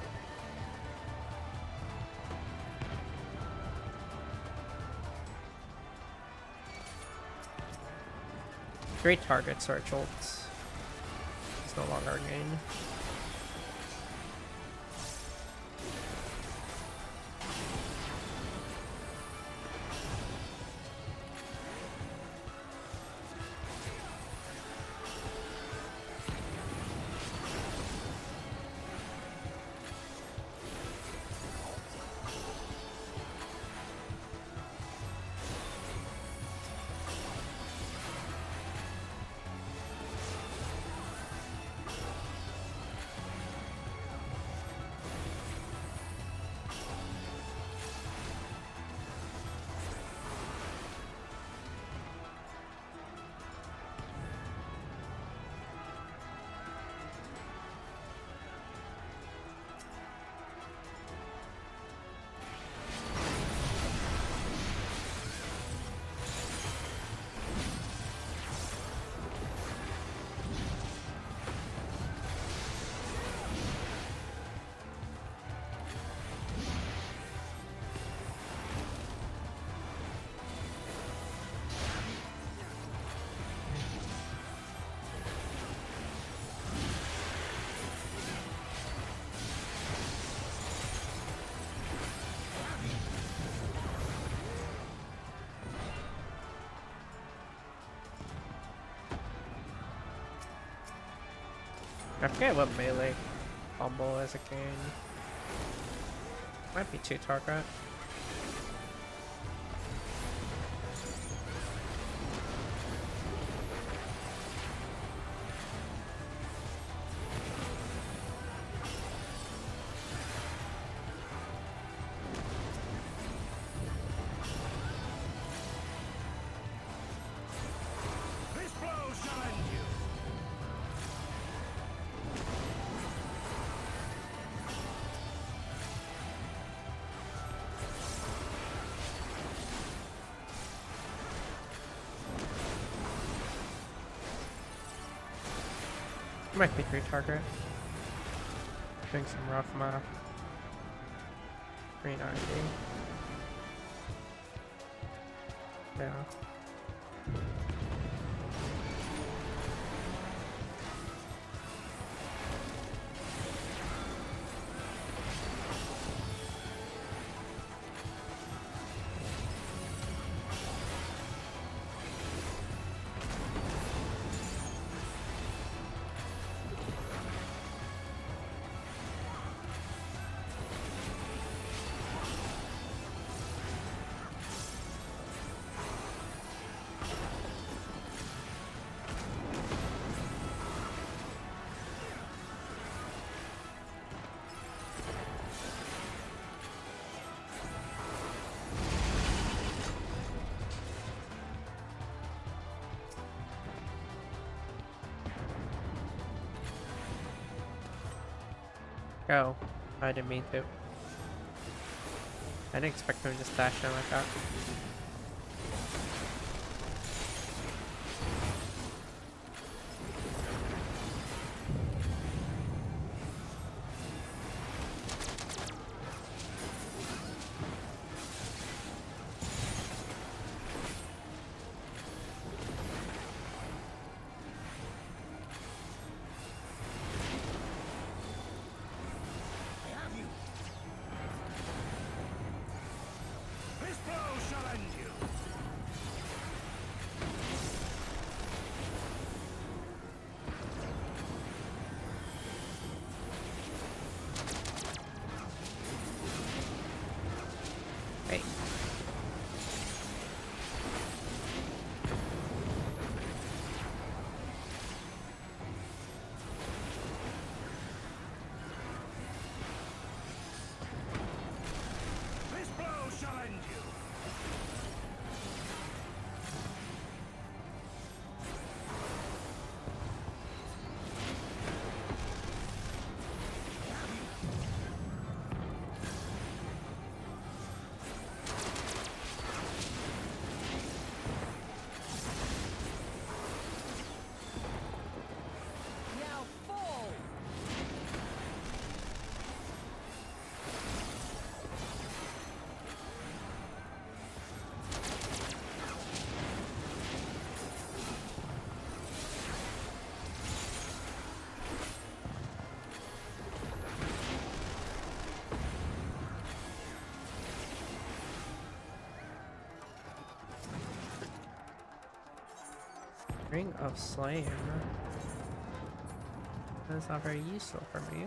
Great target, Sword Jolts. It's no longer a gain. I forget what melee combo is again. Might be 2 target. Might be free target. Doing some rough math. Green ID. Yeah. Oh, I didn't mean to. I didn't expect him to just dash down like that. Ring of Slain. That's not very useful for me.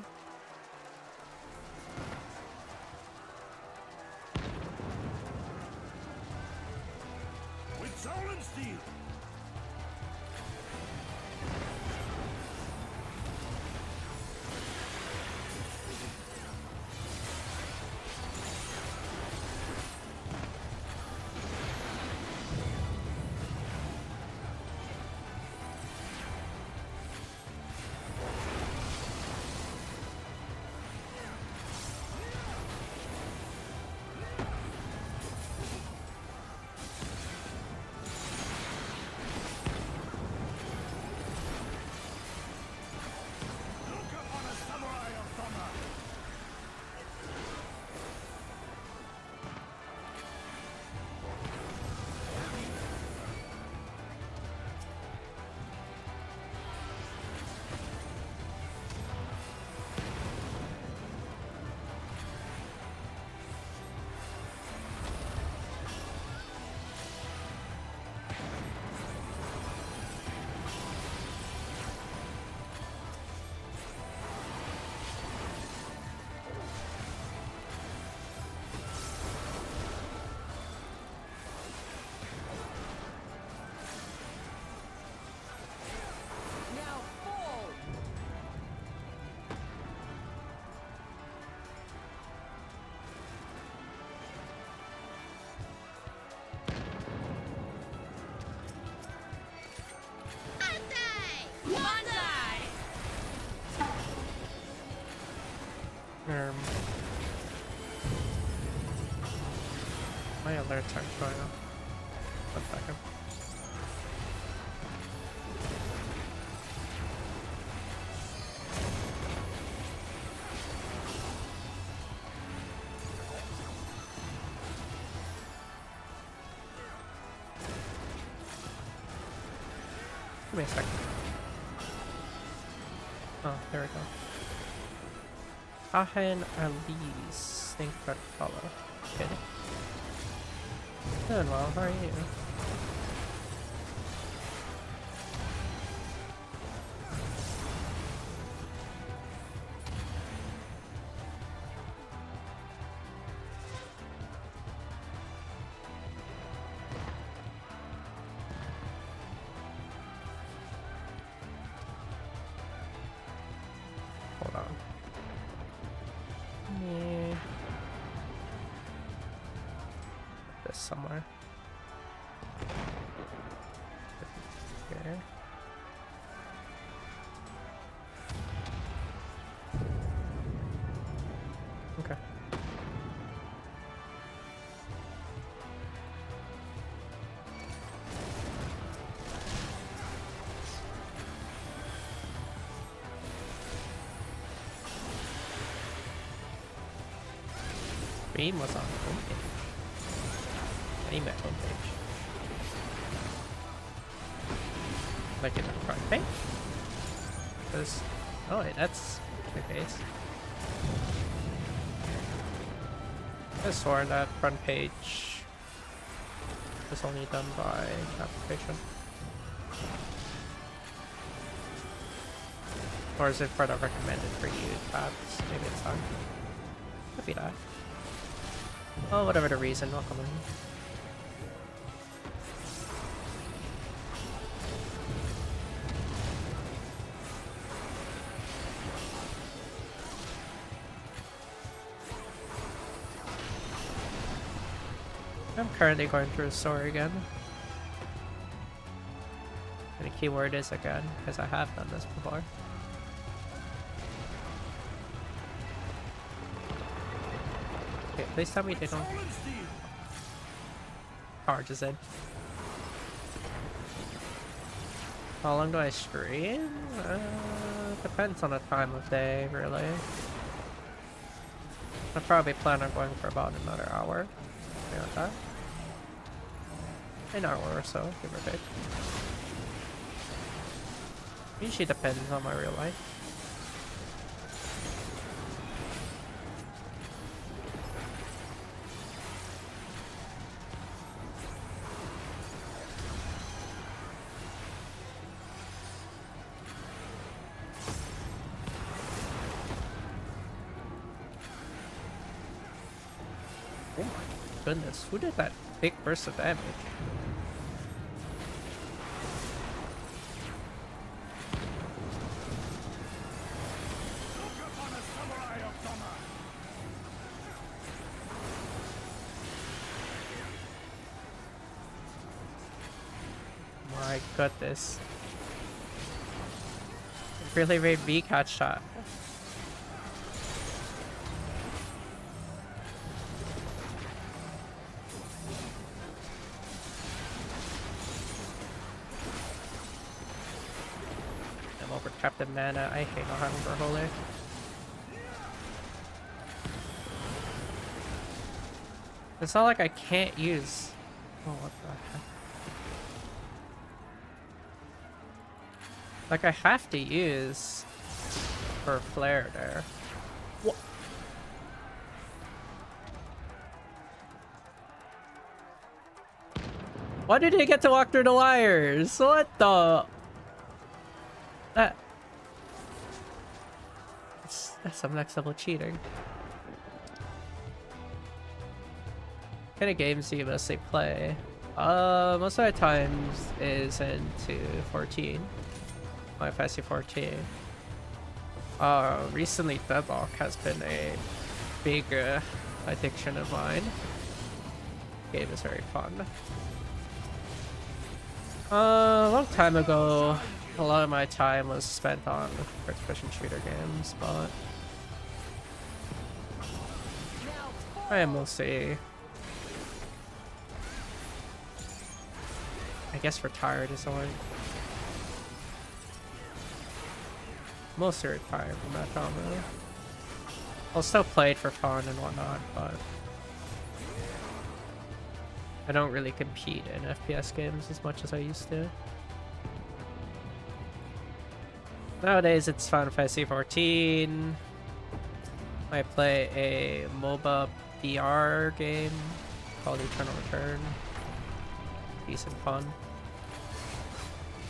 With soul and steel. My alerts aren't showing up. 1 second. Give me a second. Oh, there we go. Ahen Elise. Thank you for the follow. Good. Doing well, how are you? Hold on. Yeah. This somewhere. Okay. Okay. Stream was on homepage. Any met homepage. Like in the front page? Because, oh wait, that's the case. I swore that front page was only done by application. Or is it for the recommended for you tabs? Maybe it's on. Could be that. Oh, whatever the reason, welcome in. I'm currently going through a story again. And the keyword is again, because I have done this before. Okay, please tell me they don't... Charges in. How long do I stream? Depends on the time of day, really. I probably plan on going for about another hour. Like that. An hour or so, give or take. Usually depends on my real life. Oh my goodness, who did that big burst of damage? My goodness. It really made me catch shot. I'm over Captain Mana. I hate not having for holy. It's not like I can't use. Oh, what the heck? Like I have to use for flare there. What? Why did he get to walk through the wires? What the? That's some next level cheating. What kind of games do you mostly play? Most of my times is into 14. My FFXIV 14. Recently Deadlock has been a big addiction of mine. Game is very fun. A long time ago, a lot of my time was spent on first-person shooter games, but I am mostly, I guess, retired is the word. Mostly retired from that genre. I'll still play it for fun and whatnot, but I don't really compete in FPS games as much as I used to. Nowadays it's Final Fantasy 14. I play a MOBA VR game called Eternal Return. Decent fun.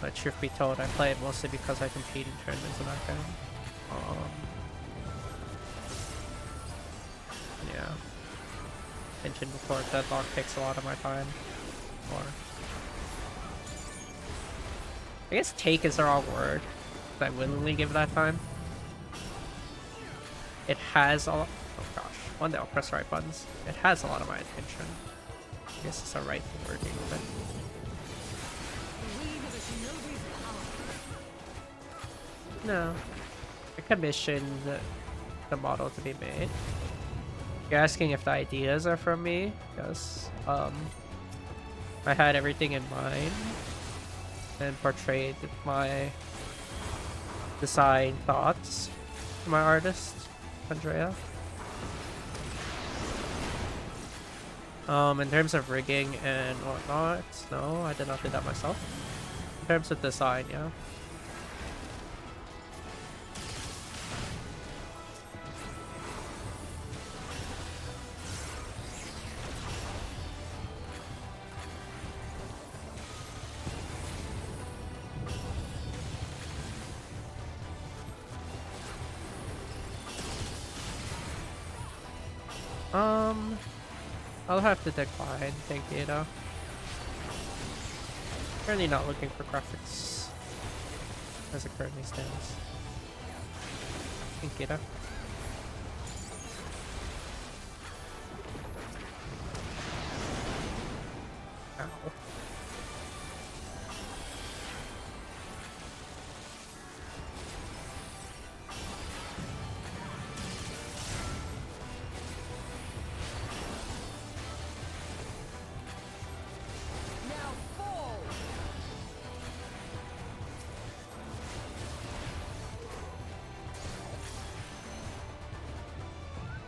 But truth be told, I play it mostly because I compete in tournaments in that game. Yeah. Mentioned before, Deadlock takes a lot of my time. Or I guess take is the wrong word. I willingly give that time. It has a lot. Oh gosh. One day I'll press the right buttons. It has a lot of my attention. I guess it's the right wording of it. No. I commissioned the model to be made. You're asking if the ideas are from me? Yes. I had everything in mind and portrayed my design thoughts to my artist, Andrea. In terms of rigging and whatnot, no, I did not do that myself. In terms of design, yeah. I'll have to decline, thank you though. Currently not looking for graphics as it currently stands. Thank you though. Ow.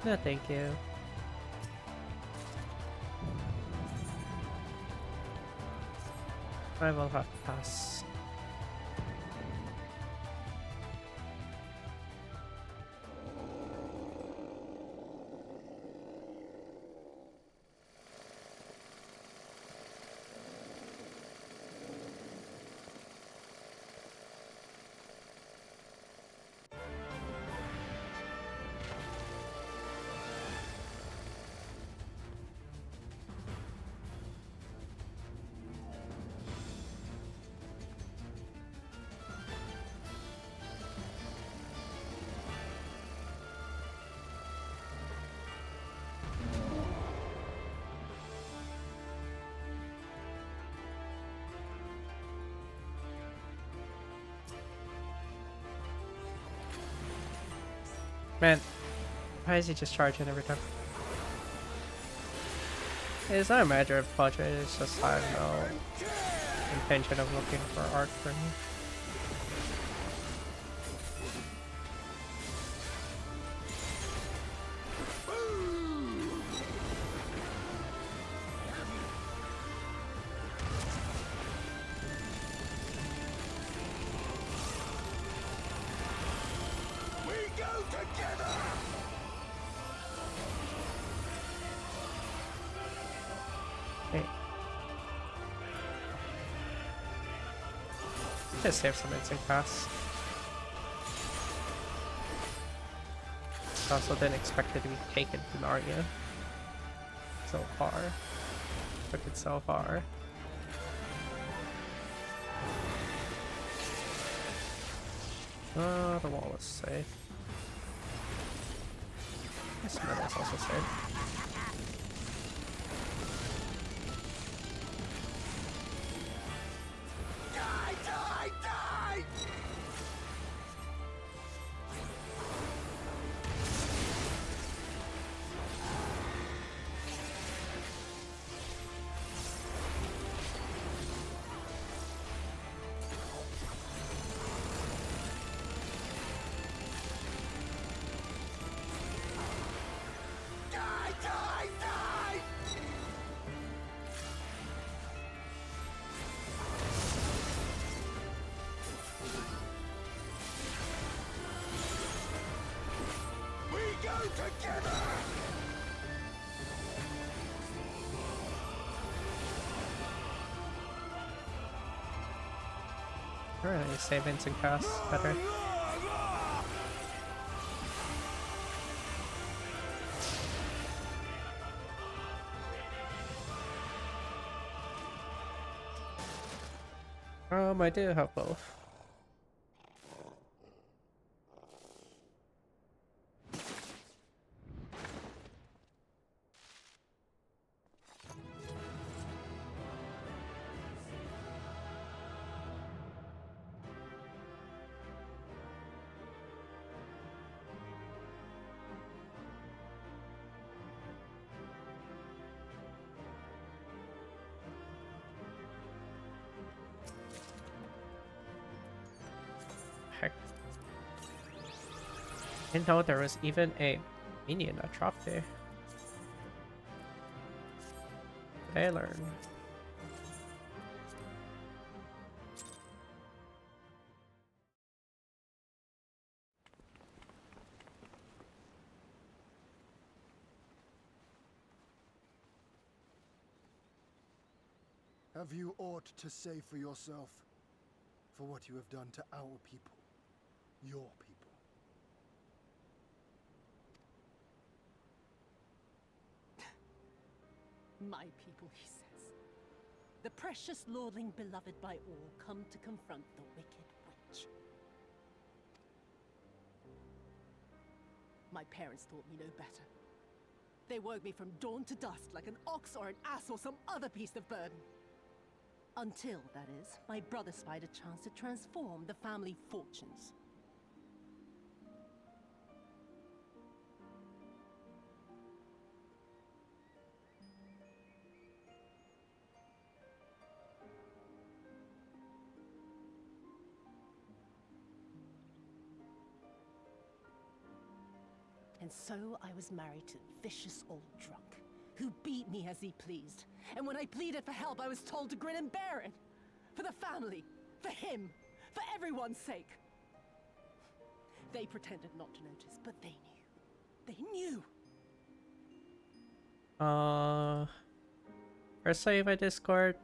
No, thank you. I will have to pass. Man, why is he just charging every time? It's not a matter of budget, it's just I have no intention of looking for art for me. Just save some instant pass. I also didn't expect it to be taken from Narnia so far. Took it so far. The wall is safe. This middle is also safe. together! Really, save instant cast better. I do have both. Heck. Didn't know there was even a minion that dropped there. I learned. Have you aught to say for yourself? For what you have done to our people? Your people? My people, he says. The precious lordling beloved by all, come to confront the wicked witch. My parents taught me no better. They woke me from dawn to dusk like an ox or an ass or some other beast of burden. Until, that is, my brother spied a chance to transform the family fortunes. And so I was married to a vicious old drunk, who beat me as he pleased. And when I pleaded for help, I was told to grin and bear it. For the family, for him, for everyone's sake. They pretended not to notice, but they knew. They knew! Firstly, my Discord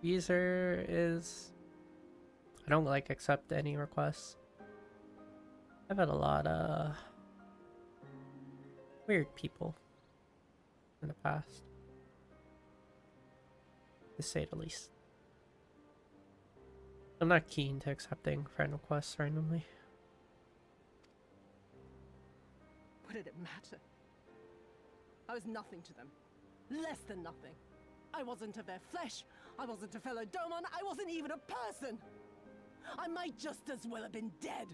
user is... I don't like accept any requests. I've had a lot of weird people in the past, to say the least. I'm not keen to accepting friend requests randomly. What did it matter? I was nothing to them. Less than nothing. I wasn't of their flesh. I wasn't a fellow Doman. I wasn't even a person. I might just as well have been dead.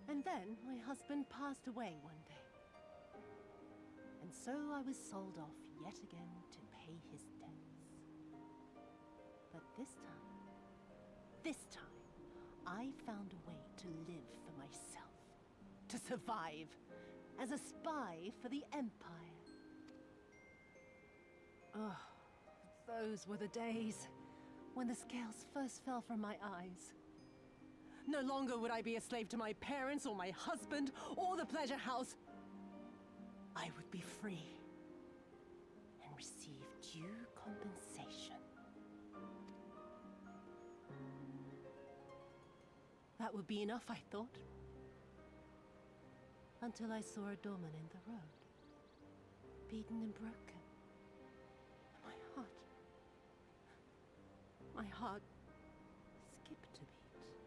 And then my husband passed away one day. And so I was sold off yet again to pay his debts. But this time, I found a way to live for myself. To survive as a spy for the Empire. Oh, those were the days when the scales first fell from my eyes. No longer would I be a slave to my parents or my husband or the pleasure house. I would be free and receive due compensation. That would be enough, I thought. Until I saw a Doman in the road, beaten and broken. My heart skipped a beat.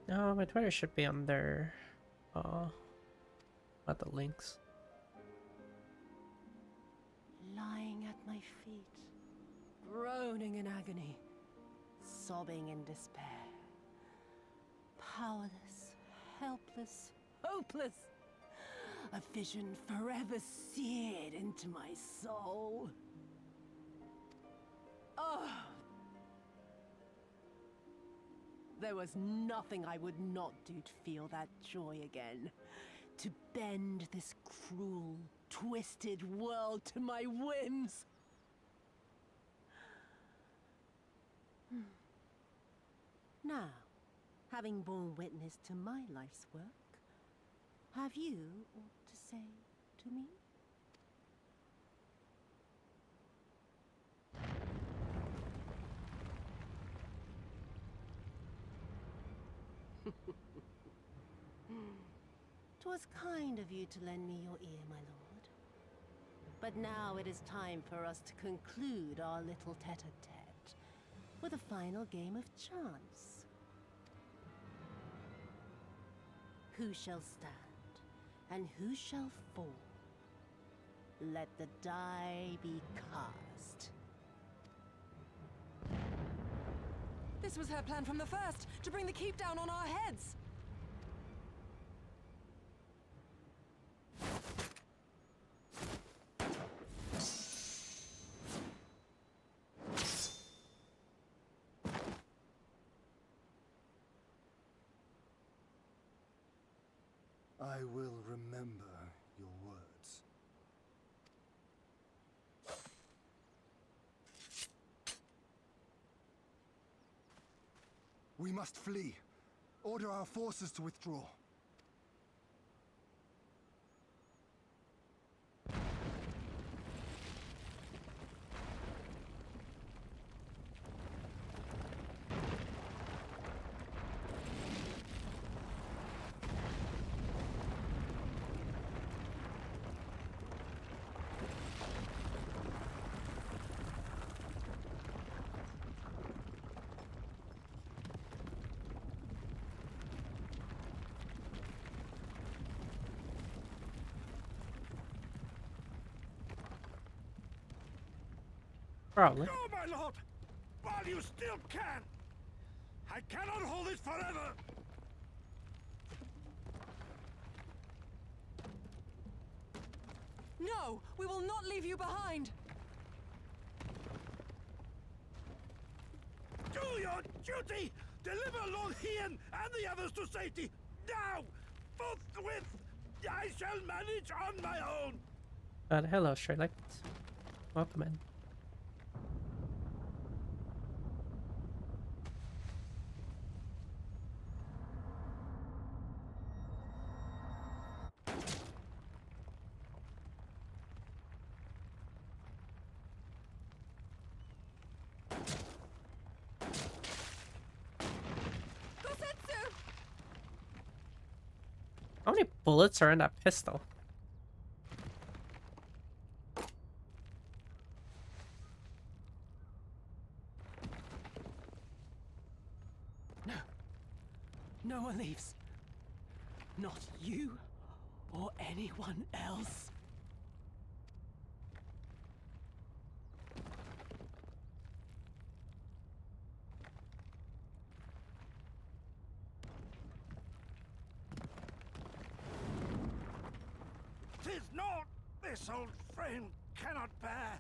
No, my Twitter should be under at the links. Lying at my feet, groaning in agony, sobbing in despair. Powerless, helpless, hopeless. A vision forever seared into my soul. Oh! There was nothing I would not do to feel that joy again. To bend this cruel, twisted world to my whims. Now, having borne witness to my life's work, have you aught to say to me? "'Twas kind of you to lend me your ear, my lord. But now it is time for us to conclude our little tete-a-tete with a final game of chance. Who shall stand, and who shall fall? Let the die be cast." This was her plan from the first, to bring the keep down on our heads. I will remember your words. We must flee. Order our forces to withdraw. Probably. Go, my lord! While you still can! I cannot hold it forever! No! We will not leave you behind! Do your duty! Deliver Lord Hien and the others to safety! Now! Forthwith! I shall manage on my own! Hello, Sherlock. Welcome in. How many bullets are in that pistol? No. No one leaves. Not you or anyone else. Tis not this old frame cannot bear.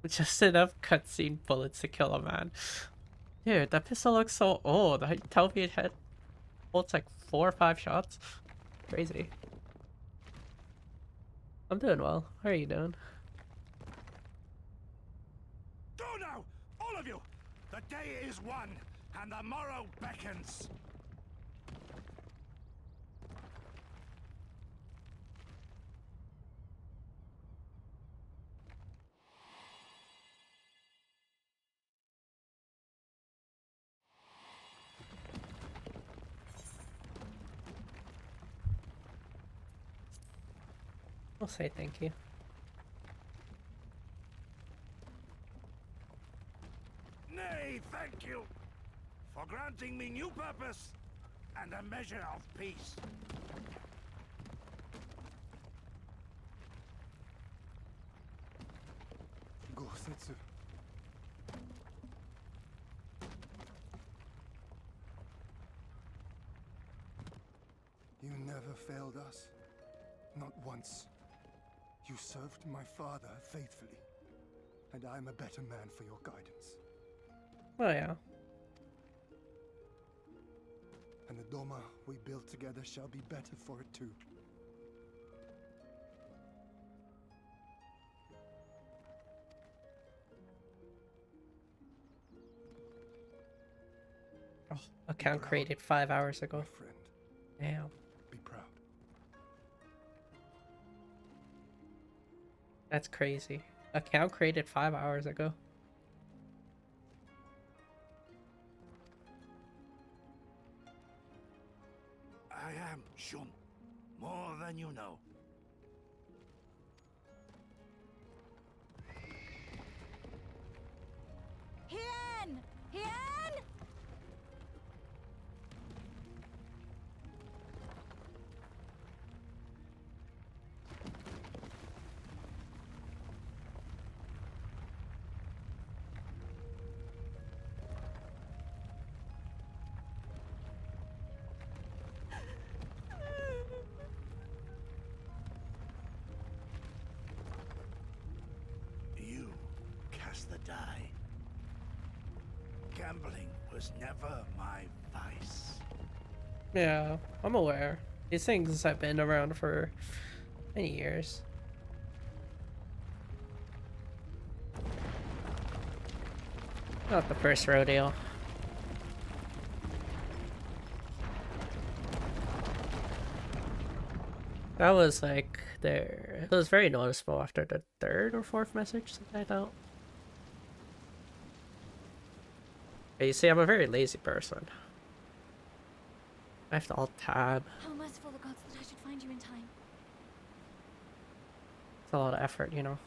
Just enough cutscene bullets to kill a man. Dude, that pistol looks so old. I tell me it had holds like 4 or 5 shots. Crazy. I'm doing well. How are you doing? Go now, all of you! The day is won, and the morrow beckons. I'll say thank you. Nay, thank you for granting me new purpose and a measure of peace. Go, Setsu. You never failed us. Not once. You served my father faithfully, and I'm a better man for your guidance. Oh yeah. And the Doma we build together shall be better for it too. Oh, account created 5 hours ago. Friend, Damn. be proud. That's crazy. Account created 5 hours ago. I am Shun, more than you know. Hien! Hien! You cast the die. Gambling was never my vice. Yeah, I'm aware. These things have been around for many years. Not the first rodeo. That was like there. It was very noticeable after the third or fourth message that I thought. Yeah, you see, I'm a very lazy person. I have to alt tab. How merciful the gods that I should find you in time. It's a lot of effort, you know.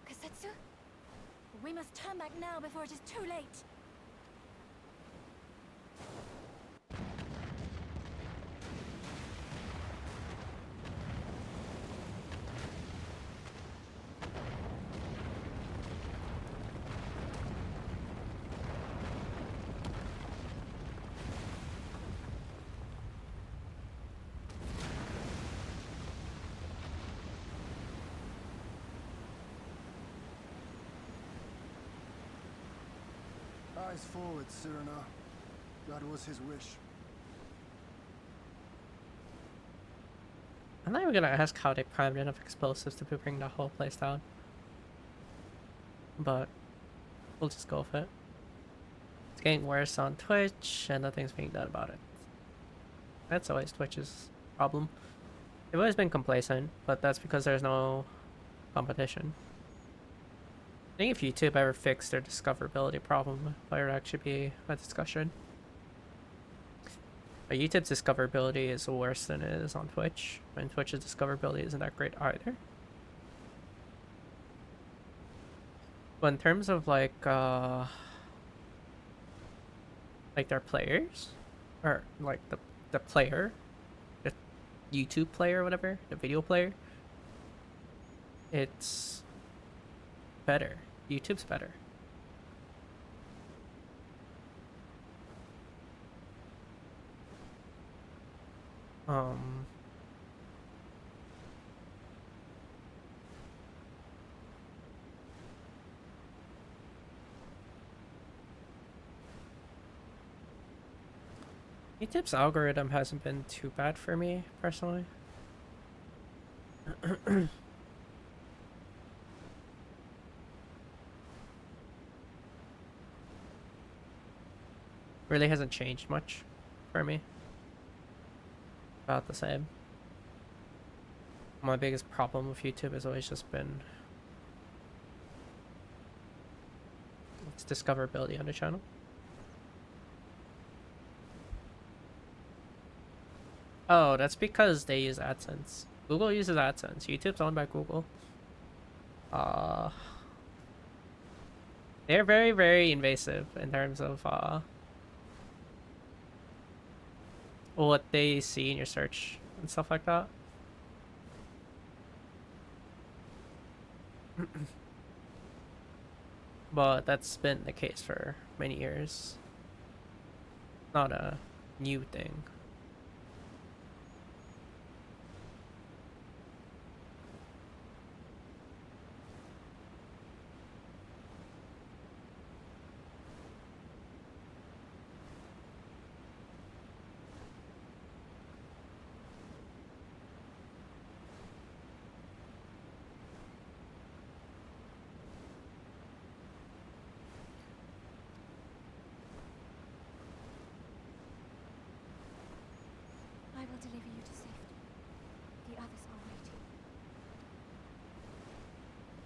Kasetsu? We must turn back now before it is too late. Eyes forward, Cyrano. That was his wish. I'm not even gonna ask how they primed enough explosives to bring the whole place down. But we'll just go with it. It's getting worse on Twitch and nothing's being done about it. That's always Twitch's problem. They've always been complacent, but that's because there's no competition. I think if YouTube ever fixed their discoverability problem, there would actually be a discussion. But YouTube's discoverability is worse than it is on Twitch, and Twitch's discoverability isn't that great either. But in terms of like their players, or like the player, the YouTube player or whatever, the video player, it's better. YouTube's better. YouTube's algorithm hasn't been too bad for me, personally. Really hasn't changed much for me. About the same. My biggest problem with YouTube has always just been its discoverability on the channel. Oh, that's because they use AdSense. Google uses AdSense. YouTube's owned by Google. They're very, very invasive in terms of what they see in your search and stuff like that. But that's been the case for many years. Not a new thing.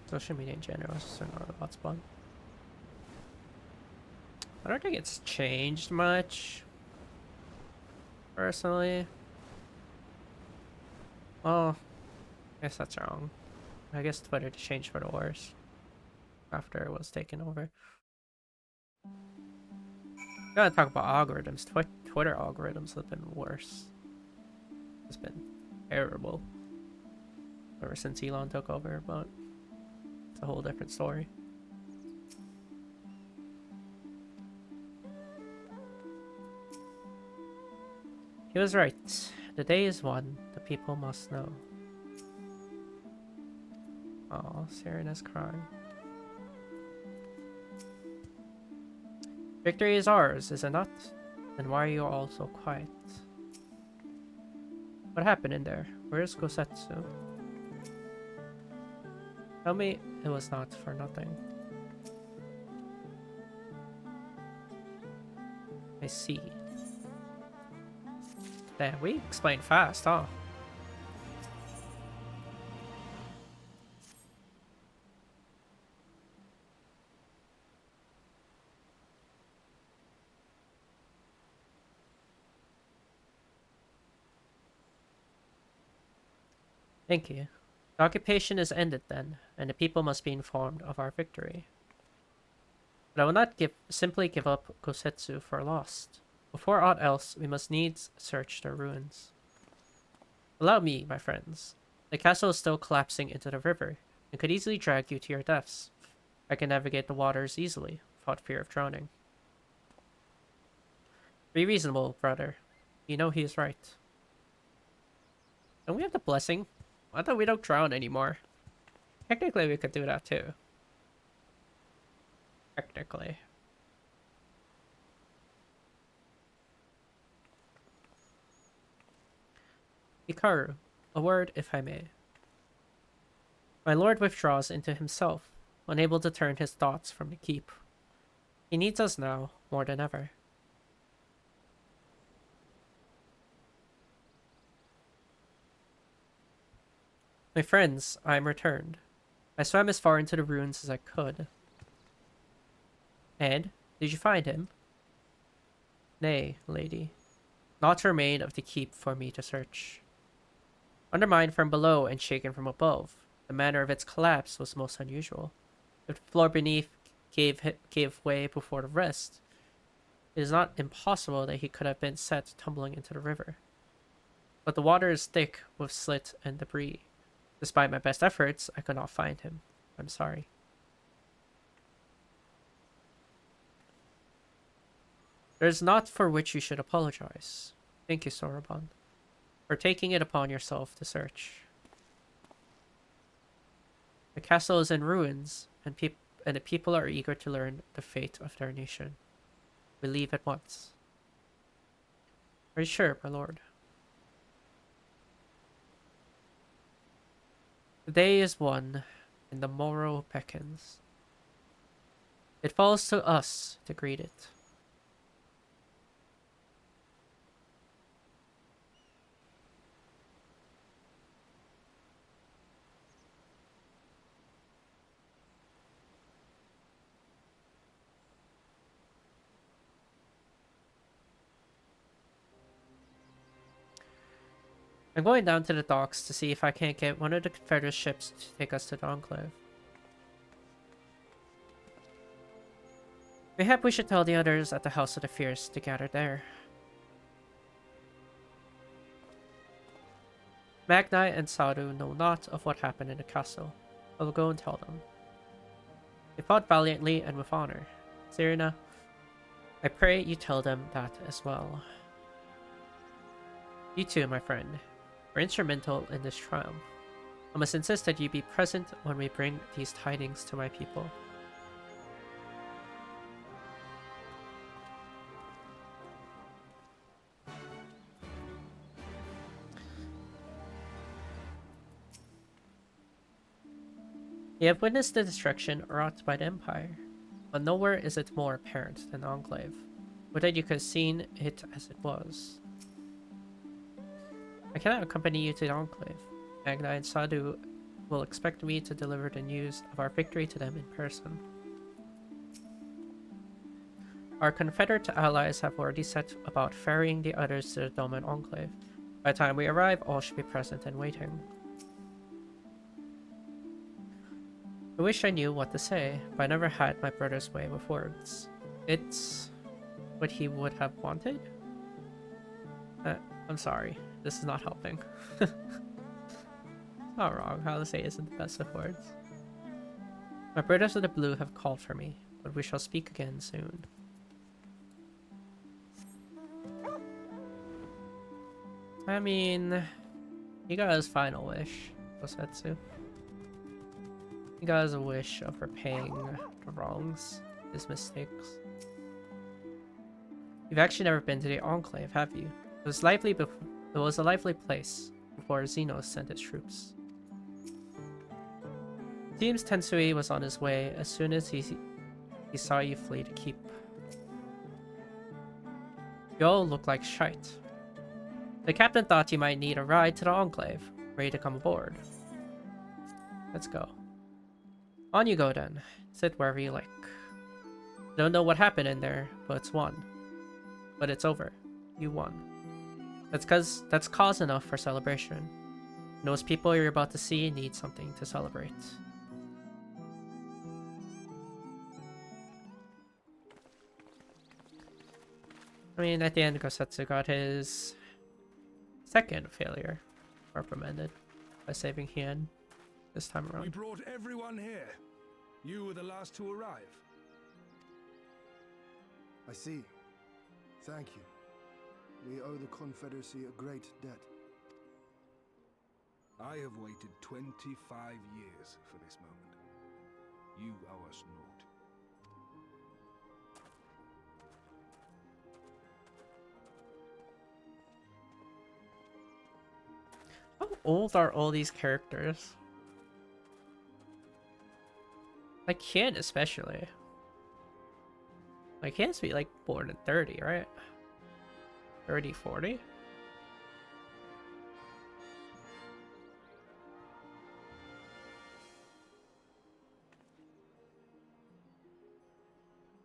Social media in general is just another hotspot. I don't think it's changed much, personally. Well, I guess that's wrong. I guess Twitter changed for the worse after it was taken over. Gotta talk about algorithms. Twitter algorithms have been worse. It's been terrible ever since Elon took over, but it's a whole different story. He was right. The day is won. The people must know. Oh, Serena's crying. Victory is ours, is it not? Then why are you all so quiet? What happened in there? Where is Kosetsu? Tell me it was not for nothing. I see. Damn, we explained fast, huh? Thank you. The occupation is ended then, and the people must be informed of our victory. But I will not simply give up Kosetsu for lost. Before aught else, we must needs search their ruins. Allow me, my friends. The castle is still collapsing into the river, and could easily drag you to your deaths. I can navigate the waters easily, without fear of drowning. Be reasonable, brother. You know he is right. Don't we have the blessing? I thought we don't drown anymore. Technically, we could do that too. Technically. Hikaru, a word if I may. My lord withdraws into himself, unable to turn his thoughts from the keep. He needs us now, more than ever. My friends, I am returned. I swam as far into the ruins as I could. And, did you find him? Nay, lady. Naught remained of the keep for me to search. Undermined from below and shaken from above, the manner of its collapse was most unusual. If the floor beneath gave way before the rest, it is not impossible that he could have been set tumbling into the river. But the water is thick with slit and debris. Despite my best efforts, I could not find him. I'm sorry. There is naught for which you should apologize. Thank you, Soroban, for taking it upon yourself to search. The castle is in ruins, and the people are eager to learn the fate of their nation. We leave at once. Are you sure, my lord? The day is won, and the morrow beckons. It falls to us to greet it. I'm going down to the docks to see if I can't get one of the Confederate ships to take us to the Enclave. Mayhap we should tell the others at the House of the Fierce to gather there. Magnai and Sadhu know not of what happened in the castle. I will go and tell them. They fought valiantly and with honor. Serena, I pray you tell them that as well. You too, my friend, were instrumental in this triumph. I must insist that you be present when we bring these tidings to my people. You have witnessed the destruction wrought by the Empire, but nowhere is it more apparent than Enclave. Would that you could have seen it as it was. I cannot accompany you to the Enclave. Magna and Sadhu will expect me to deliver the news of our victory to them in person. Our Confederate allies have already set about ferrying the others to the Doma Enclave. By the time we arrive, all should be present and waiting. I wish I knew what to say, but I never had my brother's way with words. It's what he would have wanted? I'm sorry, this is not helping. Not wrong, Halsey isn't the best with words. My brothers of the blue have called for me, but we shall speak again soon. I mean, he got his final wish, Kosetsu. He got his wish of repaying the wrongs, his mistakes. You've actually never been to the Enclave, have you? It was a lively place before Xenos sent his troops. Seems Tensui was on his way as soon as he saw you flee the keep. You all look like shite. The captain thought you might need a ride to the Enclave. Ready to come aboard. Let's go. On you go then. Sit wherever you like. Don't know what happened in there, but it's won. But it's over. You won. That's cause enough for celebration. And those people you're about to see need something to celebrate. I mean, at the end, Kosetsu got his second failure reprimanded by saving Hien this time around. We brought everyone here. You were the last to arrive. I see. Thank you. We owe the Confederacy a great debt. I have waited 25 years for this moment. You owe us naught. How old are all these characters? Like Hien especially. Like he has to be like born in 30, right? 30, 40?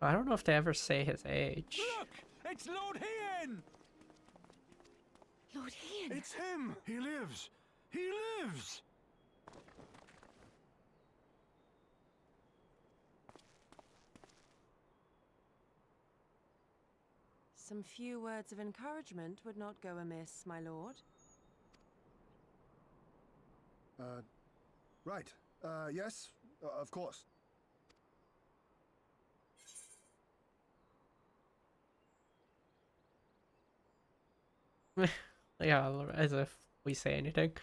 I don't know if they ever say his age. Look! It's Lord Hien! Lord Hien! It's him! He lives! He lives! Some few words of encouragement would not go amiss, my lord. Right. Yes, of course. Yeah, as if we say anything.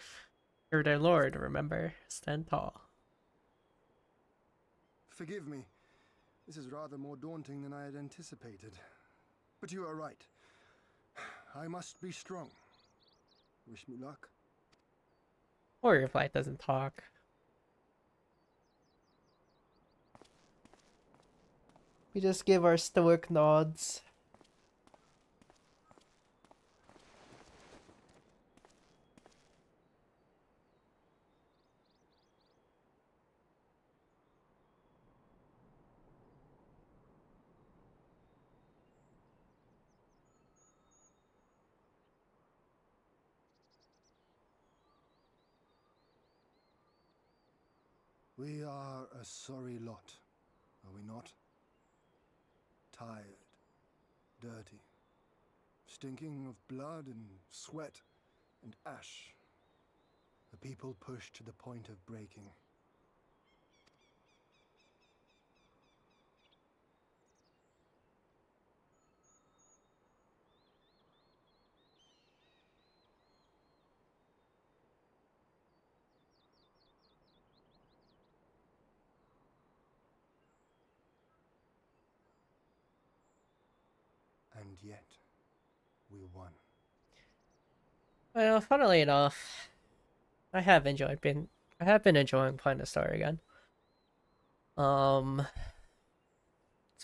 You're their lord, remember? Stand tall. Forgive me. This is rather more daunting than I had anticipated. But you are right. I must be strong. Wish me luck. Warrior Flight doesn't talk. We just give our stoic nods. We are a sorry lot, are we not? Tired, dirty, stinking of blood and sweat and ash. A people pushed to the point of breaking. And yet, we won. Well, funnily enough, I have been enjoying playing the story again. It's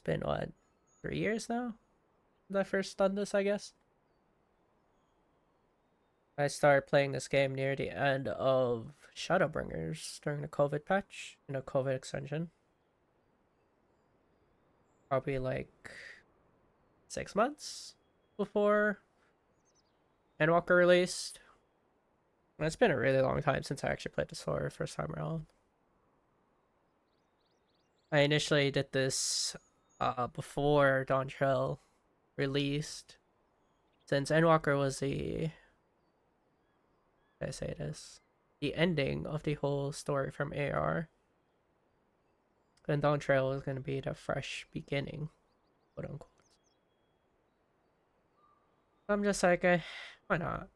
been what, 3 years now since I first done this, I guess. I started playing this game near the end of Shadowbringers during the COVID patch, COVID extension. Probably like 6 months before Endwalker released. And it's been a really long time since I actually played the story first time around. I initially did this before Dawn Trail released, since Endwalker was the the ending of the whole story from AR. And Dawn Trail was going to be the fresh beginning, quote unquote. I'm just like, why not?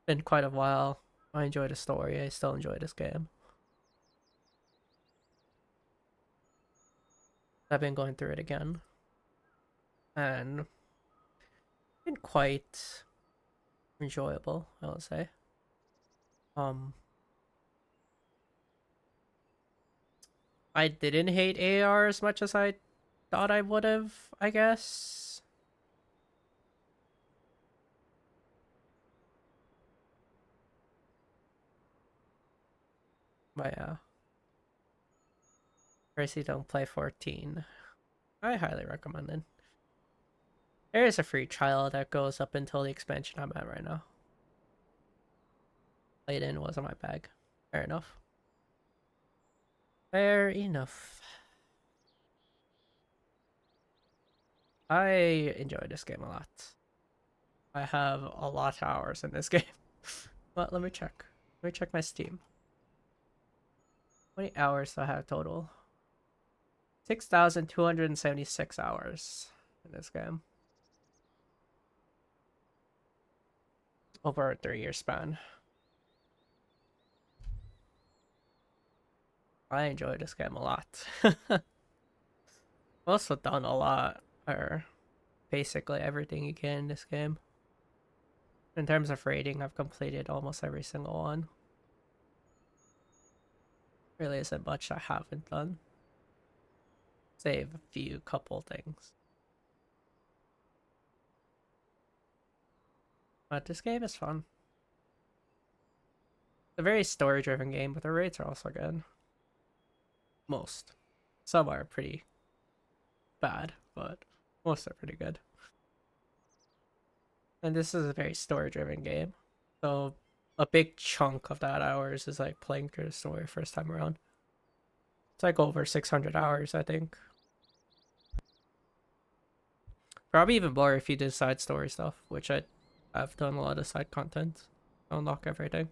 Been quite a while. I enjoy the story. I still enjoy this game. I've been going through it again, and been quite enjoyable, I would say. I didn't hate AR as much as I thought I would have, I guess. But yeah. Tracy don't play 14. I highly recommend it. There is a free trial that goes up until the expansion I'm at right now. Played in, wasn't my bag. Fair enough. Fair enough. I enjoy this game a lot. I have a lot of hours in this game. But let me check. Let me check my Steam. How many hours do I have total? 6,276 hours in this game. Over a 3-year span. I enjoy this game a lot. I've also done a lot, or basically everything you can in this game. In terms of raiding, I've completed almost every single one. Really isn't much I haven't done. Save a few couple things. But this game is fun. It's a very story-driven game, but the raids are also good. Most. Some are pretty bad, but most are pretty good. And this is a very story-driven game. So a big chunk of that hours is like playing through the story first time around. It's like over 600 hours, I think. Probably even more if you do side story stuff, which I've done a lot of side content. Unlock everything.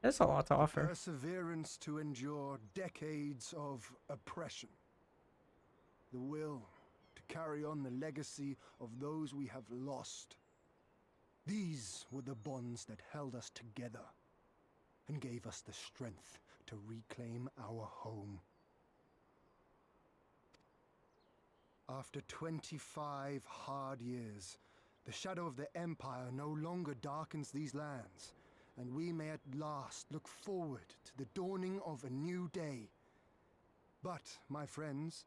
There's a lot to offer. Perseverance to endure decades of oppression. The will to carry on the legacy of those we have lost. These were the bonds that held us together and gave us the strength to reclaim our home. After 25 hard years, the shadow of the Empire no longer darkens these lands, and we may at last look forward to the dawning of a new day. But, my friends,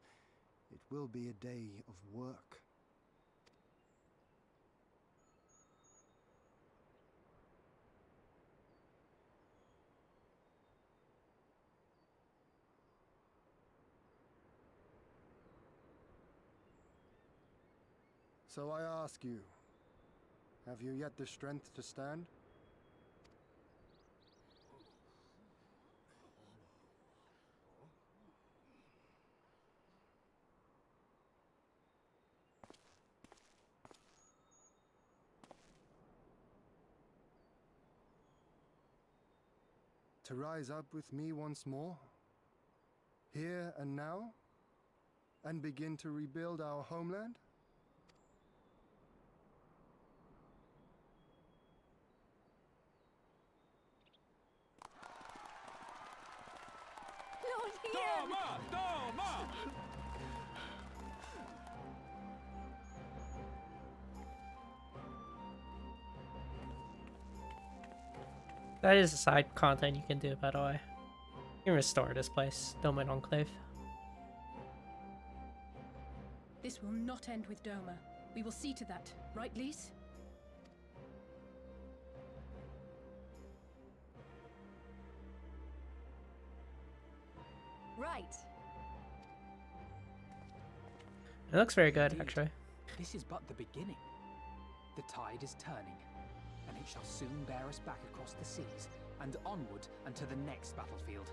it will be a day of work. So I ask you, have you yet the strength to stand? To rise up with me once more, here and now, and begin to rebuild our homeland? Doma! Doma! That is the side content you can do, by the way. You can restore this place, Doma Enclave. This will not end with Doma. We will see to that, right, Lise? right. It looks very good, Indeed. actually. This is but the beginning. The tide is turning, and it shall soon bear us back across the seas and onward unto the next battlefield.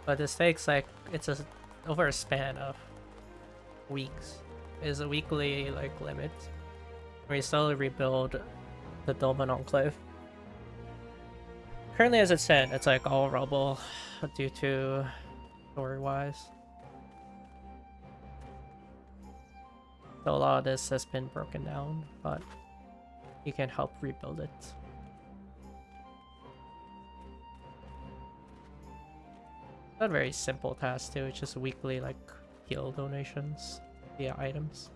But this takes like over a span of weeks. Is a weekly like limit. We slowly rebuild the Doma Enclave. Currently, as it said, it's like all rubble due to story-wise. So a lot of this has been broken down, but you can help rebuild it. Not a very simple task too, it's just weekly like heal donations via items.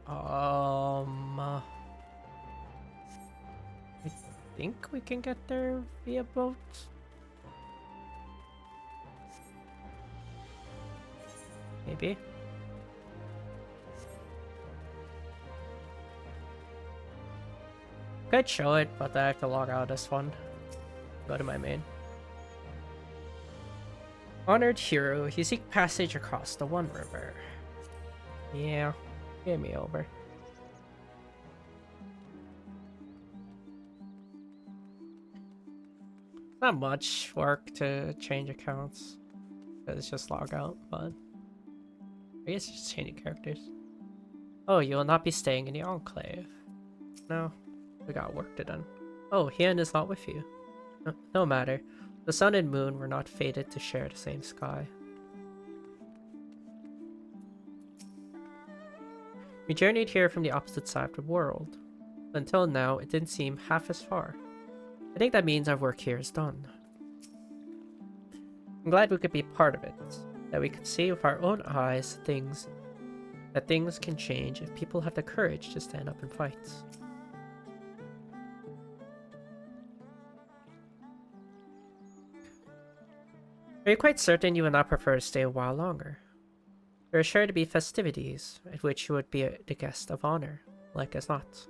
I think we can get there via boat. Maybe. Could show it, but I have to log out of this one. Go to my main. Honored hero, you seek passage across the One River. Yeah, get me over. Not much work to change accounts. It's just log out, but I guess it's just changing characters. Oh, you will not be staying in the Enclave. No, we got work to do. Oh, Hien is not with you. No matter. The sun and moon were not fated to share the same sky. We journeyed here from the opposite side of the world. Until now, it didn't seem half as far. I think that means our work here is done. I'm glad we could be part of it. That we could see with our own eyes that things can change if people have the courage to stand up and fight. Are you quite certain you would not prefer to stay a while longer? There are sure to be festivities at which you would be the guest of honor, like as not.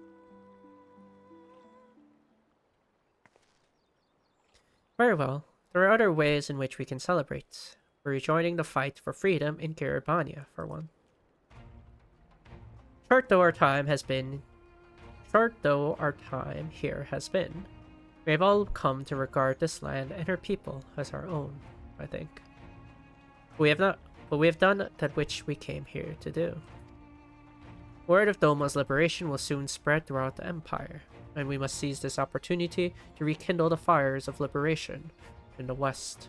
Very well. There are other ways in which we can celebrate. We're rejoining the fight for freedom in Kiribania, for one. Short though our time here has been, we have all come to regard this land and her people as our own, I think. We have done that which we came here to do. Word of Doma's liberation will soon spread throughout the Empire, and we must seize this opportunity to rekindle the fires of liberation in the West.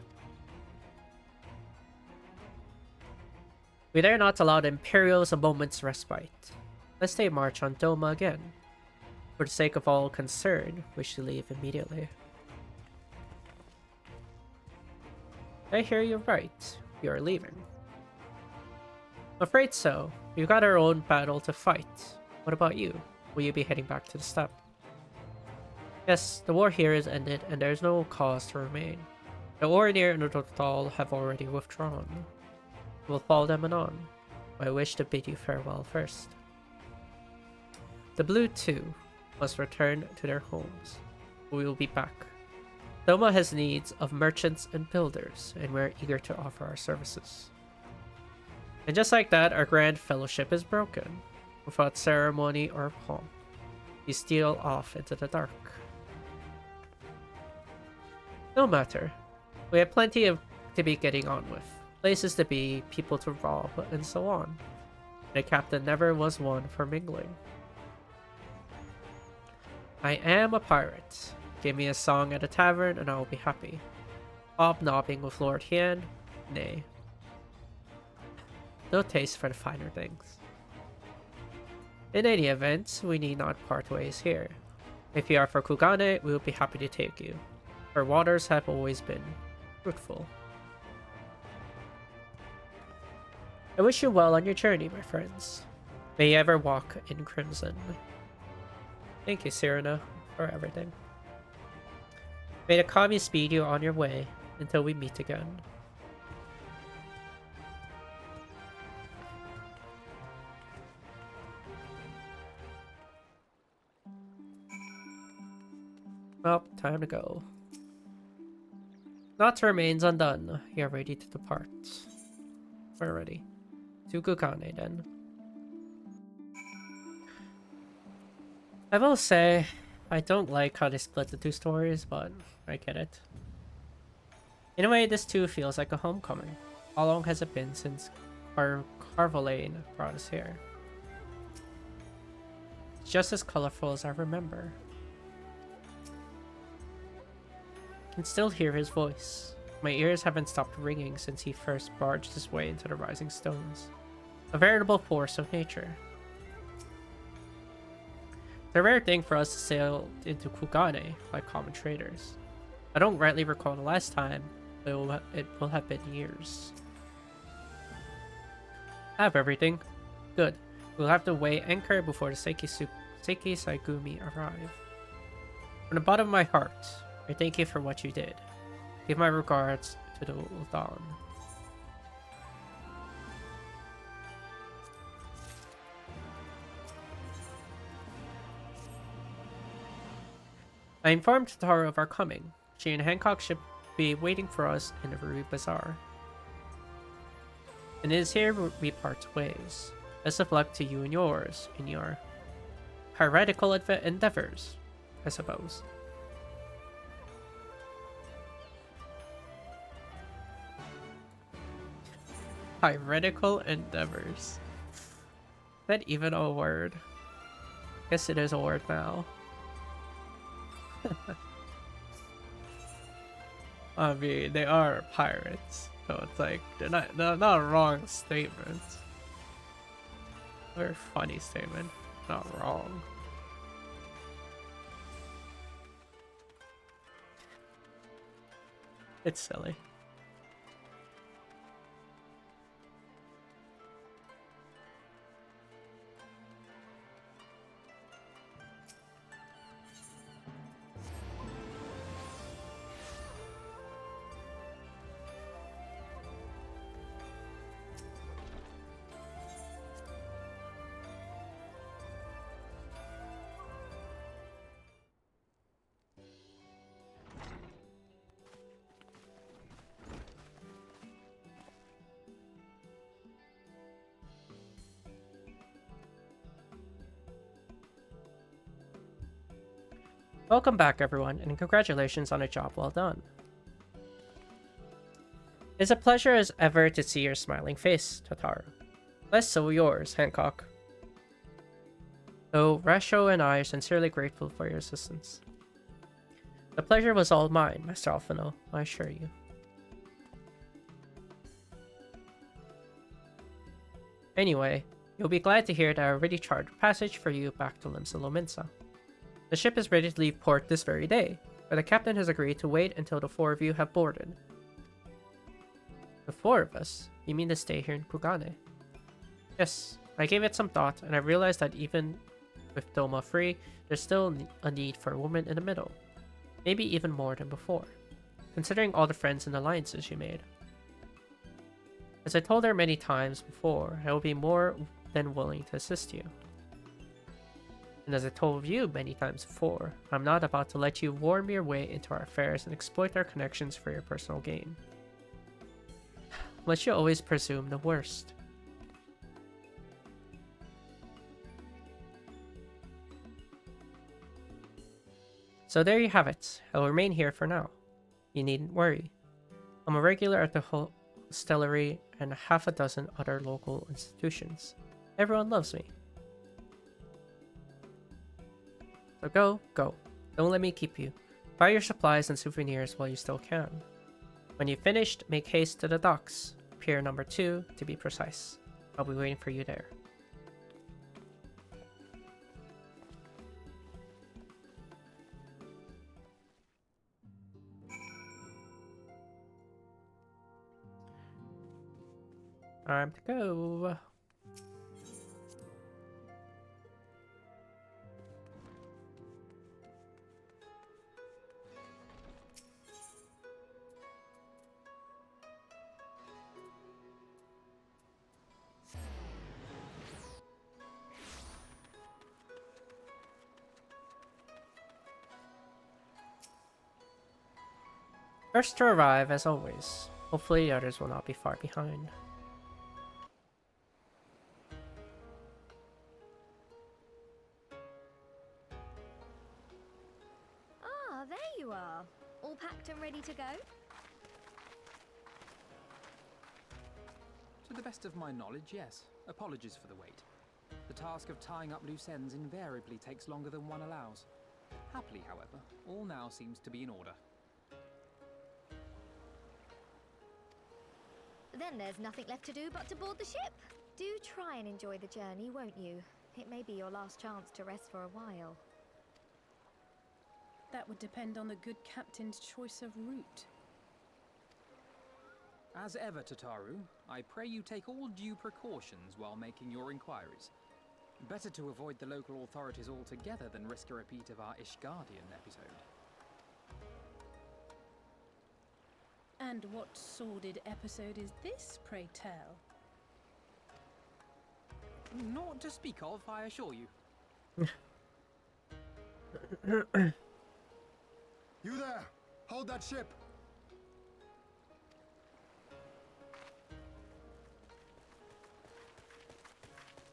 We dare not allow the Imperials a moment's respite, lest they march on Doma again. For the sake of all concerned, we should leave immediately. I hear you're right. You are leaving. I'm afraid so. We've got our own battle to fight. What about you? Will you be heading back to the steppe? Yes, the war here is ended, and there is no cause to remain. The Orinir and the Total have already withdrawn. We'll follow them anon. I wish to bid you farewell first. The Blue, too, must return to their homes. We will be back. Doma has needs of merchants and builders, and we're eager to offer our services. And just like that, our grand fellowship is broken. Without ceremony or pomp, we steal off into the dark. No matter. We have plenty to be getting on with. Places to be, people to rob, and so on. The captain never was one for mingling. I am a pirate. Give me a song at a tavern and I will be happy. Hobnobbing with Lord Hien? Nay. No taste for the finer things. In any event, we need not part ways here. If you are for Kugane, we will be happy to take you. Our waters have always been fruitful. I wish you well on your journey, my friends. May you ever walk in crimson. Thank you, Cyrano, for everything. May the kami speed you on your way until we meet again. Well, time to go. Naught remains undone. We are ready to depart. We're ready. To Kukane, then. I will say, I don't like how they split the two stories, but I get it. In a way, this too feels like a homecoming. How long has it been since Carvolane brought us here? It's just as colorful as I remember. I can still hear his voice. My ears haven't stopped ringing since he first barged his way into the Rising Stones. A veritable force of nature. It's a rare thing for us to sail into Kugane like common traders. I don't rightly recall the last time, but it will have been years. I have everything. Good. We'll have to weigh anchor before the Seiki Saigumi arrive. From the bottom of my heart, I thank you for what you did. Give my regards to the Uldan. I informed Tara of our coming. She and Hancock should be waiting for us in the Ruby Bazaar. And it is here we part ways. Best of luck to you and yours in your heretical endeavors, I suppose. Heretical endeavors. Is that even a word? Guess it is a word now. I mean, they are pirates, so it's like they're not a wrong statement. Very funny statement, not wrong. It's silly. Welcome back, everyone, and congratulations on a job well done. It's a pleasure as ever to see your smiling face, Tataru. Less so yours, Hancock. Though Rasho and I are sincerely grateful for your assistance. The pleasure was all mine, Master Alphino, I assure you. Anyway, you'll be glad to hear that I already chartered passage for you back to Limsa Lominsa. The ship is ready to leave port this very day, but the captain has agreed to wait until the four of you have boarded. The four of us? You mean to stay here in Kugane? Yes, I gave it some thought, and I realized that even with Doma free, there's still a need for a woman in the middle. Maybe even more than before, considering all the friends and alliances she made. As I told her many times before, I will be more than willing to assist you. And as I told you many times before, I'm not about to let you worm your way into our affairs and exploit our connections for your personal gain. But you always presume the worst. So there you have it. I'll remain here for now. You needn't worry. I'm a regular at the hostelry and half a dozen other local institutions. Everyone loves me. So go. Don't let me keep you. Buy your supplies and souvenirs while you still can. When you've finished, make haste to the docks. Pier number 2, to be precise. I'll be waiting for you there. Time to go. First to arrive, as always. Hopefully the others will not be far behind. Ah, there you are. All packed and ready to go? To the best of my knowledge, yes. Apologies for the wait. The task of tying up loose ends invariably takes longer than one allows. Happily, however, all now seems to be in order. Then there's nothing left to do but to board the ship. Do try and enjoy the journey, won't you? It may be your last chance to rest for a while. That would depend on the good captain's choice of route. As ever, Tataru, I pray you take all due precautions while making your inquiries. Better to avoid the local authorities altogether than risk a repeat of our Ishgardian episode. And what sordid episode is this, pray tell? Naught to speak of, I assure you. You there! Hold that ship!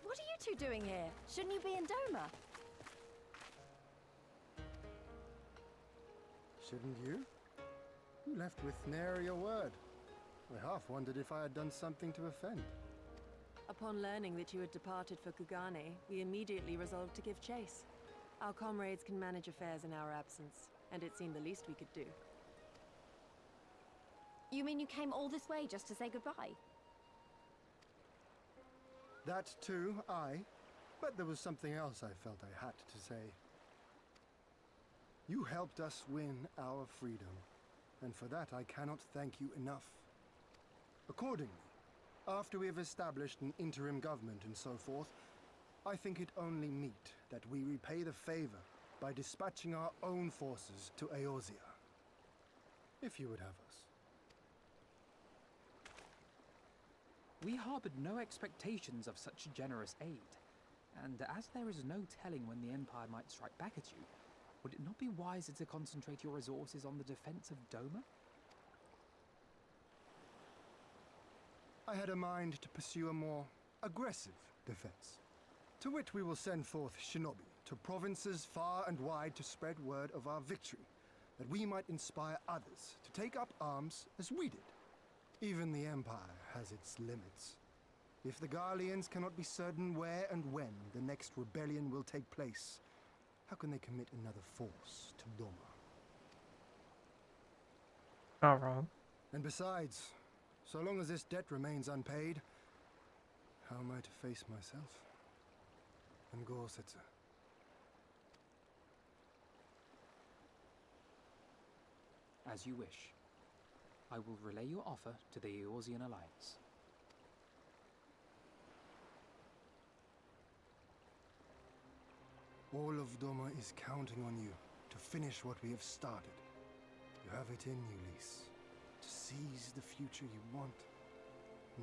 What are you two doing here? Shouldn't you be in Doma? Shouldn't you? You left with nary a word. I half wondered if I had done something to offend. Upon learning that you had departed for Kugane, we immediately resolved to give chase. Our comrades can manage affairs in our absence, and it seemed the least we could do. You mean you came all this way just to say goodbye? That too, aye. But there was something else I felt I had to say. You helped us win our freedom, and for that I cannot thank you enough. Accordingly, after we have established an interim government and so forth, I think it only meet that we repay the favor by dispatching our own forces to Eorzea. If you would have us. We harbored no expectations of such generous aid, and as there is no telling when the Empire might strike back at you, would it not be wiser to concentrate your resources on the defense of Doma? I had a mind to pursue a more aggressive defense, to which we will send forth shinobi to provinces far and wide to spread word of our victory, that we might inspire others to take up arms as we did. Even the Empire has its limits. If the Garleans cannot be certain where and when the next rebellion will take place, how can they commit another force to Doma? Not wrong. And besides, so long as this debt remains unpaid, how am I to face myself and Gorsetzer? As you wish. I will relay your offer to the Eorzean Alliance. All of Doma is counting on you to finish what we have started. You have it in you, Lise. To seize the future you want.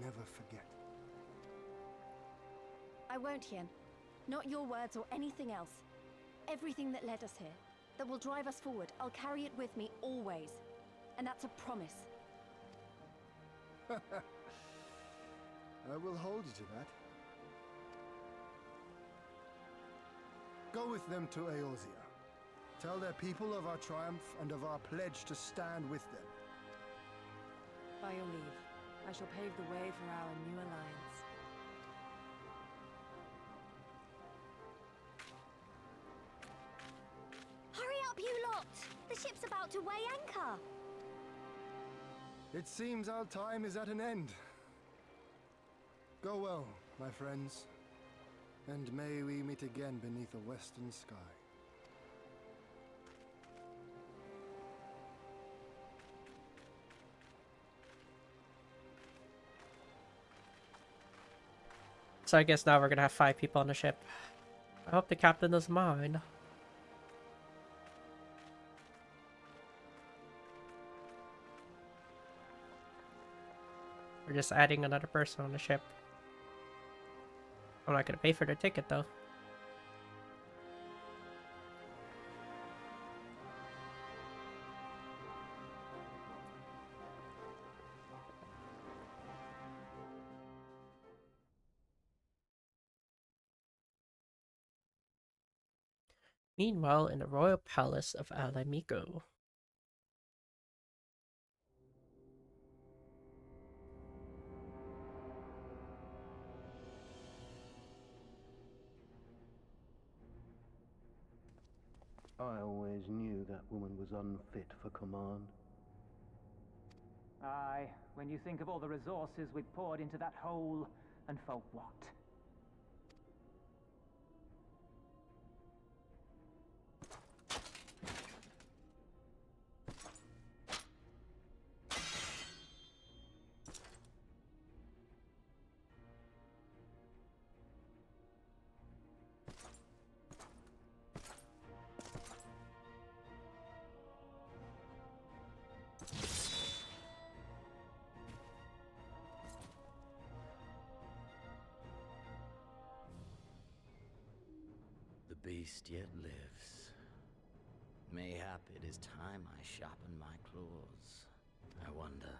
Never forget. I won't, Hien. Not your words or anything else. Everything that led us here, that will drive us forward, I'll carry it with me always. And that's a promise. I will hold you to that. Go with them to Eorzea. Tell their people of our triumph and of our pledge to stand with them. By your leave, I shall pave the way for our new alliance. Hurry up, you lot! The ship's about to weigh anchor! It seems our time is at an end. Go well, my friends, and may we meet again beneath a western sky. So I guess now we're gonna have 5 people on the ship. I hope the captain doesn't mind. We're just adding another person on the ship. I'm not gonna pay for their ticket though. Meanwhile, in the royal palace of Alamigo. I always knew that woman was unfit for command. Aye, when you think of all the resources we've poured into that hole, and for what? The beast yet lives. Mayhap it is time I sharpen my claws. I wonder,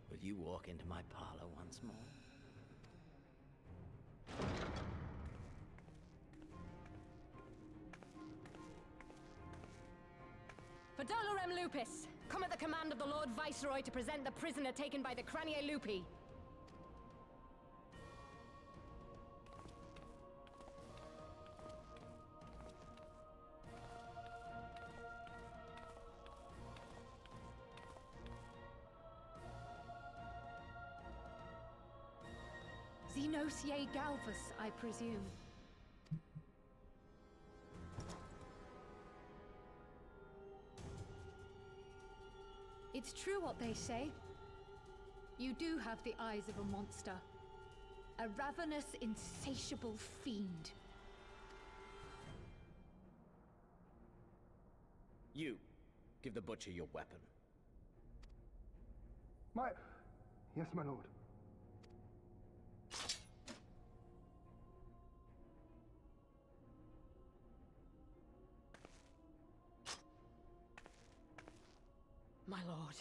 will you walk into my parlor once more? For Dolorem Lupus, come at the command of the Lord Viceroy to present the prisoner taken by the Cranie Lupi. Xenosier Galvus, I presume. It's true what they say. You do have the eyes of a monster. A ravenous, insatiable fiend. You, give the butcher your weapon. Yes, my lord. My lord,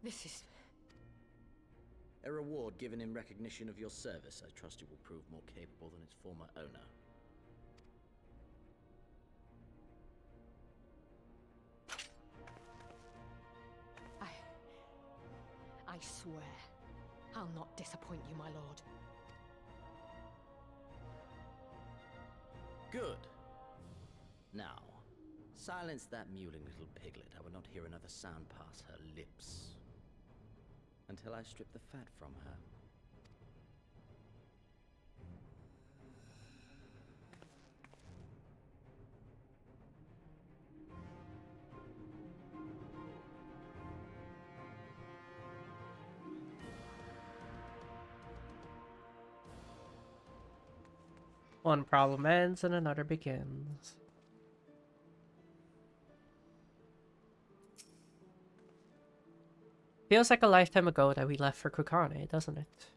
this is... A reward given in recognition of your service. I trust it will prove more capable than its former owner. I swear, I'll not disappoint you, my lord. Good. Now, silence that mewling little piglet. I will not hear another sound pass her lips until I strip the fat from her. One problem ends and another begins. Feels like a lifetime ago that we left for Kugane, doesn't it?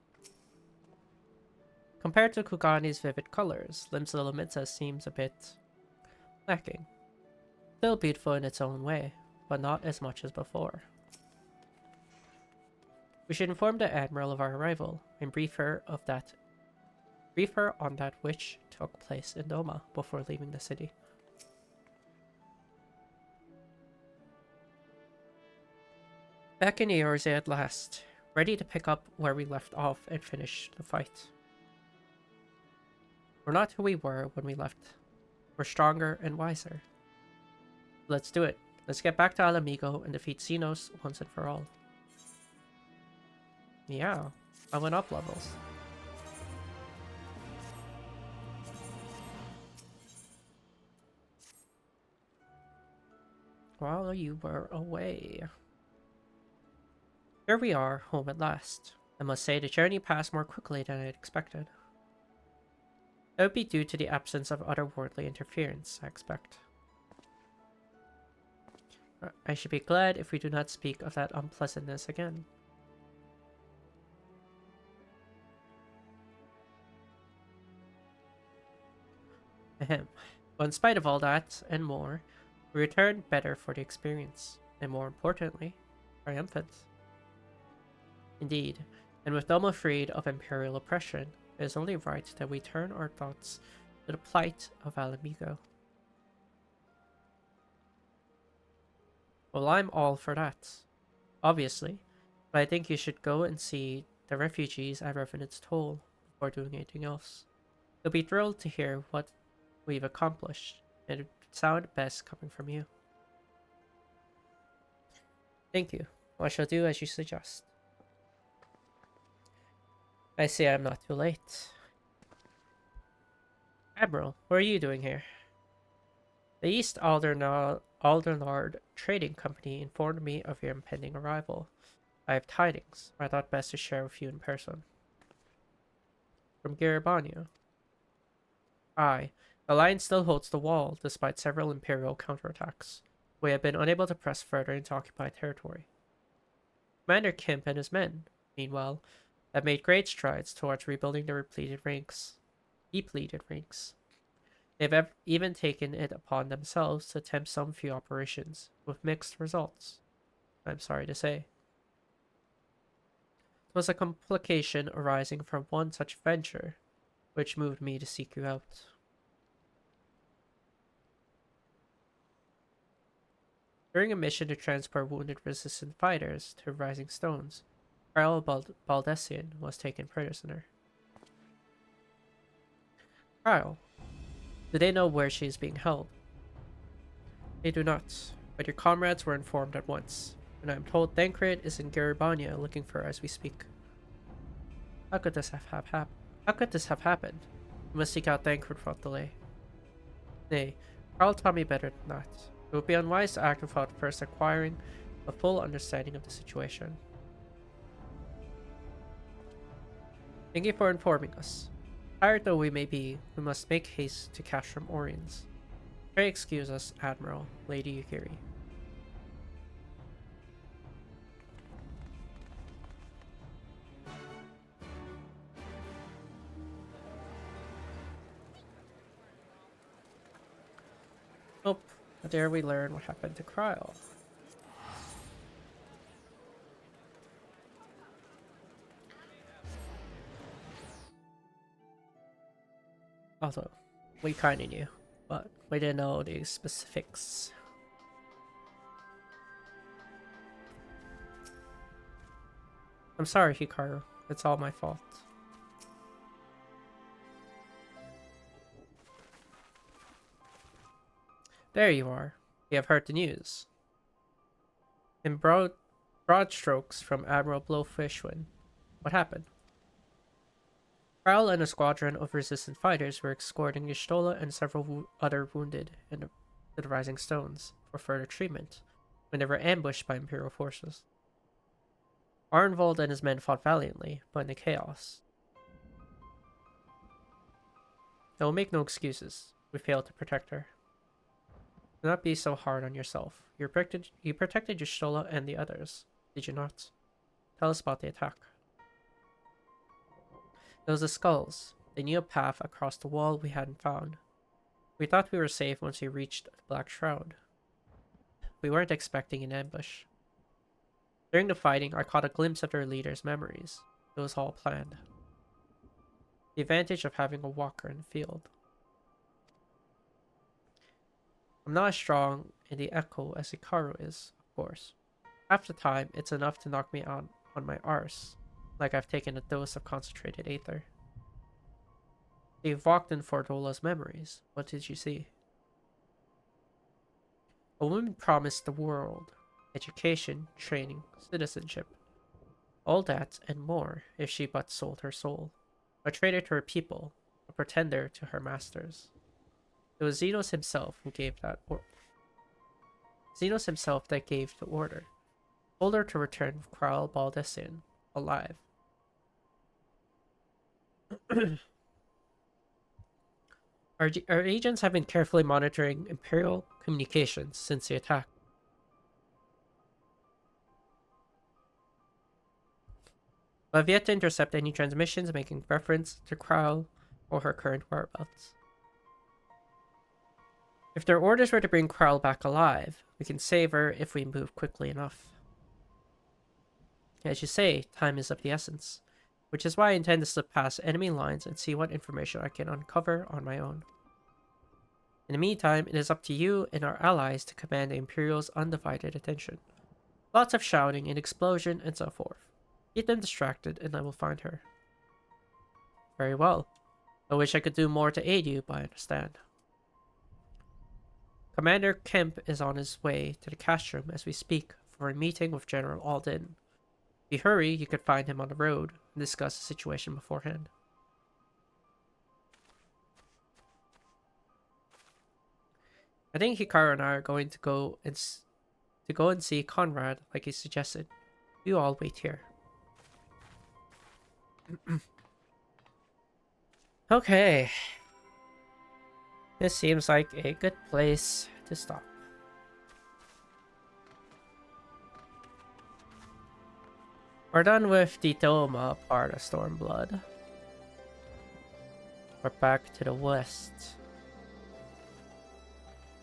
Compared to Kugane's vivid colors, Limsa Lomitsa seems a bit lacking. Still beautiful in its own way, but not as much as before. We should inform the Admiral of our arrival and brief her on that which took place in Doma before leaving the city. Back in Eorzea at last, ready to pick up where we left off and finish the fight. We're not who we were when we left. We're stronger and wiser. Let's do it. Let's get back to Alamigo and defeat Xenos once and for all. Yeah, I went up levels. While you were away. Here we are, home at last. I must say the journey passed more quickly than I had expected. That would be due to the absence of otherworldly interference, I expect. I should be glad if we do not speak of that unpleasantness again. Ahem. But in spite of all that, and more, we returned better for the experience, and more importantly, triumphant. Indeed, and with Doma freed of imperial oppression, it is only right that we turn our thoughts to the plight of Alamigo. Well, I'm all for that, obviously, but I think you should go and see the refugees at Revenant's Toll before doing anything else. You'll be thrilled to hear what we've accomplished, and it would sound best coming from you. Thank you. I shall do as you suggest. I see I'm not too late. Admiral, what are you doing here? The East Aldernard Trading Company informed me of your impending arrival. I have tidings I thought best to share with you in person. From Garibania. Aye, the line still holds the wall, despite several Imperial counterattacks. We have been unable to press further into occupied territory. Commander Kemp and his men, meanwhile, have made great strides towards rebuilding the depleted ranks. They've even taken it upon themselves to attempt some few operations, with mixed results, I'm sorry to say. It was a complication arising from one such venture, which moved me to seek you out. During a mission to transport wounded resistant fighters to Rising Stones, Karl Baldessian was taken prisoner. Karl, do they know where she is being held? They do not, but your comrades were informed at once, and I am told Thancred is in Garibania looking for her as we speak. How could this have happened? We must seek out Thancred without delay. Nay, Karl taught me better than that. It would be unwise to act without first acquiring a full understanding of the situation. Thank you for informing us. Tired though we may be, we must make haste to catch from Orions. Pray excuse us, Admiral, Lady Yukiri. Oh, there we learn what happened to Kryl. Although, we kinda knew, but we didn't know the specifics. I'm sorry, Hikaru. It's all my fault. There you are. You have heard the news. In broad strokes from Admiral Blowfishwin, what happened? Karl and a squadron of resistant fighters were escorting Y'shtola and several other wounded to the Rising Stones for further treatment when they were ambushed by Imperial forces. Arnvold and his men fought valiantly, but in the chaos. I will make no excuses. We failed to protect her. Do not be so hard on yourself. You protected Y'shtola and the others, did you not? Tell us about the attack. It was the skulls. They knew a path across the wall we hadn't found. We thought we were safe once we reached the Black Shroud. We weren't expecting an ambush. During the fighting, I caught a glimpse of their leader's memories. It was all planned. The advantage of having a walker in the field. I'm not as strong in the echo as Hikaru is, of course. Half the time, it's enough to knock me out on my arse, like I've taken a dose of concentrated aether. You've walked in Fordola's memories. What did you see? A woman promised the world education, training, citizenship. All that and more if she but sold her soul. A traitor to her people, a pretender to her masters. It was Xenos himself who gave that Xenos himself that gave the order. Told her to return with Karl Baldessian, alive. Our agents have been carefully monitoring Imperial communications since the attack. But have yet to intercept any transmissions making reference to Krau or her current whereabouts. If their orders were to bring Krau back alive, we can save her if we move quickly enough. As you say, time is of the essence, which is why I intend to slip past enemy lines and see what information I can uncover on my own. In the meantime, it is up to you and our allies to command the Imperial's undivided attention. Lots of shouting and explosion and so forth. Keep them distracted and I will find her. Very well. I wish I could do more to aid you, but I understand. Commander Kemp is on his way to the cast room as we speak for a meeting with General Alden. If you hurry, you could find him on the road and discuss the situation beforehand. I think Hikaru and I are going to go and see Conrad like he suggested. You all wait here. Okay. This seems like a good place to stop. We're done with the Doma part of Stormblood. We're back to the west.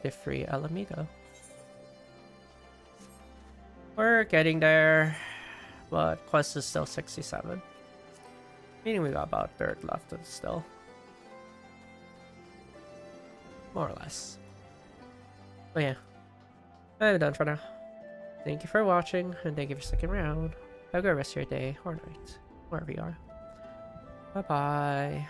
To free Alamigo. We're getting there, but quest is still 67. Meaning we got about a third left still. More or less. But yeah, I'm done for now. Thank you for watching, and thank you for sticking around. Have a good rest of your day or night, wherever you are. Bye-bye.